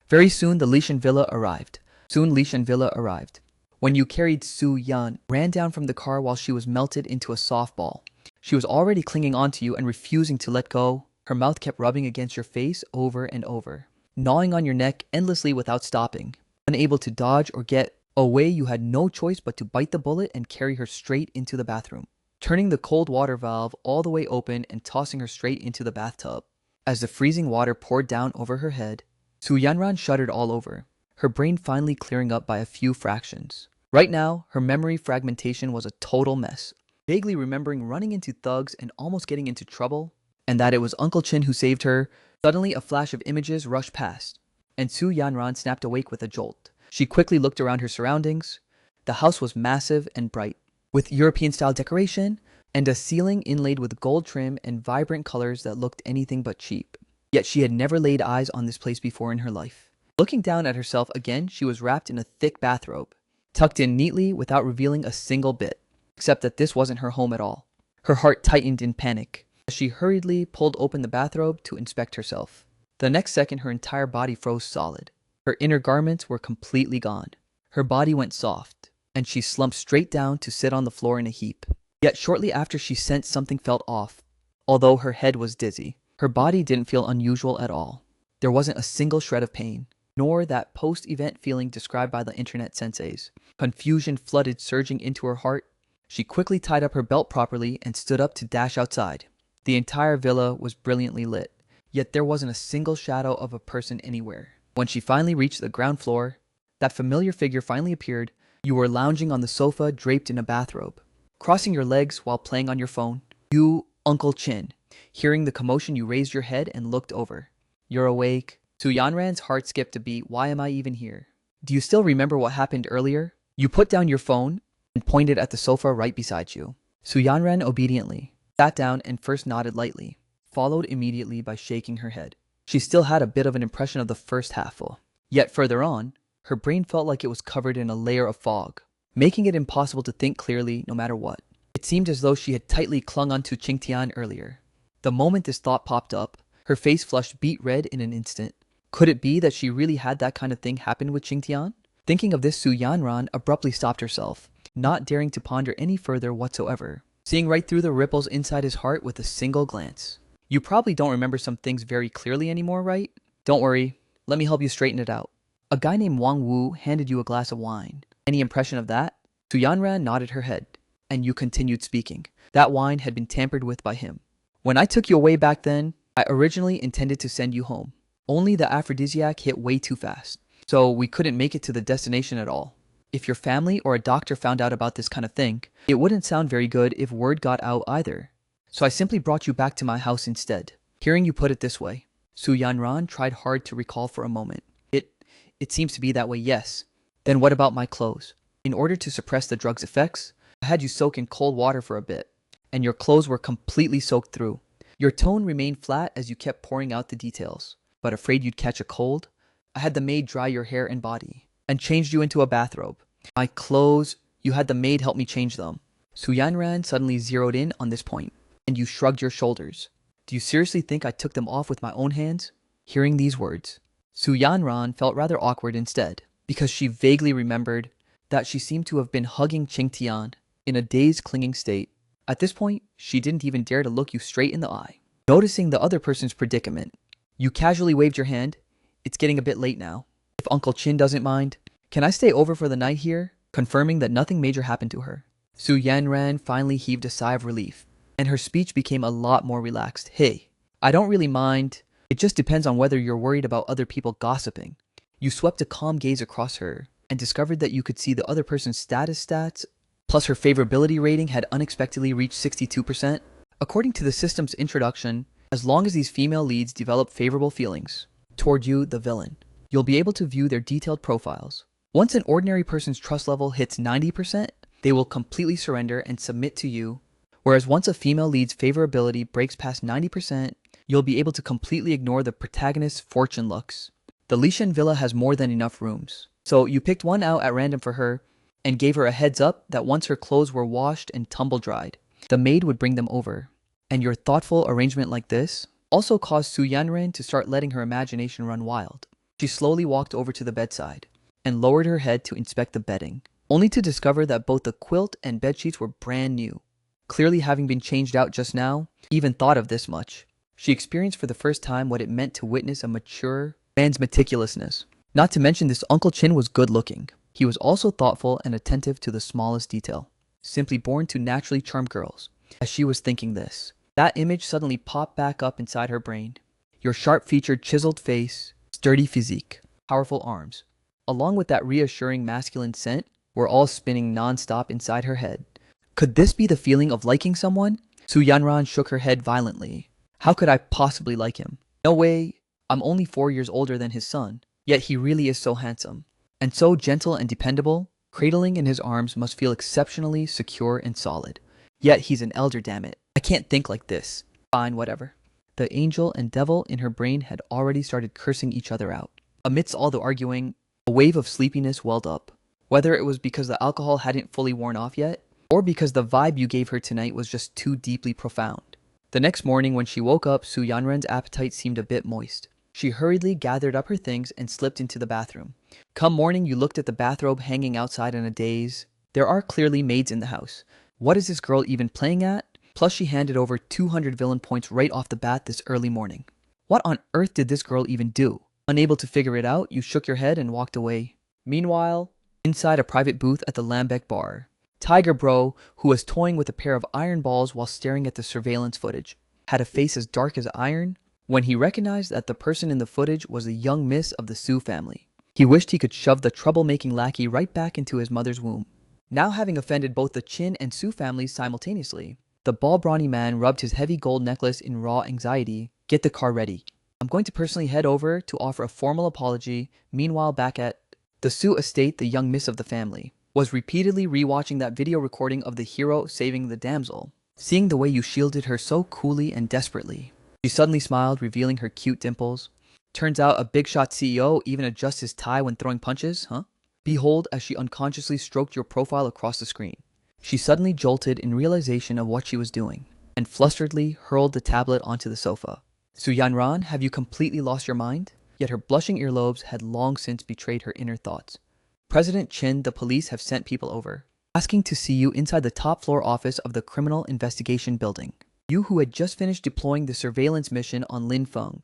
Very soon, the Lishan Villa arrived. When you carried Su Yan, ran down from the car while she was melted into a softball. She was already clinging onto you and refusing to let go. Her mouth kept rubbing against your face over and over, gnawing on your neck endlessly without stopping. Unable to dodge or get away, you had no choice but to bite the bullet and carry her straight into the bathroom, turning the cold water valve all the way open and tossing her straight into the bathtub. As the freezing water poured down over her head, Su Yanran shuddered all over, her brain finally clearing up by a few fractions. Right now, her memory fragmentation was a total mess, vaguely remembering running into thugs and almost getting into trouble, and that it was Uncle Chin who saved her. Suddenly, a flash of images rushed past, and Su Yanran snapped awake with a jolt. She quickly looked around her surroundings. The house was massive and bright, with European-style decoration and a ceiling inlaid with gold trim and vibrant colors that looked anything but cheap. Yet she had never laid eyes on this place before in her life. Looking down at herself again, she was wrapped in a thick bathrobe, tucked in neatly without revealing a single bit, except that this wasn't her home at all. Her heart tightened in panic as she hurriedly pulled open the bathrobe to inspect herself. The next second, her entire body froze solid. Her inner garments were completely gone. Her body went soft, and she slumped straight down to sit on the floor in a heap. Yet shortly after, she sensed something felt off. Although her head was dizzy, her body didn't feel unusual at all. There wasn't a single shred of pain, nor that post-event feeling described by the internet senseis. Confusion flooded surging into her heart. She quickly tied up her belt properly and stood up to dash outside. The entire villa was brilliantly lit, yet there wasn't a single shadow of a person anywhere. When she finally reached the ground floor, that familiar figure finally appeared. You were lounging on the sofa draped in a bathrobe, crossing your legs while playing on your phone. You, Uncle Chin. Hearing the commotion, you raised your head and looked over. You're awake. Su Yanran's heart skipped a beat. Why am I even here? Do you still remember what happened earlier? You put down your phone and pointed at the sofa right beside you. Su Yanran obediently sat down and first nodded lightly, followed immediately by shaking her head. She still had a bit of an impression of the first half. Yet further on, her brain felt like it was covered in a layer of fog, making it impossible to think clearly no matter what. It seemed as though she had tightly clung onto Qingtian earlier. The moment this thought popped up, her face flushed beet red in an instant. Could it be that she really had that kind of thing happen with Qingtian? Thinking of this, Su Yanran abruptly stopped herself, not daring to ponder any further whatsoever, seeing right through the ripples inside his heart with a single glance. You probably don't remember some things very clearly anymore, right? Don't worry, let me help you straighten it out. A guy named Wang Wu handed you a glass of wine. Any impression of that? Su Yanran nodded her head, and you continued speaking. That wine had been tampered with by him. When I took you away back then, I originally intended to send you home. Only the aphrodisiac hit way too fast, so we couldn't make it to the destination at all. If your family or a doctor found out about this kind of thing, it wouldn't sound very good if word got out either. So I simply brought you back to my house instead. Hearing you put it this way, Su Yanran tried hard to recall for a moment. It seems to be that way, yes. Then what about my clothes? In order to suppress the drug's effects, I had you soak in cold water for a bit, and your clothes were completely soaked through. Your tone remained flat as you kept pouring out the details. But afraid you'd catch a cold, I had the maid dry your hair and body, and changed you into a bathrobe. My clothes, you had the maid help me change them. Su Yanran suddenly zeroed in on this point, and you shrugged your shoulders. Do you seriously think I took them off with my own hands? Hearing these words, Su Yanran felt rather awkward instead, because she vaguely remembered that she seemed to have been hugging Qing Tian in a dazed, clinging state. At this point, she didn't even dare to look you straight in the eye. Noticing the other person's predicament, you casually waved your hand. It's getting a bit late now. If Uncle Chin doesn't mind, can I stay over for the night here? Confirming that nothing major happened to her. Su Yanran finally heaved a sigh of relief, and her speech became a lot more relaxed. Hey, I don't really mind. It just depends on whether you're worried about other people gossiping. You swept a calm gaze across her and discovered that you could see the other person's status stats, plus her favorability rating had unexpectedly reached 62%. According to the system's introduction, as long as these female leads develop favorable feelings toward you, the villain, you'll be able to view their detailed profiles. Once an ordinary person's trust level hits 90%, they will completely surrender and submit to you, whereas once a female lead's favorability breaks past 90%, you'll be able to completely ignore the protagonist's fortune looks. The Lishan villa has more than enough rooms, so you picked one out at random for her and gave her a heads up that once her clothes were washed and tumble-dried, the maid would bring them over. And your thoughtful arrangement like this also caused Su Yanran to start letting her imagination run wild. She slowly walked over to the bedside and lowered her head to inspect the bedding, only to discover that both the quilt and bedsheets were brand new. Clearly having been changed out just now, even thought of this much. She experienced for the first time what it meant to witness a mature man's meticulousness. Not to mention this Uncle Chin was good looking. He was also thoughtful and attentive to the smallest detail. Simply born to naturally charm girls. As she was thinking this, that image suddenly popped back up inside her brain. Your sharp-featured, chiseled face, sturdy physique, powerful arms, along with that reassuring masculine scent, were all spinning non-stop inside her head. Could this be the feeling of liking someone? Su Yanran shook her head violently. How could I possibly like him? No way. I'm only 4 years older than his son. Yet he really is so handsome. And so gentle and dependable. Cradling in his arms must feel exceptionally secure and solid. Yet he's an elder, damn it. I can't think like this. Fine, whatever. The angel and devil in her brain had already started cursing each other out. Amidst all the arguing, a wave of sleepiness welled up. Whether it was because the alcohol hadn't fully worn off yet, or because the vibe you gave her tonight was just too deeply profound. The next morning when she woke up, Su Yanran's appetite seemed a bit moist. She hurriedly gathered up her things and slipped into the bathroom. Come morning, you looked at the bathrobe hanging outside in a daze. There are clearly maids in the house. What is this girl even playing at? Plus she handed over 200 villain points right off the bat this early morning. What on earth did this girl even do? Unable to figure it out, you shook your head and walked away. Meanwhile, inside a private booth at the Lambeck bar, Tiger Bro, who was toying with a pair of iron balls while staring at the surveillance footage, had a face as dark as iron when he recognized that the person in the footage was a young miss of the Su family. He wished he could shove the troublemaking lackey right back into his mother's womb. Now having offended both the Chin and Su families simultaneously, the ball-brawny man rubbed his heavy gold necklace in raw anxiety. Get the car ready. I'm going to personally head over to offer a formal apology. Meanwhile, back at the Su estate, the young miss of the family was repeatedly rewatching that video recording of the hero saving the damsel. Seeing the way you shielded her so coolly and desperately, she suddenly smiled, revealing her cute dimples. Turns out a big shot CEO even adjusts his tie when throwing punches, huh? Behold, as she unconsciously stroked your profile across the screen. She suddenly jolted in realization of what she was doing, and flusteredly hurled the tablet onto the sofa. Su Yanran, have you completely lost your mind? Yet her blushing earlobes had long since betrayed her inner thoughts. President Chin, the police have sent people over, asking to see you inside the top floor office of the Criminal Investigation Building. You who had just finished deploying the surveillance mission on Lin Feng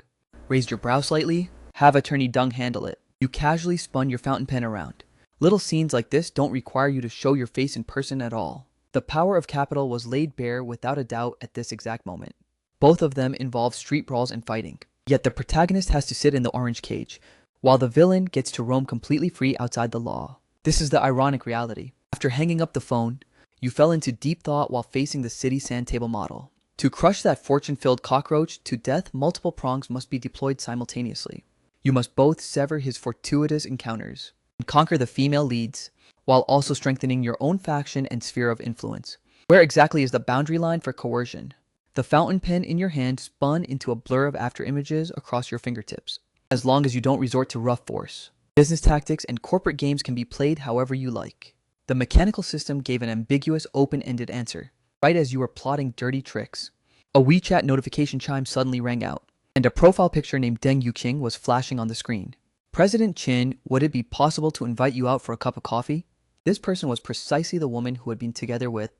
raised your brow slightly, have Attorney Deng handle it. You casually spun your fountain pen around. Little scenes like this don't require you to show your face in person at all. The power of capital was laid bare without a doubt at this exact moment. Both of them involve street brawls and fighting. Yet the protagonist has to sit in the orange cage, while the villain gets to roam completely free outside the law. This is the ironic reality. After hanging up the phone, you fell into deep thought while facing the city sand table model. To crush that fortune-filled cockroach to death, multiple prongs must be deployed simultaneously. You must both sever his fortuitous encounters and conquer the female leads, while also strengthening your own faction and sphere of influence. Where exactly is the boundary line for coercion? The fountain pen in your hand spun into a blur of after images across your fingertips. As long as you don't resort to rough force, business tactics and corporate games can be played however you like. The mechanical system gave an ambiguous, open-ended answer, right as you were plotting dirty tricks. A WeChat notification chime suddenly rang out, and a profile picture named Deng Yuqing was flashing on the screen. President Chin, would it be possible to invite you out for a cup of coffee? This person was precisely the woman who had been together with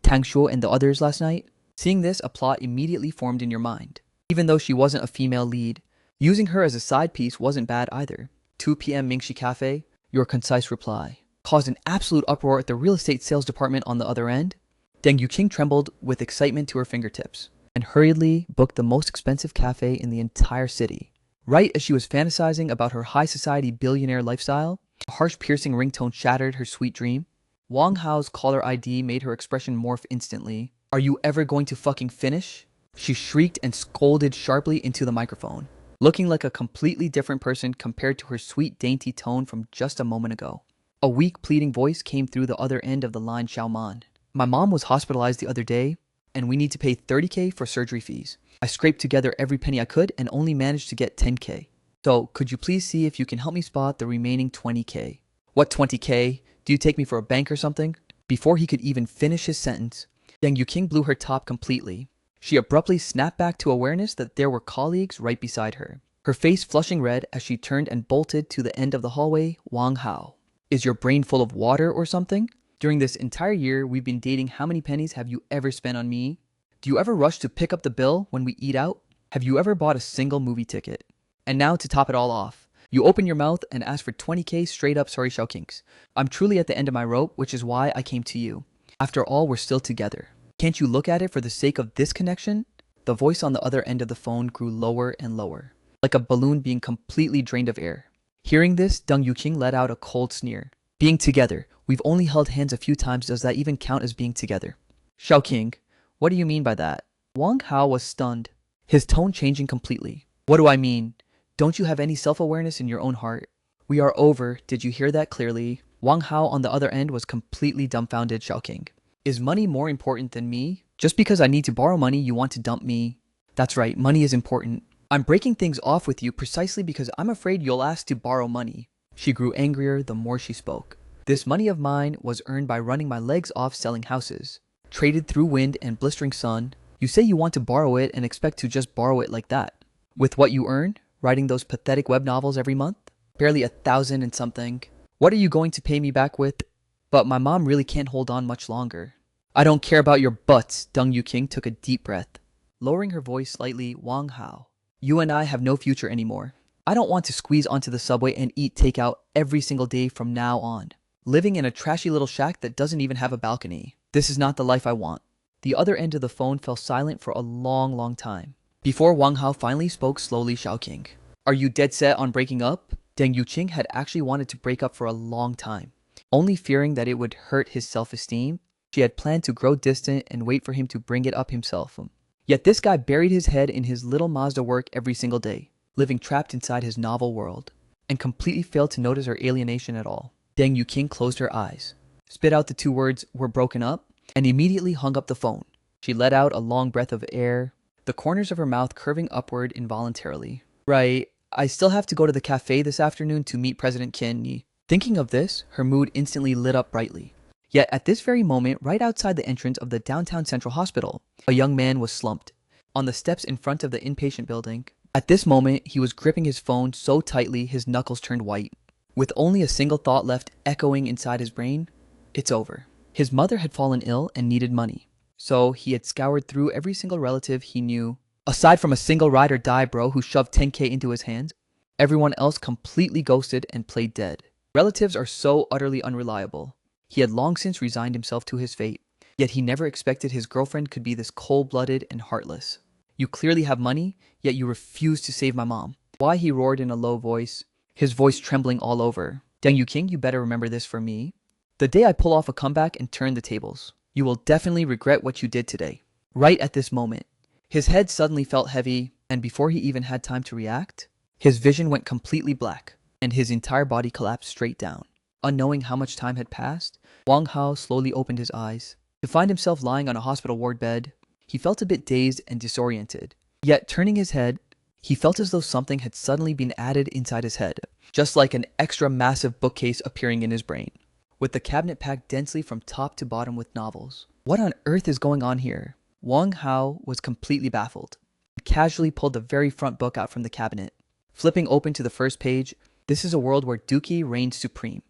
Tang Shuo and the others last night. Seeing this, a plot immediately formed in your mind. Even though she wasn't a female lead, using her as a side piece wasn't bad either. 2 p.m. Mingxi Cafe, your concise reply caused an absolute uproar at the real estate sales department on the other end. Deng Yuqing trembled with excitement to her fingertips and hurriedly booked the most expensive cafe in the entire city. Right as she was fantasizing about her high society billionaire lifestyle, a harsh piercing ringtone shattered her sweet dream. Wang Hao's caller ID made her expression morph instantly. Are you ever going to fucking finish? She shrieked and scolded sharply into the microphone, looking like a completely different person compared to her sweet dainty tone from just a moment ago. A weak pleading voice came through the other end of the line. Xiaoman, my mom was hospitalized the other day, and we need to pay 30K for surgery fees. I scraped together every penny I could and only managed to get 10K. So, could you please see if you can help me spot the remaining 20K? What 20K? Do you take me for a bank or something? Before he could even finish his sentence, Deng Yuqing blew her top completely. She abruptly snapped back to awareness that there were colleagues right beside her, her face flushing red as she turned and bolted to the end of the hallway. Wang Hao, is your brain full of water or something? During this entire year we've been dating, how many pennies have you ever spent on me? Do you ever rush to pick up the bill when we eat out? Have you ever bought a single movie ticket? And now to top it all off, you open your mouth and ask for 20K straight up. Sorry, Xiaoqings. I'm truly at the end of my rope, which is why I came to you. After all, we're still together. Can't you look at it for the sake of this connection? The voice on the other end of the phone grew lower and lower, like a balloon being completely drained of air. Hearing this, Deng Yuqing let out a cold sneer. Being together? We've only held hands a few times. Does that even count as being together? Xiaoqing, what do you mean by that? Wang Hao was stunned, his tone changing completely. What do I mean? Don't you have any self-awareness in your own heart? We are over. Did you hear that clearly? Wang Hao on the other end was completely dumbfounded. Xiaoqing, is money more important than me? Just because I need to borrow money, you want to dump me? That's right, money is important. I'm breaking things off with you precisely because I'm afraid you'll ask to borrow money. She grew angrier the more she spoke. This money of mine was earned by running my legs off selling houses, traded through wind and blistering sun. You say you want to borrow it and expect to just borrow it like that. With what you earn, writing those pathetic web novels every month? Barely 1,000 and something. What are you going to pay me back with? But my mom really can't hold on much longer. I don't care about your butts. Deng Yuqing took a deep breath, lowering her voice slightly. Wang Hao, you and I have no future anymore. I don't want to squeeze onto the subway and eat takeout every single day from now on, living in a trashy little shack that doesn't even have a balcony. This is not the life I want. The other end of the phone fell silent for a long time, before Wang Hao finally spoke slowly. Xiaoqing, are you dead set on breaking up? Deng Yuqing had actually wanted to break up for a long time, only fearing that it would hurt his self-esteem. She had planned to grow distant and wait for him to bring it up himself. Yet this guy buried his head in his little Mazda work every single day, living trapped inside his novel world, and completely failed to notice her alienation at all. Deng Yuqing closed her eyes, spit out the 2 words, "we're broken up," and immediately hung up the phone. She let out a long breath of air, the corners of her mouth curving upward involuntarily. Right, I still have to go to the cafe this afternoon to meet President Qin. Thinking of this, her mood instantly lit up brightly. Yet at this very moment, right outside the entrance of the downtown Central Hospital, a young man was slumped on the steps in front of the inpatient building. At this moment, he was gripping his phone so tightly his knuckles turned white. With only a single thought left echoing inside his brain, it's over. His mother had fallen ill and needed money. So he had scoured through every single relative he knew. Aside from a single ride or die bro who shoved 10K into his hands, everyone else completely ghosted and played dead. Relatives are so utterly unreliable. He had long since resigned himself to his fate, yet he never expected his girlfriend could be this cold-blooded and heartless. You clearly have money, yet you refuse to save my mom. Why, he roared in a low voice, his voice trembling all over. Deng Yuqing, you better remember this for me. The day I pull off a comeback and turn the tables, you will definitely regret what you did today. Right at this moment, his head suddenly felt heavy, and before he even had time to react, his vision went completely black, and his entire body collapsed straight down. Unknowing how much time had passed, Wang Hao slowly opened his eyes. To find himself lying on a hospital ward bed, he felt a bit dazed and disoriented. Yet, turning his head, he felt as though something had suddenly been added inside his head, just like an extra massive bookcase appearing in his brain, with the cabinet packed densely from top to bottom with novels. What on earth is going on here? Wang Hao was completely baffled. He casually pulled the very front book out from the cabinet. Flipping open to the first page, this is a world where Dookie reigns supreme.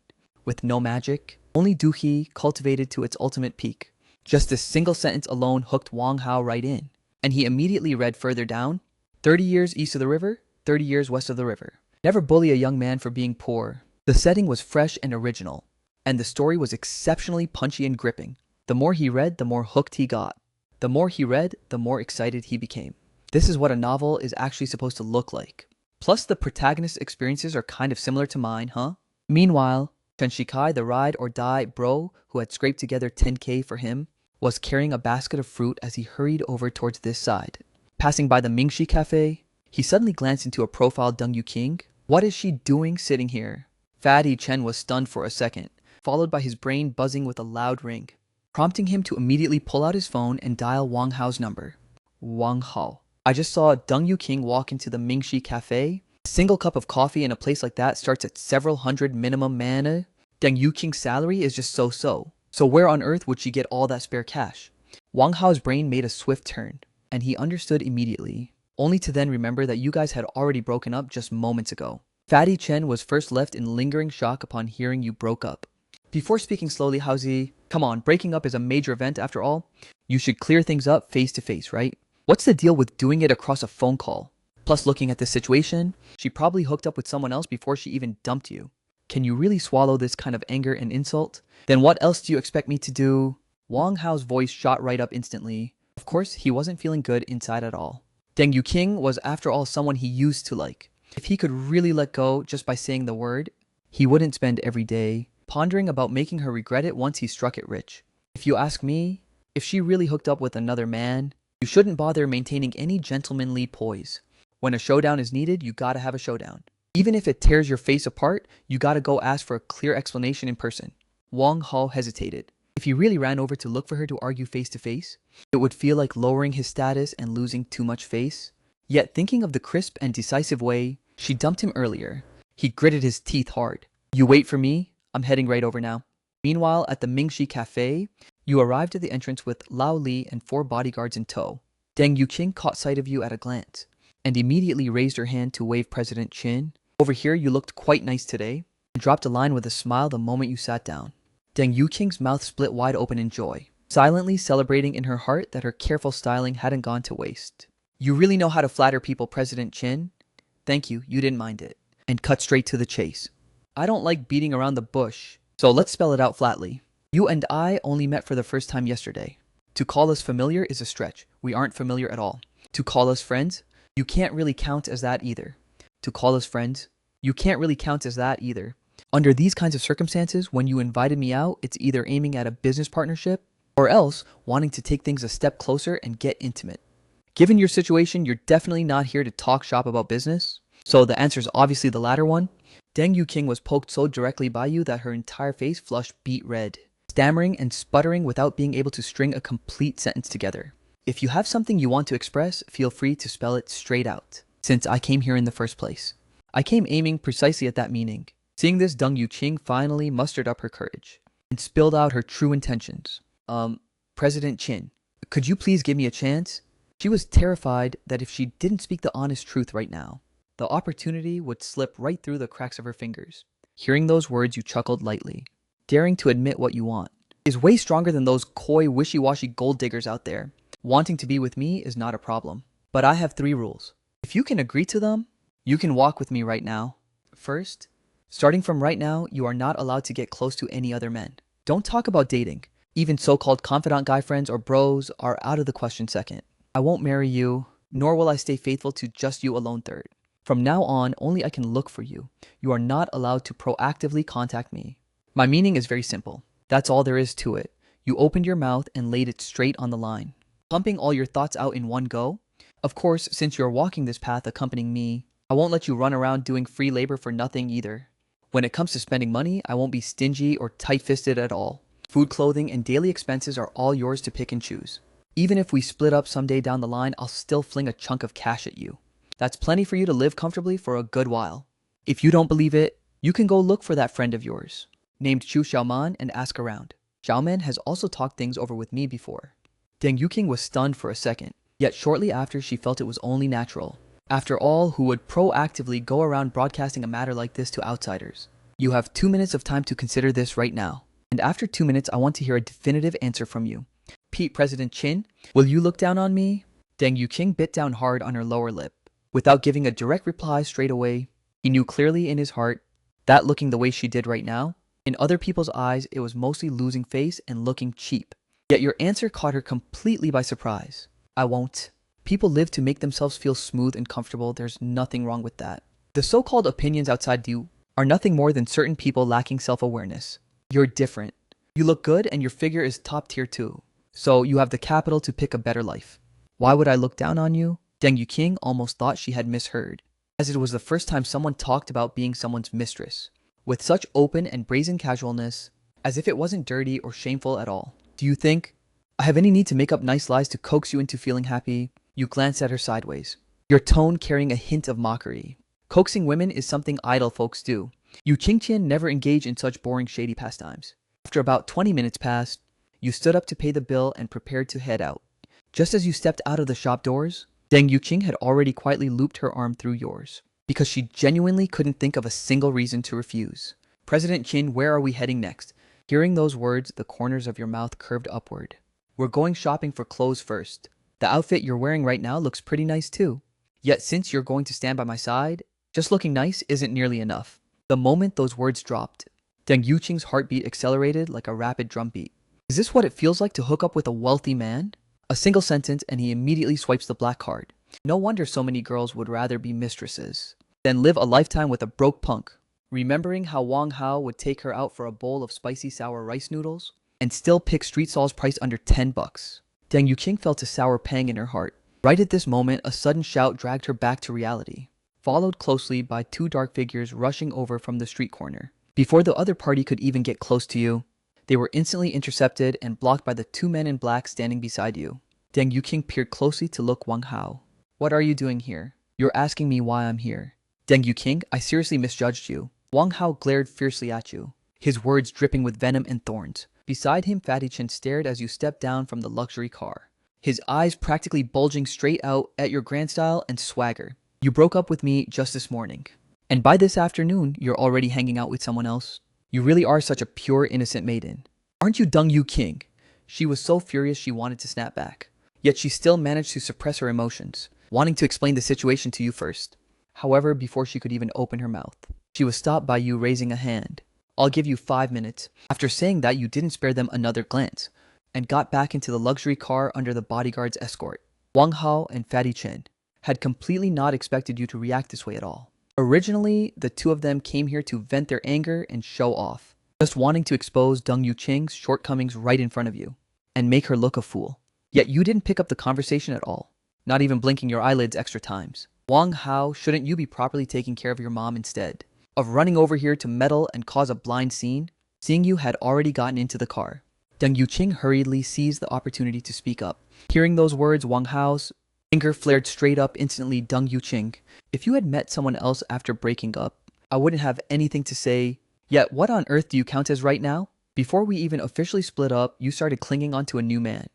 With no magic, only Dookie cultivated to its ultimate peak. Just this single sentence alone hooked Wang Hao right in, and he immediately read further down, 30 years east of the river, 30 years west of the river. Never bully a young man for being poor. The setting was fresh and original, and the story was exceptionally punchy and gripping. The more he read, the more hooked he got. The more he read, the more excited he became. This is what a novel is actually supposed to look like. Plus, the protagonist's experiences are kind of similar to mine, huh? Meanwhile, Chen Shikai, the ride or die bro who had scraped together 10K for him, was carrying a basket of fruit as he hurried over towards this side. Passing by the Mingxi Cafe, he suddenly glanced into a profile Deng Yuqing. What is she doing sitting here? Fatty Chen was stunned for a second, followed by his brain buzzing with a loud ring, prompting him to immediately pull out his phone and dial Wang Hao's number. Wang Hao. I just saw Deng Yuqing walk into the Mingxi Cafe. A single cup of coffee in a place like that starts at several hundred minimum mana. Deng Yuqing's salary is just so-so. So where on earth would she get all that spare cash? Wang Hao's brain made a swift turn, and he understood immediately, only to then remember that you guys had already broken up just moments ago. Fatty Chen was first left in lingering shock upon hearing you broke up. Before speaking slowly, Haozi, come on, breaking up is a major event after all. You should clear things up face to face, right? What's the deal with doing it across a phone call? Plus, looking at this situation, she probably hooked up with someone else before she even dumped you. Can you really swallow this kind of anger and insult? Then what else do you expect me to do? Wang Hao's voice shot right up instantly. Of course, he wasn't feeling good inside at all. Deng Yuqing was after all someone he used to like. If he could really let go just by saying the word, he wouldn't spend every day pondering about making her regret it once he struck it rich. If you ask me, if she really hooked up with another man, you shouldn't bother maintaining any gentlemanly poise. When a showdown is needed, you gotta have a showdown. Even if it tears your face apart, you gotta go ask for a clear explanation in person. Wang Hao hesitated. If he really ran over to look for her to argue face to face, it would feel like lowering his status and losing too much face. Yet thinking of the crisp and decisive way she dumped him earlier, he gritted his teeth hard. You wait for me, I'm heading right over now. Meanwhile, at the Mingxi Cafe, you arrived at the entrance with Lao Li and 4 bodyguards in tow. Deng Yuqing caught sight of you at a glance, and immediately raised her hand to wave President Qin. Over here, you looked quite nice today, and dropped a line with a smile the moment you sat down. Deng Yuqing's mouth split wide open in joy, silently celebrating in her heart that her careful styling hadn't gone to waste. You really know how to flatter people, President Qin. Thank you, you didn't mind it. And cut straight to the chase. I don't like beating around the bush, so let's spell it out flatly. You and I only met for the first time yesterday. To call us familiar is a stretch. We aren't familiar at all. To call us friends, you can't really count as that either. To call us friends, you can't really count as that either. Under these kinds of circumstances, when you invited me out, it's either aiming at a business partnership or else wanting to take things a step closer and get intimate. Given your situation, you're definitely not here to talk shop about business. So the answer is obviously the latter one. Deng Yuqing was poked so directly by you that her entire face flushed beet red, stammering and sputtering without being able to string a complete sentence together. If you have something you want to express, feel free to spell it straight out, since I came here in the first place. I came aiming precisely at that meaning. Seeing this, Deng Yuqing finally mustered up her courage and spilled out her true intentions. President Qin, could you please give me a chance? She was terrified that if she didn't speak the honest truth right now, the opportunity would slip right through the cracks of her fingers. Hearing those words, you chuckled lightly. Daring to admit what you want is way stronger than those coy, wishy-washy gold diggers out there. Wanting to be with me is not a problem. But I have 3 rules. If you can agree to them, you can walk with me right now. First, starting from right now, you are not allowed to get close to any other men. Don't talk about dating. Even so-called confidant guy friends or bros are out of the question second. I won't marry you, nor will I stay faithful to just you alone third. From now on, only I can look for you. You are not allowed to proactively contact me. My meaning is very simple. That's all there is to it. You opened your mouth and laid it straight on the line, pumping all your thoughts out in one go. Of course, since you're walking this path accompanying me, I won't let you run around doing free labor for nothing either. When it comes to spending money, I won't be stingy or tight-fisted at all. Food, clothing, and daily expenses are all yours to pick and choose. Even if we split up someday down the line, I'll still fling a chunk of cash at you. That's plenty for you to live comfortably for a good while. If you don't believe it, you can go look for that friend of yours, named Chu Xiaoman, and ask around. Xiaoman has also talked things over with me before. Deng Yuqing was stunned for a second, yet shortly after she felt it was only natural. After all, who would proactively go around broadcasting a matter like this to outsiders? You have 2 minutes of time to consider this right now. And after 2 minutes, I want to hear a definitive answer from you. Pete President Chin, will you look down on me? Deng Yuqing bit down hard on her lower lip. Without giving a direct reply straight away, he knew clearly in his heart that looking the way she did right now, in other people's eyes, it was mostly losing face and looking cheap. Yet your answer caught her completely by surprise. I won't. People live to make themselves feel smooth and comfortable. There's nothing wrong with that. The so-called opinions outside you are nothing more than certain people lacking self-awareness. You're different. You look good and your figure is top tier too. So you have the capital to pick a better life. Why would I look down on you? Deng Yuqing almost thought she had misheard, as it was the first time someone talked about being someone's mistress, with such open and brazen casualness, as if it wasn't dirty or shameful at all. Do you think I have any need to make up nice lies to coax you into feeling happy? You glanced at her sideways, your tone carrying a hint of mockery. Coaxing women is something idle folks do. You Qingqian never engage in such boring shady pastimes. After about 20 minutes passed, you stood up to pay the bill and prepared to head out. Just as you stepped out of the shop doors, Deng Yuqing had already quietly looped her arm through yours, because she genuinely couldn't think of a single reason to refuse. President Qin, where are we heading next? Hearing those words, the corners of your mouth curved upward. We're going shopping for clothes first. The outfit you're wearing right now looks pretty nice too. Yet since you're going to stand by my side, just looking nice isn't nearly enough. The moment those words dropped, Deng Yuqing's heartbeat accelerated like a rapid drumbeat. Is this what it feels like to hook up with a wealthy man? A single sentence and he immediately swipes the black card. No wonder so many girls would rather be mistresses than live a lifetime with a broke punk. Remembering how Wang Hao would take her out for a bowl of spicy sour rice noodles and still pick street stalls priced under $10. Deng Yuqing felt a sour pang in her heart. Right at this moment, a sudden shout dragged her back to reality, followed closely by 2 dark figures rushing over from the street corner. Before the other party could even get close to you, they were instantly intercepted and blocked by the 2 men in black standing beside you. Deng Yuqing peered closely to look Wang Hao. What are you doing here? You're asking me why I'm here. Deng Yuqing, I seriously misjudged you. Wang Hao glared fiercely at you, his words dripping with venom and thorns. Beside him, Fatty Chen stared as you stepped down from the luxury car, his eyes practically bulging straight out at your grand style and swagger. You broke up with me just this morning, and by this afternoon, you're already hanging out with someone else. You really are such a pure, innocent maiden. Aren't you Deng Yuqing? She was so furious she wanted to snap back. Yet she still managed to suppress her emotions, wanting to explain the situation to you first. However, before she could even open her mouth, she was stopped by you raising a hand. I'll give you 5 minutes. After saying that, you didn't spare them another glance, and got back into the luxury car under the bodyguard's escort. Wang Hao and Fatty Chen had completely not expected you to react this way at all. Originally, the 2 of them came here to vent their anger and show off, just wanting to expose Deng Yuqing's shortcomings right in front of you, and make her look a fool. Yet you didn't pick up the conversation at all, not even blinking your eyelids extra times. Wang Hao, shouldn't you be properly taking care of your mom instead of running over here to meddle and cause a blind scene? Seeing you had already gotten into the car, Deng Yuqing hurriedly seized the opportunity to speak up. Hearing those words, Wang Hao's anger flared straight up instantly. Deng Yuqing, if you had met someone else after breaking up, I wouldn't have anything to say. Yet what on earth do you count as right now? Before we even officially split up, you started clinging onto a new man.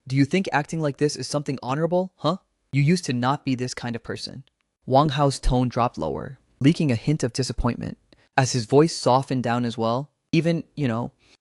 Do you think acting like this is something honorable, huh? You used to not be this kind of person. Wang Hao's tone dropped lower, leaking a hint of disappointment. as his voice softened down as well. Even,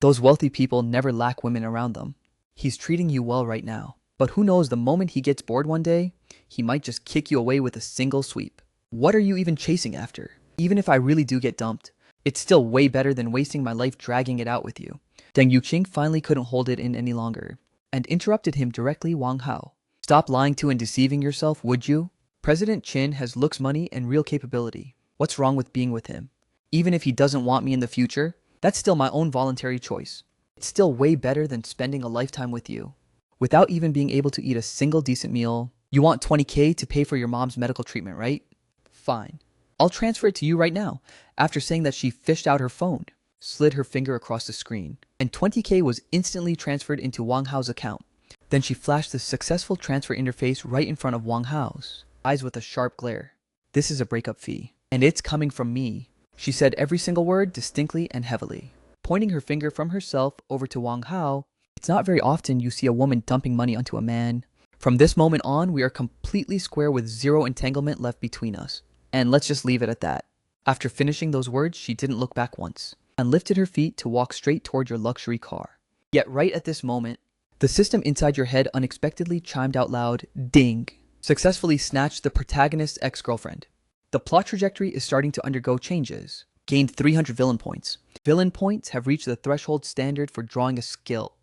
those wealthy people never lack women around them. He's treating you well right now. But who knows, the moment he gets bored one day, he might just kick you away with a single sweep. What are you even chasing after? Even if I really do get dumped, it's still way better than wasting my life dragging it out with you. Deng Yuqing finally couldn't hold it in any longer and interrupted him directly. Wang Hao, stop lying to and deceiving yourself, would you? President Qin has looks, money, and real capability. What's wrong with being with him? Even if he doesn't want me in the future, that's still my own voluntary choice. It's still way better than spending a lifetime with you without even being able to eat a single decent meal. You want 20K to pay for your mom's medical treatment, right? Fine. I'll transfer it to you right now. After saying that, she fished out her phone, slid her finger across the screen, and 20K was instantly transferred into Wang Hao's account. Then she flashed the successful transfer interface right in front of Wang Hao's eyes with a sharp glare. This is a breakup fee, and it's coming from me. She said every single word distinctly and heavily, pointing her finger from herself over to Wang Hao. It's not very often you see a woman dumping money onto a man. From this moment on, we are completely square with zero entanglement left between us. And let's just leave it at that. After finishing those words, she didn't look back once and lifted her feet to walk straight toward your luxury car. Yet right at this moment, the system inside your head unexpectedly chimed out loud, ding, successfully snatched the protagonist's ex-girlfriend. The plot trajectory is starting to undergo changes. Gained 300 villain points. Villain points have reached the threshold standard for drawing a skill.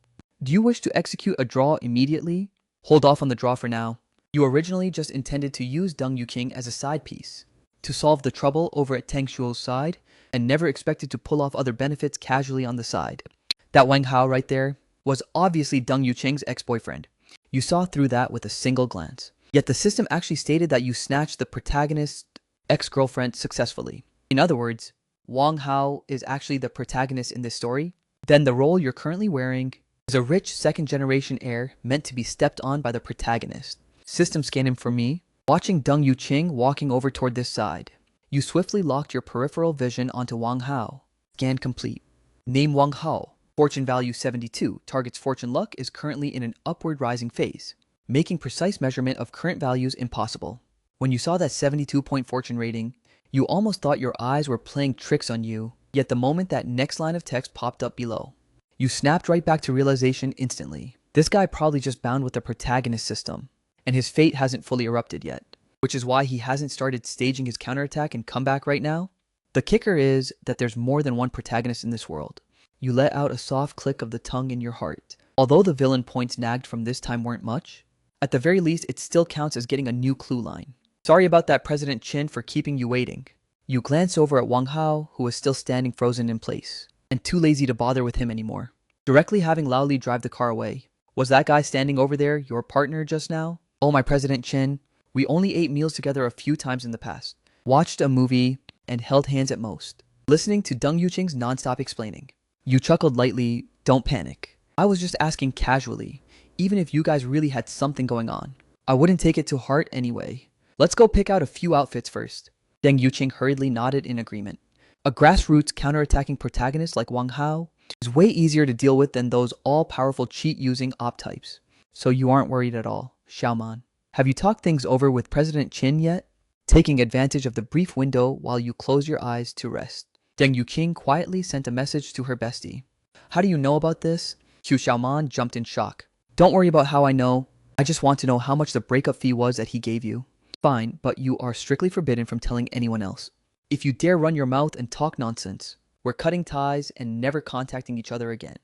Do you wish to execute a draw immediately? Hold off on the draw for now. You originally just intended to use Deng Yuqing as a side piece to solve the trouble over at Tang Shuo's side, and never expected to pull off other benefits casually on the side. That Wang Hao right there was obviously Deng Yuqing's ex-boyfriend. You saw through that with a single glance. Yet the system actually stated that you snatched the protagonist's ex-girlfriend successfully. In other words, Wang Hao is actually the protagonist in this story. Then the role you're currently wearing is a rich second-generation heir meant to be stepped on by the protagonist. System scan him for me. Watching Deng Yuqing walking over toward this side, you swiftly locked your peripheral vision onto Wang Hao. Scan complete. Name Wang Hao. Fortune value 72. Target's fortune luck is currently in an upward rising phase, making precise measurement of current values impossible. When you saw that 72-point fortune rating, you almost thought your eyes were playing tricks on you. Yet the moment that next line of text popped up below, you snapped right back to realization instantly. This guy probably just bound with the protagonist system, and his fate hasn't fully erupted yet, which is why he hasn't started staging his counterattack and comeback right now. The kicker is that there's more than one protagonist in this world. You let out a soft click of the tongue in your heart. Although the villain points nagged from this time weren't much, at the very least it still counts as getting a new clue line. Sorry about that, President Qin, for keeping you waiting. You glance over at Wang Hao, who was still standing frozen in place, and too lazy to bother with him anymore. Directly having Lao Li drive the car away. Was that guy standing over there your partner just now? Oh, my President Qin, we only ate meals together a few times in the past, watched a movie, and held hands at most. Listening to Deng Yuqing's non-stop explaining, you chuckled lightly. Don't panic. I was just asking casually, even if you guys really had something going on. I wouldn't take it to heart anyway. Let's go pick out a few outfits first. Deng Yuqing hurriedly nodded in agreement. A grassroots counterattacking protagonist like Wang Hao is way easier to deal with than those all-powerful cheat-using op types. So you aren't worried at all, Xiaoman. Have you talked things over with President Qin yet? Taking advantage of the brief window while you close your eyes to rest, Deng Yuqing quietly sent a message to her bestie. How do you know about this? Qiu Xiaoman jumped in shock. Don't worry about how I know. I just want to know how much the breakup fee was that he gave you. Fine, but you are strictly forbidden from telling anyone else. If you dare run your mouth and talk nonsense, we're cutting ties and never contacting each other again.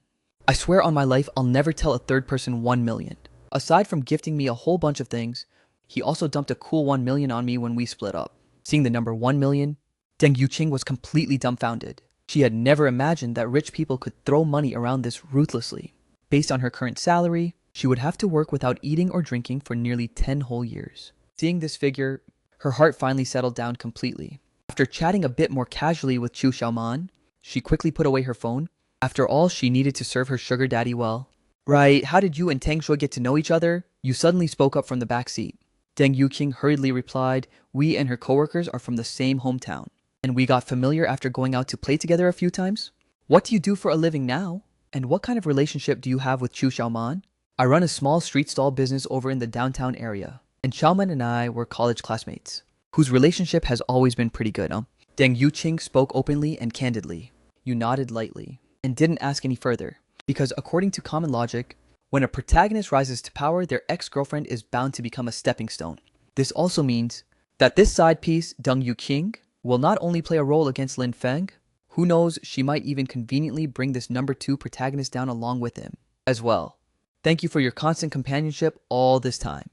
I swear on my life I'll never tell a third person 1 million. Aside from gifting me a whole bunch of things, he also dumped a cool 1 million on me when we split up. Seeing the number 1 million, Deng Yuqing was completely dumbfounded. She had never imagined that rich people could throw money around this ruthlessly. Based on her current salary, she would have to work without eating or drinking for nearly 10 whole years. Seeing this figure, her heart finally settled down completely. After chatting a bit more casually with Qiu Xiaoman, she quickly put away her phone. After all, she needed to serve her sugar daddy well. Right, how did you and Tang Shuo get to know each other? You suddenly spoke up from the back seat. Deng Yuqing hurriedly replied, we and her coworkers are from the same hometown, and we got familiar after going out to play together a few times. What do you do for a living now? And what kind of relationship do you have with Qiu Xiaoman? I run a small street stall business over in the downtown area, and Xiaoman and I were college classmates, whose relationship has always been pretty good, Deng Yuqing spoke openly and candidly. You nodded lightly and didn't ask any further, because according to common logic, when a protagonist rises to power, their ex-girlfriend is bound to become a stepping stone. This also means that this side piece, Deng Yuqing, will not only play a role against Lin Feng, who knows, she might even conveniently bring this number 2 protagonist down along with him as well. Thank you for your constant companionship all this time.